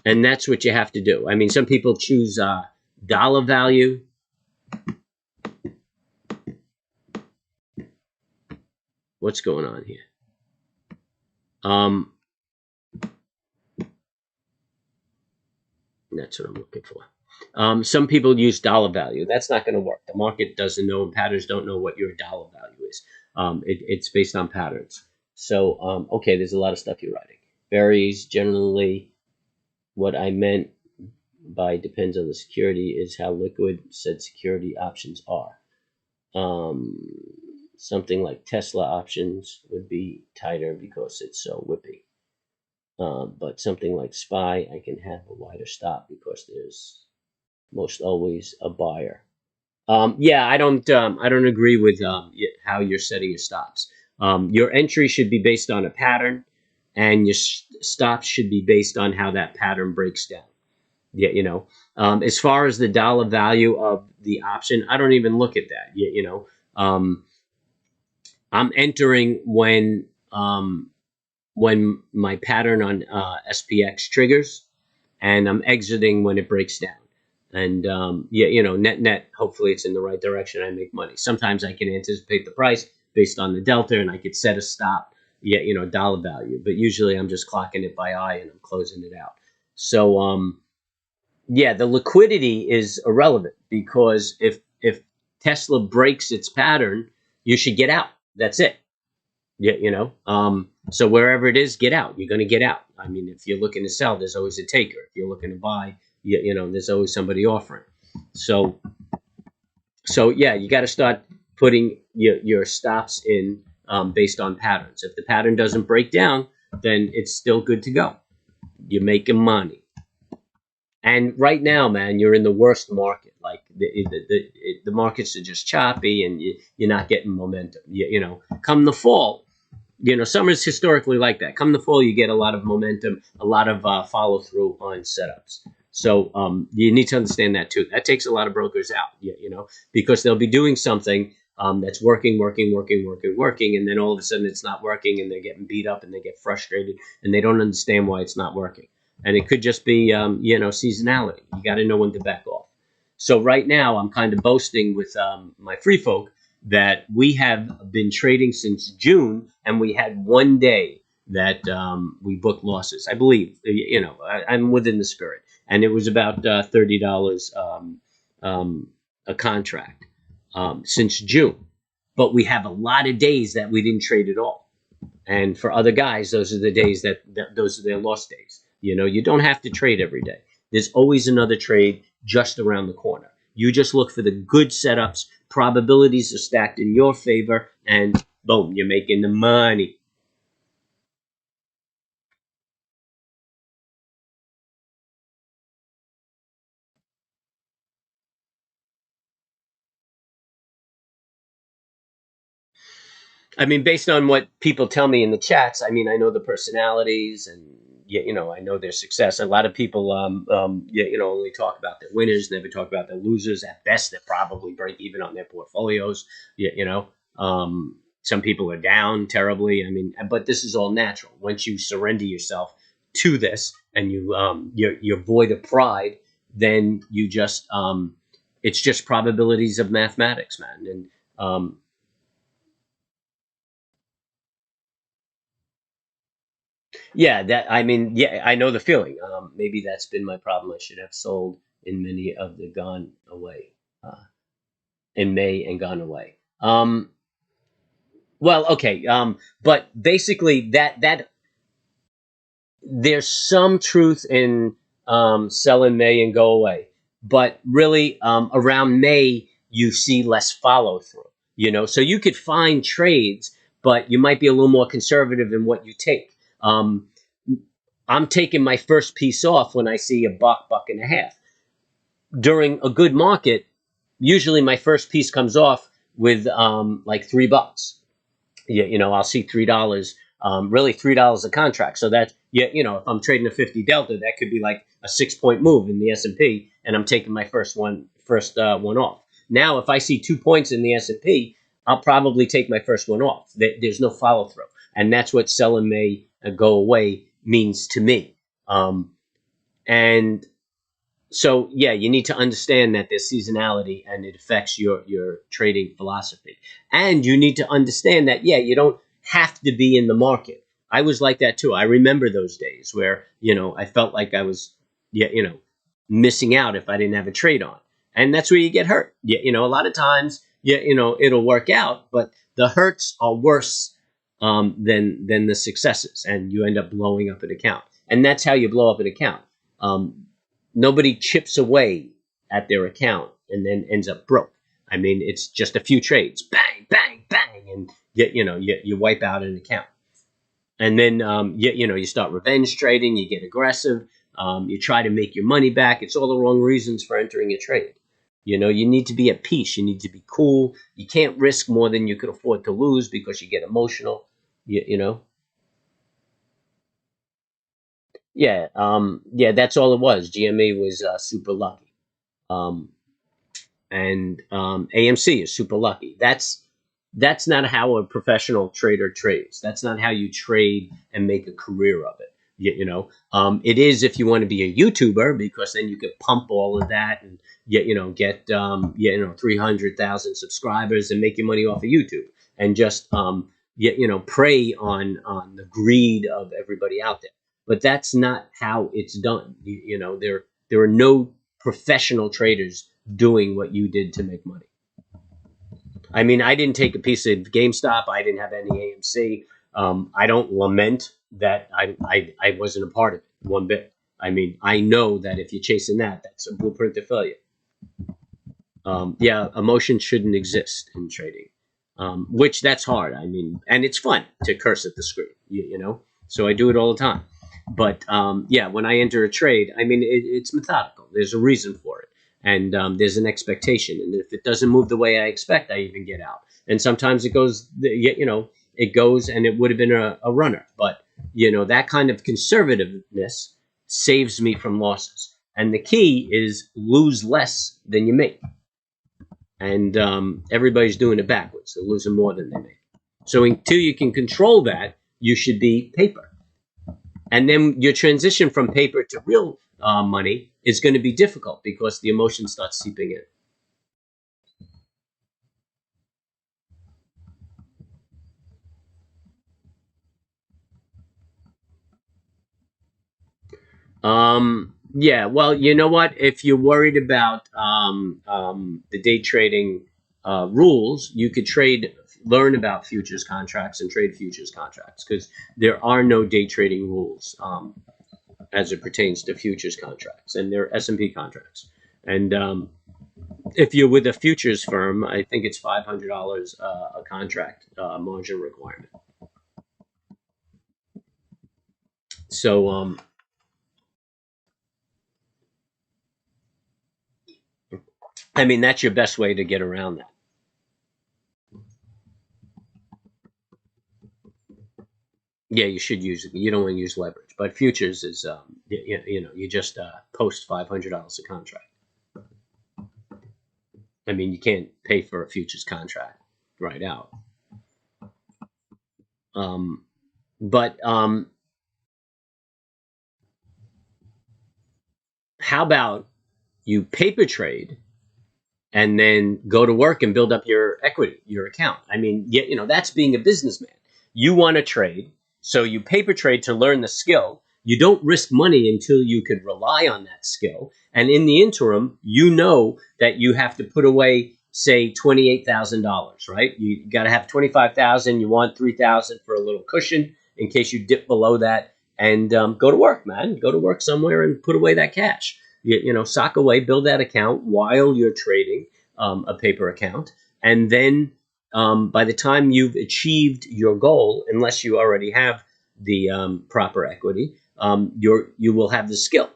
And that's what you have to do. I mean, some people choose dollar value. What's going on here? That's what I'm looking for. Some people use dollar value. That's not going to work. The market doesn't know, and patterns don't know what your dollar value is. It's based on patterns. So, okay, there's a lot of stuff you're writing. Varies generally. What I meant by depends on the security is how liquid said security options are. Something like Tesla options would be tighter because it's so whippy. But something like SPY, I can have a wider stop because there's most always a buyer. Yeah, I don't agree with how you're setting your stops. Your entry should be based on a pattern, and your stops should be based on how that pattern breaks down. Yeah, you know, as far as the dollar value of the option, I don't even look at that. You know, I'm entering when my pattern on SPX triggers, and I'm exiting when it breaks down. And yeah, you know, net, hopefully it's in the right direction. I make money. Sometimes I can anticipate the price based on the delta, and I could set a stop, yeah, you know, dollar value. But usually I'm just clocking it by eye and I'm closing it out. So yeah, the liquidity is irrelevant because if Tesla breaks its pattern, you should get out. That's it. Yeah, you know. So wherever it is, get out. You're going to get out. I mean, if you're looking to sell, there's always a taker. If you're looking to buy, you know, there's always somebody offering. So yeah, you got to start putting your stops in based on patterns. If the pattern doesn't break down, then it's still good to go. You're making money. And right now, man, you're in the worst market. Like the markets are just choppy, and you're not getting momentum. You know, come the fall, you know, summer's historically like that. Come the fall, you get a lot of momentum, a lot of follow through on setups. So you need to understand that too. That takes a lot of brokers out, you know, because they'll be doing something that's working, and then all of a sudden it's not working, and they're getting beat up, and they get frustrated, and they don't understand why it's not working. And it could just be, you know, seasonality. You got to know when to back off. So right now, I'm kind of boasting with my free folk that we have been trading since June, and we had one day that we booked losses. I believe, you know, I'm within the spirit, and it was about $30 a contract since June. But we have a lot of days that we didn't trade at all. And for other guys, those are the days that those are their lost days. You know, you don't have to trade every day. There's always another trade just around the corner. You just look for the good setups. Probabilities are stacked in your favor, and boom, you're making the money. I mean, based on what people tell me in the chats, I mean, I know the personalities, and you know, I know their success. A lot of people, you know, only talk about their winners, never talk about their losers. At best, they probably break even on their portfolios. You know, some people are down terribly. I mean, but this is all natural. Once you surrender yourself to this, and you're void of pride, then you just, it's just probabilities of mathematics, man, and yeah, that I mean, yeah, I know the feeling. Maybe that's been my problem. I should have sold in many of the gone away in May and gone away. Well, okay, but basically that there's some truth in sell in May and go away, but really around May you see less follow through. So you could find trades, but you might be a little more conservative in what you take. I'm taking my first piece off when I see a buck, buck and a half. During a good market, usually my first piece comes off with like $3. I'll see $3, really $3 a contract. So that, if I'm trading a 50 delta, that could be like a 6-point move in the S&P, and I'm taking my first one off. Now, if I see 2 points in the S&P, I'll probably take my first one off. There's no follow through, and that's what sell in May go away means to me. And so, yeah, you need to understand that there's seasonality and it affects your trading philosophy. And you need to understand that, yeah, you don't have to be in the market. I was like that too. I remember those days where, I felt like I was, missing out if I didn't have a trade on. And that's where you get hurt. A lot of times, it'll work out, but the hurts are worse than the successes, and you end up blowing up an account. And that's how you blow up an account. Nobody chips away at their account and then ends up broke. I mean, it's just a few trades, bang, bang, bang, and you wipe out an account. And then you start revenge trading, you get aggressive, you try to make your money back. It's all the wrong reasons for entering a trade. You need to be at peace. You need to be cool. You can't risk more than you could afford to lose because you get emotional. Yeah, that's all it was. GME was super lucky, and AMC is super lucky. That's not how a professional trader trades. That's not how you trade and make a career of it. It is if you want to be a YouTuber, because then you could pump all of that and get 300,000 subscribers and make your money off of YouTube and just prey on the greed of everybody out there. But that's not how it's done. There are no professional traders doing what you did to make money. I mean, I didn't take a piece of GameStop. I didn't have any AMC. I don't lament that I wasn't a part of it one bit. I mean, I know that if you're chasing that, that's a blueprint to failure. Emotion shouldn't exist in trading, which that's hard. I mean, and it's fun to curse at the screen, so I do it all the time. But when I enter a trade, I mean, it's methodical. There's a reason for it. And there's an expectation. And if it doesn't move the way I expect, I even get out. And sometimes it goes, it goes and it would have been a runner. But, that kind of conservativeness saves me from losses. And the key is lose less than you make. And everybody's doing it backwards. They're losing more than they make. So until you can control that, you should be paper. And then your transition from paper to real money is going to be difficult because the emotion starts seeping in. Well, you know what? If you're worried about the day trading rules, you could learn about futures contracts and trade futures contracts, because there are no day trading rules as it pertains to futures contracts, and they're S&P contracts. And if you're with a futures firm, I think it's $500 a contract margin requirement. So I mean, that's your best way to get around that. Yeah, you should use it. You don't want to use leverage, but futures is you just post $500 a contract. I mean, you can't pay for a futures contract right out. But how about you paper trade and then go to work and build up your equity, your account? I mean, that's being a businessman. You want to trade, so you paper trade to learn the skill. You don't risk money until you could rely on that skill. And in the interim, that you have to put away, say, $28,000, right? You got to have $25,000. You want $3,000 for a little cushion in case you dip below that. and go to work, man. Go to work somewhere and put away that cash. You know, sock away, build that account while you're trading a paper account, and then by the time you've achieved your goal, unless you already have the proper equity, you will have the skill.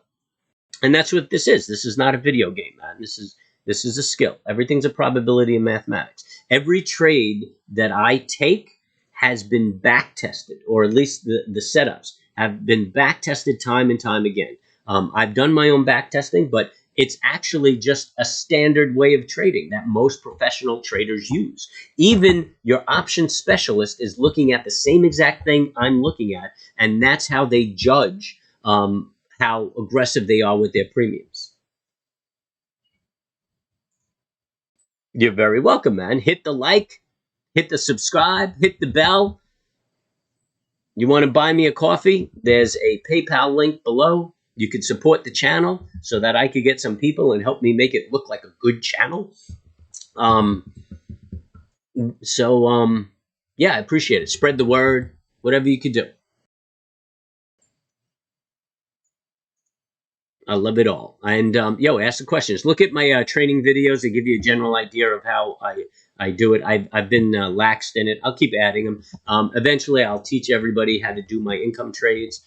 And that's what this is. This is not a video game, man. This is a skill. Everything's a probability in mathematics. Every trade that I take has been back tested, or at least the setups have been back tested time and time again. I've done my own back testing, but it's actually just a standard way of trading that most professional traders use. Even your option specialist is looking at the same exact thing I'm looking at, and that's how they judge how aggressive they are with their premiums. You're very welcome, man. Hit the like, hit the subscribe, hit the bell. You want to buy me a coffee? There's a PayPal link below. You could support the channel so that I could get some people and help me make it look like a good channel. Yeah, I appreciate it. Spread the word, whatever you could do. I love it all. And yo, ask the questions. Look at my training videos to give you a general idea of how I do it. I've been laxed in it. I'll keep adding them. Eventually, I'll teach everybody how to do my income trades,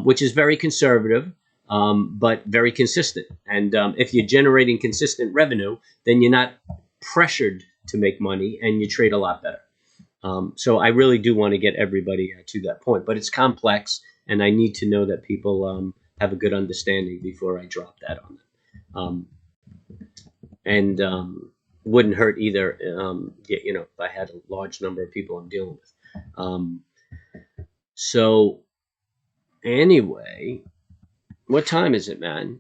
which is very conservative, but very consistent. And if you're generating consistent revenue, then you're not pressured to make money, and you trade a lot better. So I really do want to get everybody to that point. But it's complex, and I need to know that people have a good understanding before I drop that on them. Wouldn't hurt either, you know, if I had a large number of people I'm dealing with. So anyway, what time is it, man?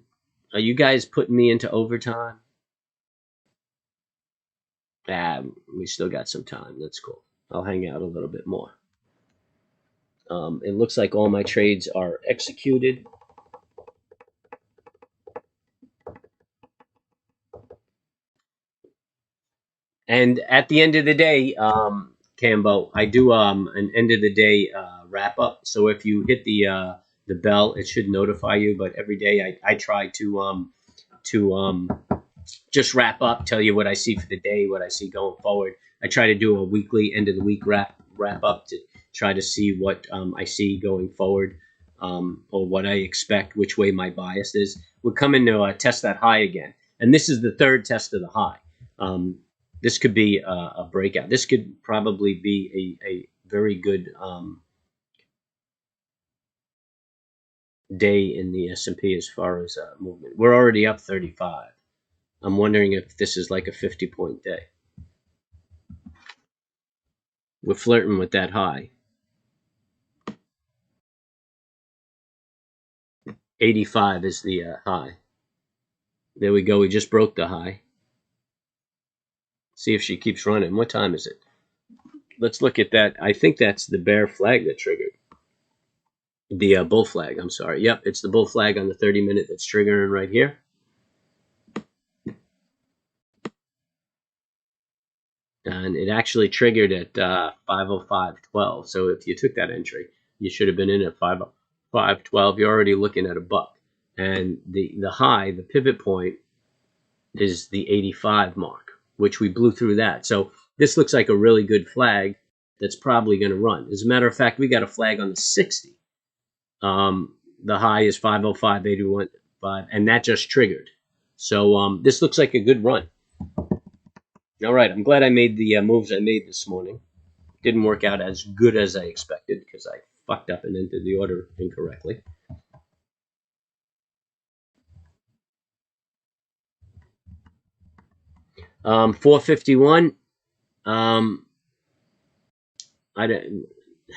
Are you guys putting me into overtime? We still got some time. That's cool. I'll hang out a little bit more. It looks like all my trades are executed. And at the end of the day, Cambo, I do an end of the day wrap up. So if you hit the bell, it should notify you. But every day I try to just wrap up, tell you what I see for the day, what I see going forward. I try to do a weekly end of the week wrap up to try to see what I see going forward, or what I expect, which way my bias is. We're coming to test that high again, and this is the third test of the high. This could be a breakout. This could probably be a very good day in the S&P as far as movement. We're already up 35. I'm wondering if this is like a 50-point day. We're flirting with that high. 85 is the high. There we go. We just broke the high. See if she keeps running. What time is it? Let's look at that. I think that's the bear flag that triggered. The bull flag, I'm sorry. Yep, it's the bull flag on the 30-minute that's triggering right here. And it actually triggered at 5:05:12. So if you took that entry, you should have been in at 5:05:12. You're already looking at a buck. And the high, the pivot point, is the 85 mark, which we blew through that. So this looks like a really good flag that's probably going to run. As a matter of fact, we got a flag on the 60. The high is 5:05:81.5, and that just triggered. So this looks like a good run. All right, I'm glad I made the moves I made this morning. Didn't work out as good as I expected because I fucked up and entered the order incorrectly. $451. How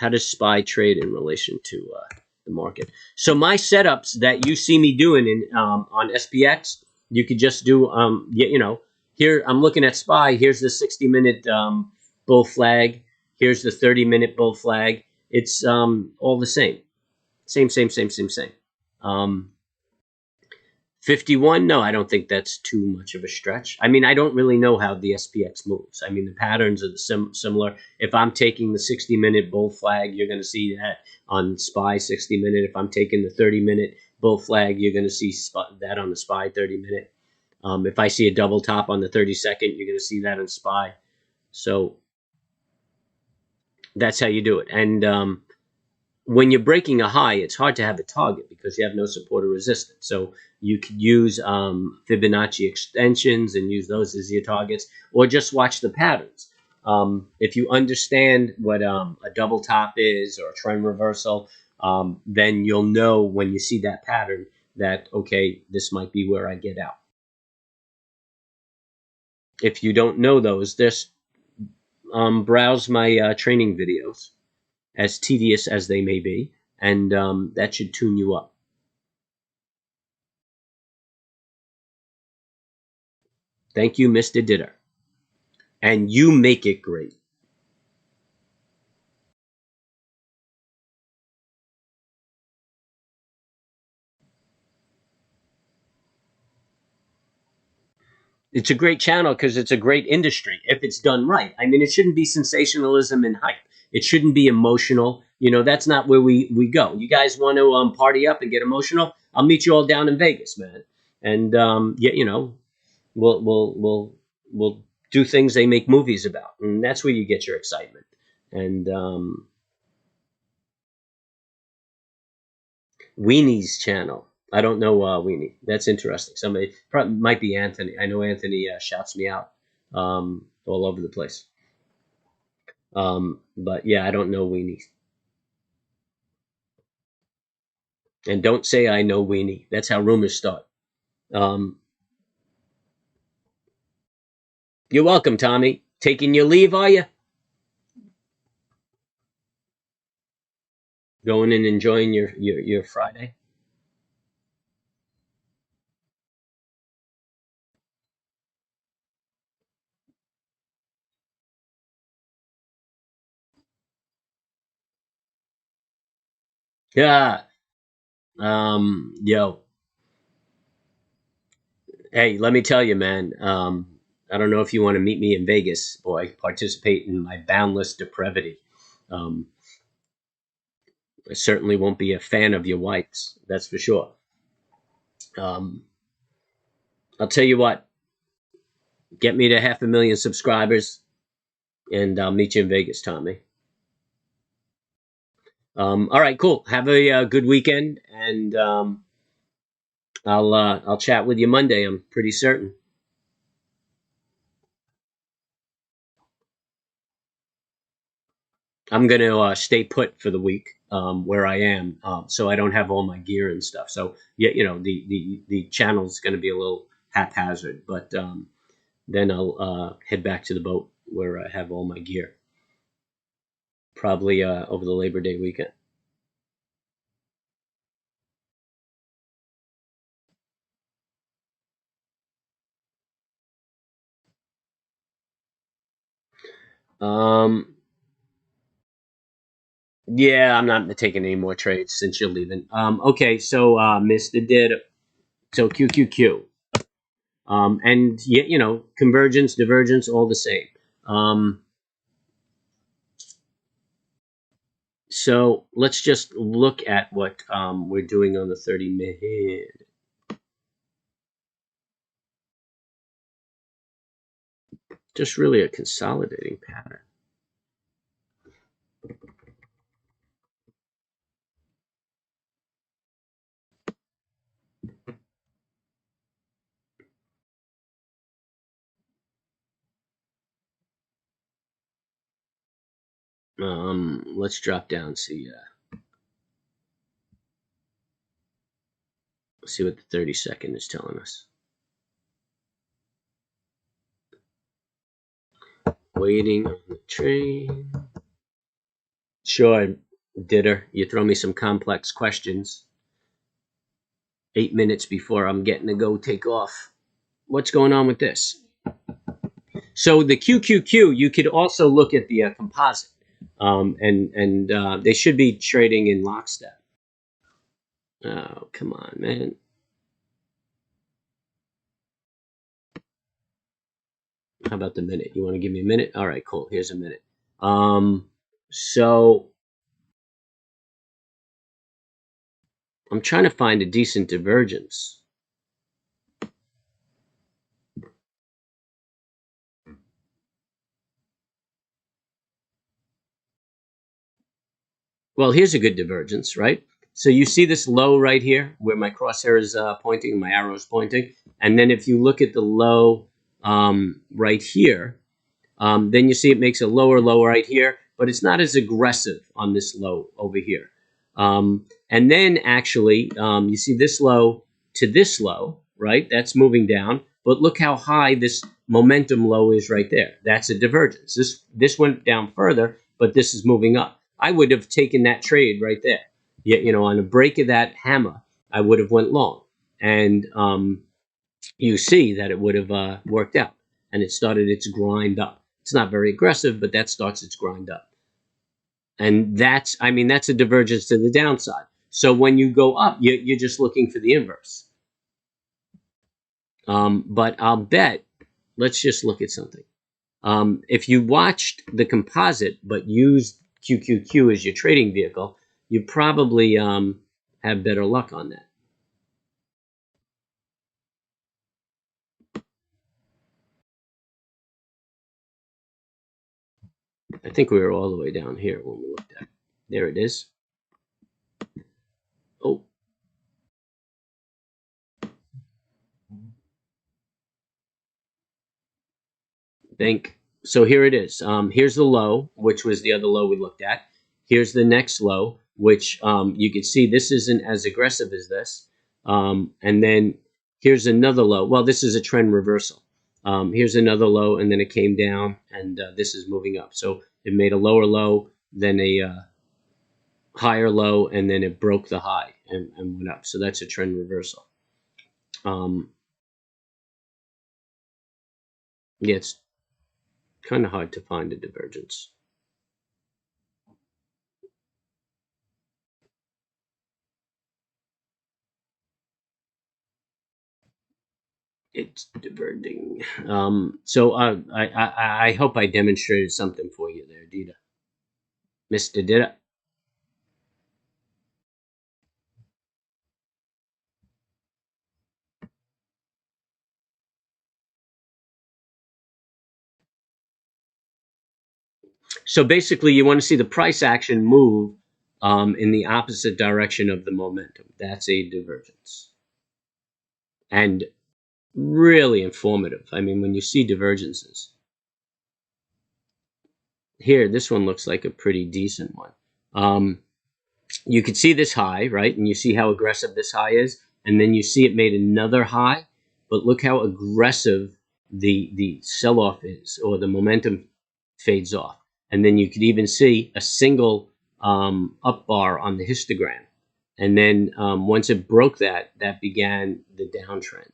does SPY trade in relation to the market? So my setups that you see me doing on SPX, you could just do you know, here I'm looking at SPY. Here's the 60-minute bull flag. Here's the 30-minute bull flag. It's all the same. Same. 51? No, I don't think that's too much of a stretch. I mean, I don't really know how the SPX moves. I mean, the patterns are similar. If I'm taking the 60-minute bull flag, you're going to see that on SPY 60-minute. If I'm taking the 30-minute bull flag, you're going to see that on the SPY 30-minute. If I see a double top on the 30-second, you're going to see that on SPY. So that's how you do it. And when you're breaking a high, it's hard to have a target because you have no support or resistance. So you could use Fibonacci extensions and use those as your targets, or just watch the patterns. If you understand what a double top is or a trend reversal, then you'll know when you see that pattern that, okay, this might be where I get out. If you don't know those, just browse my training videos, as tedious as they may be, and that should tune you up. Thank you, Mr. Ditter. And you make it great. It's a great channel because it's a great industry if it's done right. I mean, it shouldn't be sensationalism and hype. It shouldn't be emotional. You know, that's not where we go. You guys want to party up and get emotional? I'll meet you all down in Vegas, man. And yeah, you know, we'll do things they make movies about, and that's where you get your excitement. And Weenie's channel. I don't know Weenie. That's interesting. Somebody probably might be Anthony. I know Anthony shouts me out all over the place. But yeah, I don't know Weenie. And don't say I know Weenie. That's how rumors start. Um, you're welcome, Tommy. Taking your leave, are you? Going and enjoying your Friday? Yeah. Yo. Hey, let me tell you, man. I don't know if you want to meet me in Vegas, boy. Participate in my boundless depravity. Um, I certainly won't be a fan of your whites. That's for sure. Um, I'll tell you what. Get me to 500,000 subscribers, and I'll meet you in Vegas, Tommy. All right, cool. Have a good weekend, and I'll chat with you Monday. I'm pretty certain. I'm gonna stay put for the week where I am, so I don't have all my gear and stuff. So yeah, you know the channel's gonna be a little haphazard, but then I'll head back to the boat where I have all my gear. Probably over the Labor Day weekend. Um, yeah, I'm not taking any more trades since you're leaving. Okay, so Mr. Did so QQQ. And you know, convergence, divergence, all the same. Um, so let's just look at what we're doing on the 30-minute. Just really a consolidating pattern. Let's drop down, see what the 30-second is telling us. Waiting on the train. Sure, Ditter, you throw me some complex questions 8 minutes before I'm getting to go take off. What's going on with this? So the QQQ, you could also look at the composite, and they should be trading in lockstep. Oh, come on, man. How about the minute? You want to give me a minute? All right, cool. Here's a minute. So I'm trying to find a decent divergence. Well, here's a good divergence, right? So you see this low right here where my crosshair is pointing, my arrow is pointing. And then if you look at the low right here, then you see it makes a lower low right here, but it's not as aggressive on this low over here. And then actually, you see this low to this low, right? That's moving down. But look how high this momentum low is right there. That's a divergence. This went down further, but this is moving up. I would have taken that trade right there. Yet, on a break of that hammer, I would have went long. And you see that it would have worked out. And it started its grind up. It's not very aggressive, but that starts its grind up. And that's a divergence to the downside. So when you go up, you're just looking for the inverse. But I'll bet, let's just look at something. If you watched the composite but used QQQ as your trading vehicle, you probably have better luck on that. I think we were all the way down here when we looked at it. There it is. Oh. So here it is. Here's the low, which was the other low we looked at. Here's the next low, which you can see this isn't as aggressive as this. And then here's another low. Well, this is a trend reversal. Here's another low, and then it came down, and this is moving up. So it made a lower low, then a higher low, and then it broke the high and went up. So that's a trend reversal. Yeah, it's kind of hard to find a divergence. It's diverging. So I hope I demonstrated something for you there, Dita. Mr. Dita. So basically, you want to see the price action move in the opposite direction of the momentum. That's a divergence. And really informative. I mean, when you see divergences. Here, this one looks like a pretty decent one. You could see this high, right? And you see how aggressive this high is. And then you see it made another high. But look how aggressive the sell-off is, or the momentum fades off. And then you could even see a single up bar on the histogram. And then once it broke that, that began the downtrend,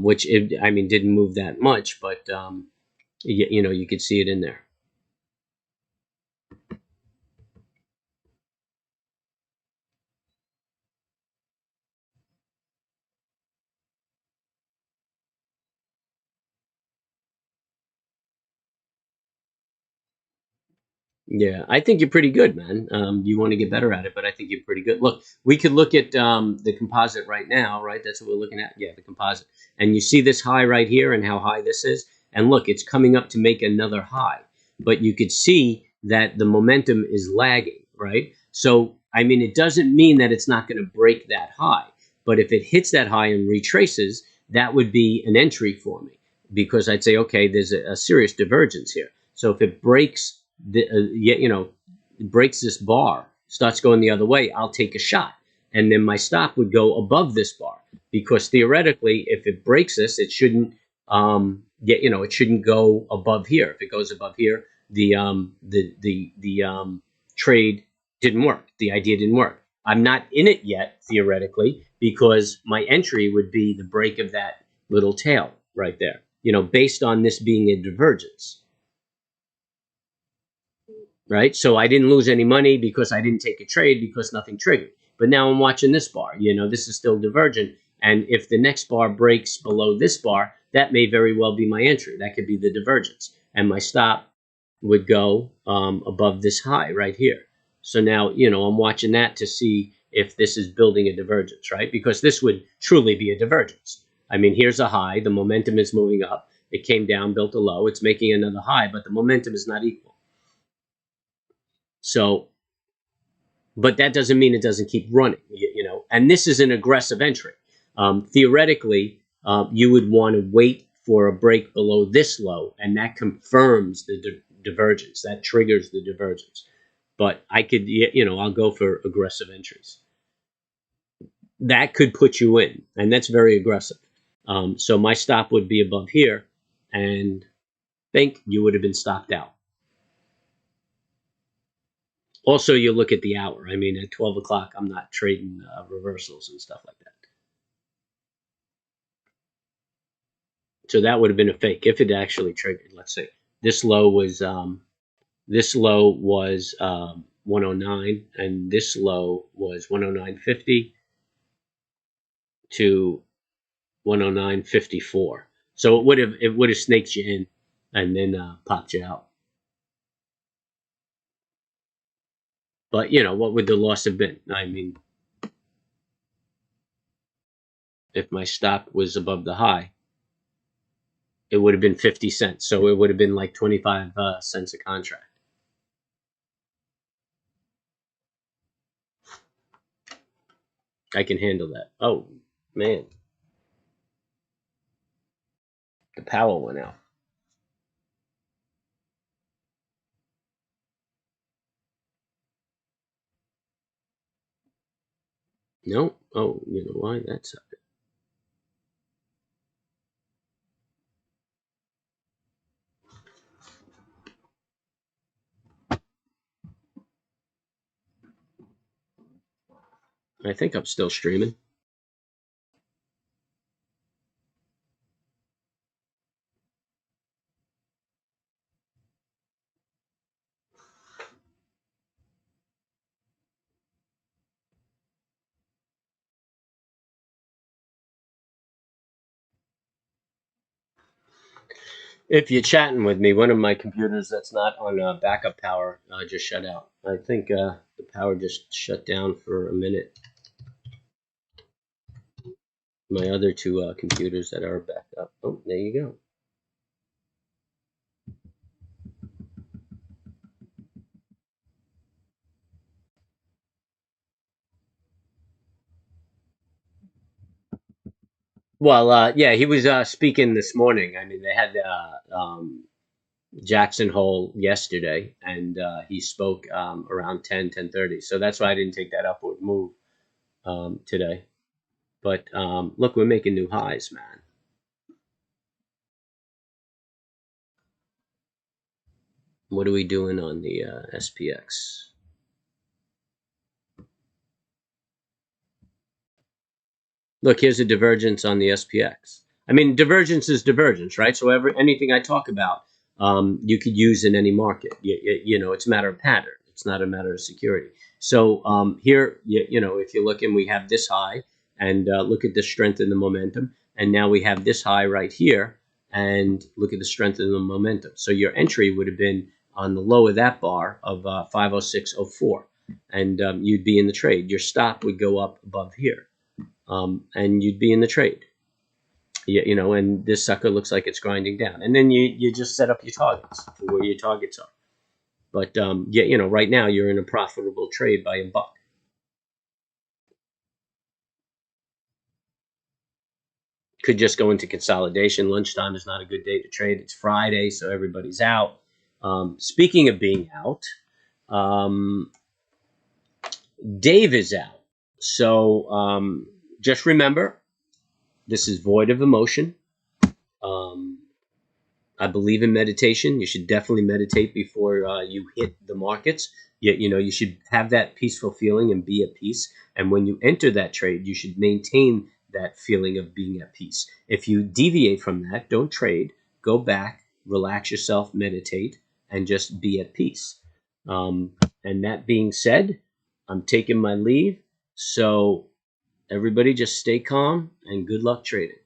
which, didn't move that much, but, you could see it in there. Yeah, I think you're pretty good, man. You want to get better at it, but I think you're pretty good. Look, we could look at the composite right now, right? That's what we're looking at. Yeah, the composite. And you see this high right here and how high this is. And look, it's coming up to make another high. But you could see that the momentum is lagging, right? So, it doesn't mean that it's not going to break that high. But if it hits that high and retraces, that would be an entry for me. Because I'd say, okay, there's a serious divergence here. So if it breaks breaks this bar, starts going the other way, I'll take a shot. And then my stop would go above this bar, because theoretically, if it breaks this, it shouldn't, it shouldn't go above here. If it goes above here, the trade didn't work. The idea didn't work. I'm not in it yet, theoretically, because my entry would be the break of that little tail right there, based on this being a divergence. Right? So I didn't lose any money because I didn't take a trade because nothing triggered. But now I'm watching this bar. This is still divergent. And if the next bar breaks below this bar, that may very well be my entry. That could be the divergence. And my stop would go above this high right here. So now, I'm watching that to see if this is building a divergence, right? Because this would truly be a divergence. I mean, here's a high. The momentum is moving up. It came down, built a low. It's making another high, but the momentum is not equal. So, but that doesn't mean it doesn't keep running, and this is an aggressive entry. Theoretically, you would want to wait for a break below this low, and that confirms the divergence. That triggers the divergence. But I could, I'll go for aggressive entries. That could put you in, and that's very aggressive. So my stop would be above here, and think you would have been stopped out. Also, you look at the hour. I mean, at 12 o'clock, I'm not trading reversals and stuff like that. So that would have been a fake if it actually triggered. Let's say this low was 109, and this low was 109.50 to 109.54. So it would have snaked you in, and then popped you out. But what would the loss have been? I mean, if my stop was above the high, it would have been 50 cents. So it would have been like 25 cents a contract. I can handle that. Oh, man. The power went out. No. Oh, you know why? That's it. I think I'm still streaming. If you're chatting with me, one of my computers that's not on backup power just shut out. I think the power just shut down for a minute. My other two computers that are backed up. Oh, there you go. Well, yeah, he was speaking this morning. I mean, they had Jackson Hole yesterday, and he spoke around 10:30. So that's why I didn't take that upward move today. But look, we're making new highs, man. What are we doing on the SPX? Look, here's a divergence on the SPX. I mean, divergence is divergence, right? So anything I talk about, you could use in any market. It's a matter of pattern. It's not a matter of security. So here, if you look and we have this high, and look at the strength and the momentum, and now we have this high right here, and look at the strength and the momentum. So your entry would have been on the low of that bar of 506.04, and you'd be in the trade. Your stop would go up above here. And you'd be in the trade. And this sucker looks like it's grinding down. And then you just set up your targets for where your targets are. But, right now you're in a profitable trade by $1. Could just go into consolidation. Lunchtime is not a good day to trade. It's Friday, so everybody's out. Speaking of being out, Dave is out. So just remember, this is void of emotion. I believe in meditation. You should definitely meditate before you hit the markets. You should have that peaceful feeling and be at peace. And when you enter that trade, you should maintain that feeling of being at peace. If you deviate from that, don't trade. Go back, relax yourself, meditate, and just be at peace. And that being said, I'm taking my leave. So everybody just stay calm and good luck trading.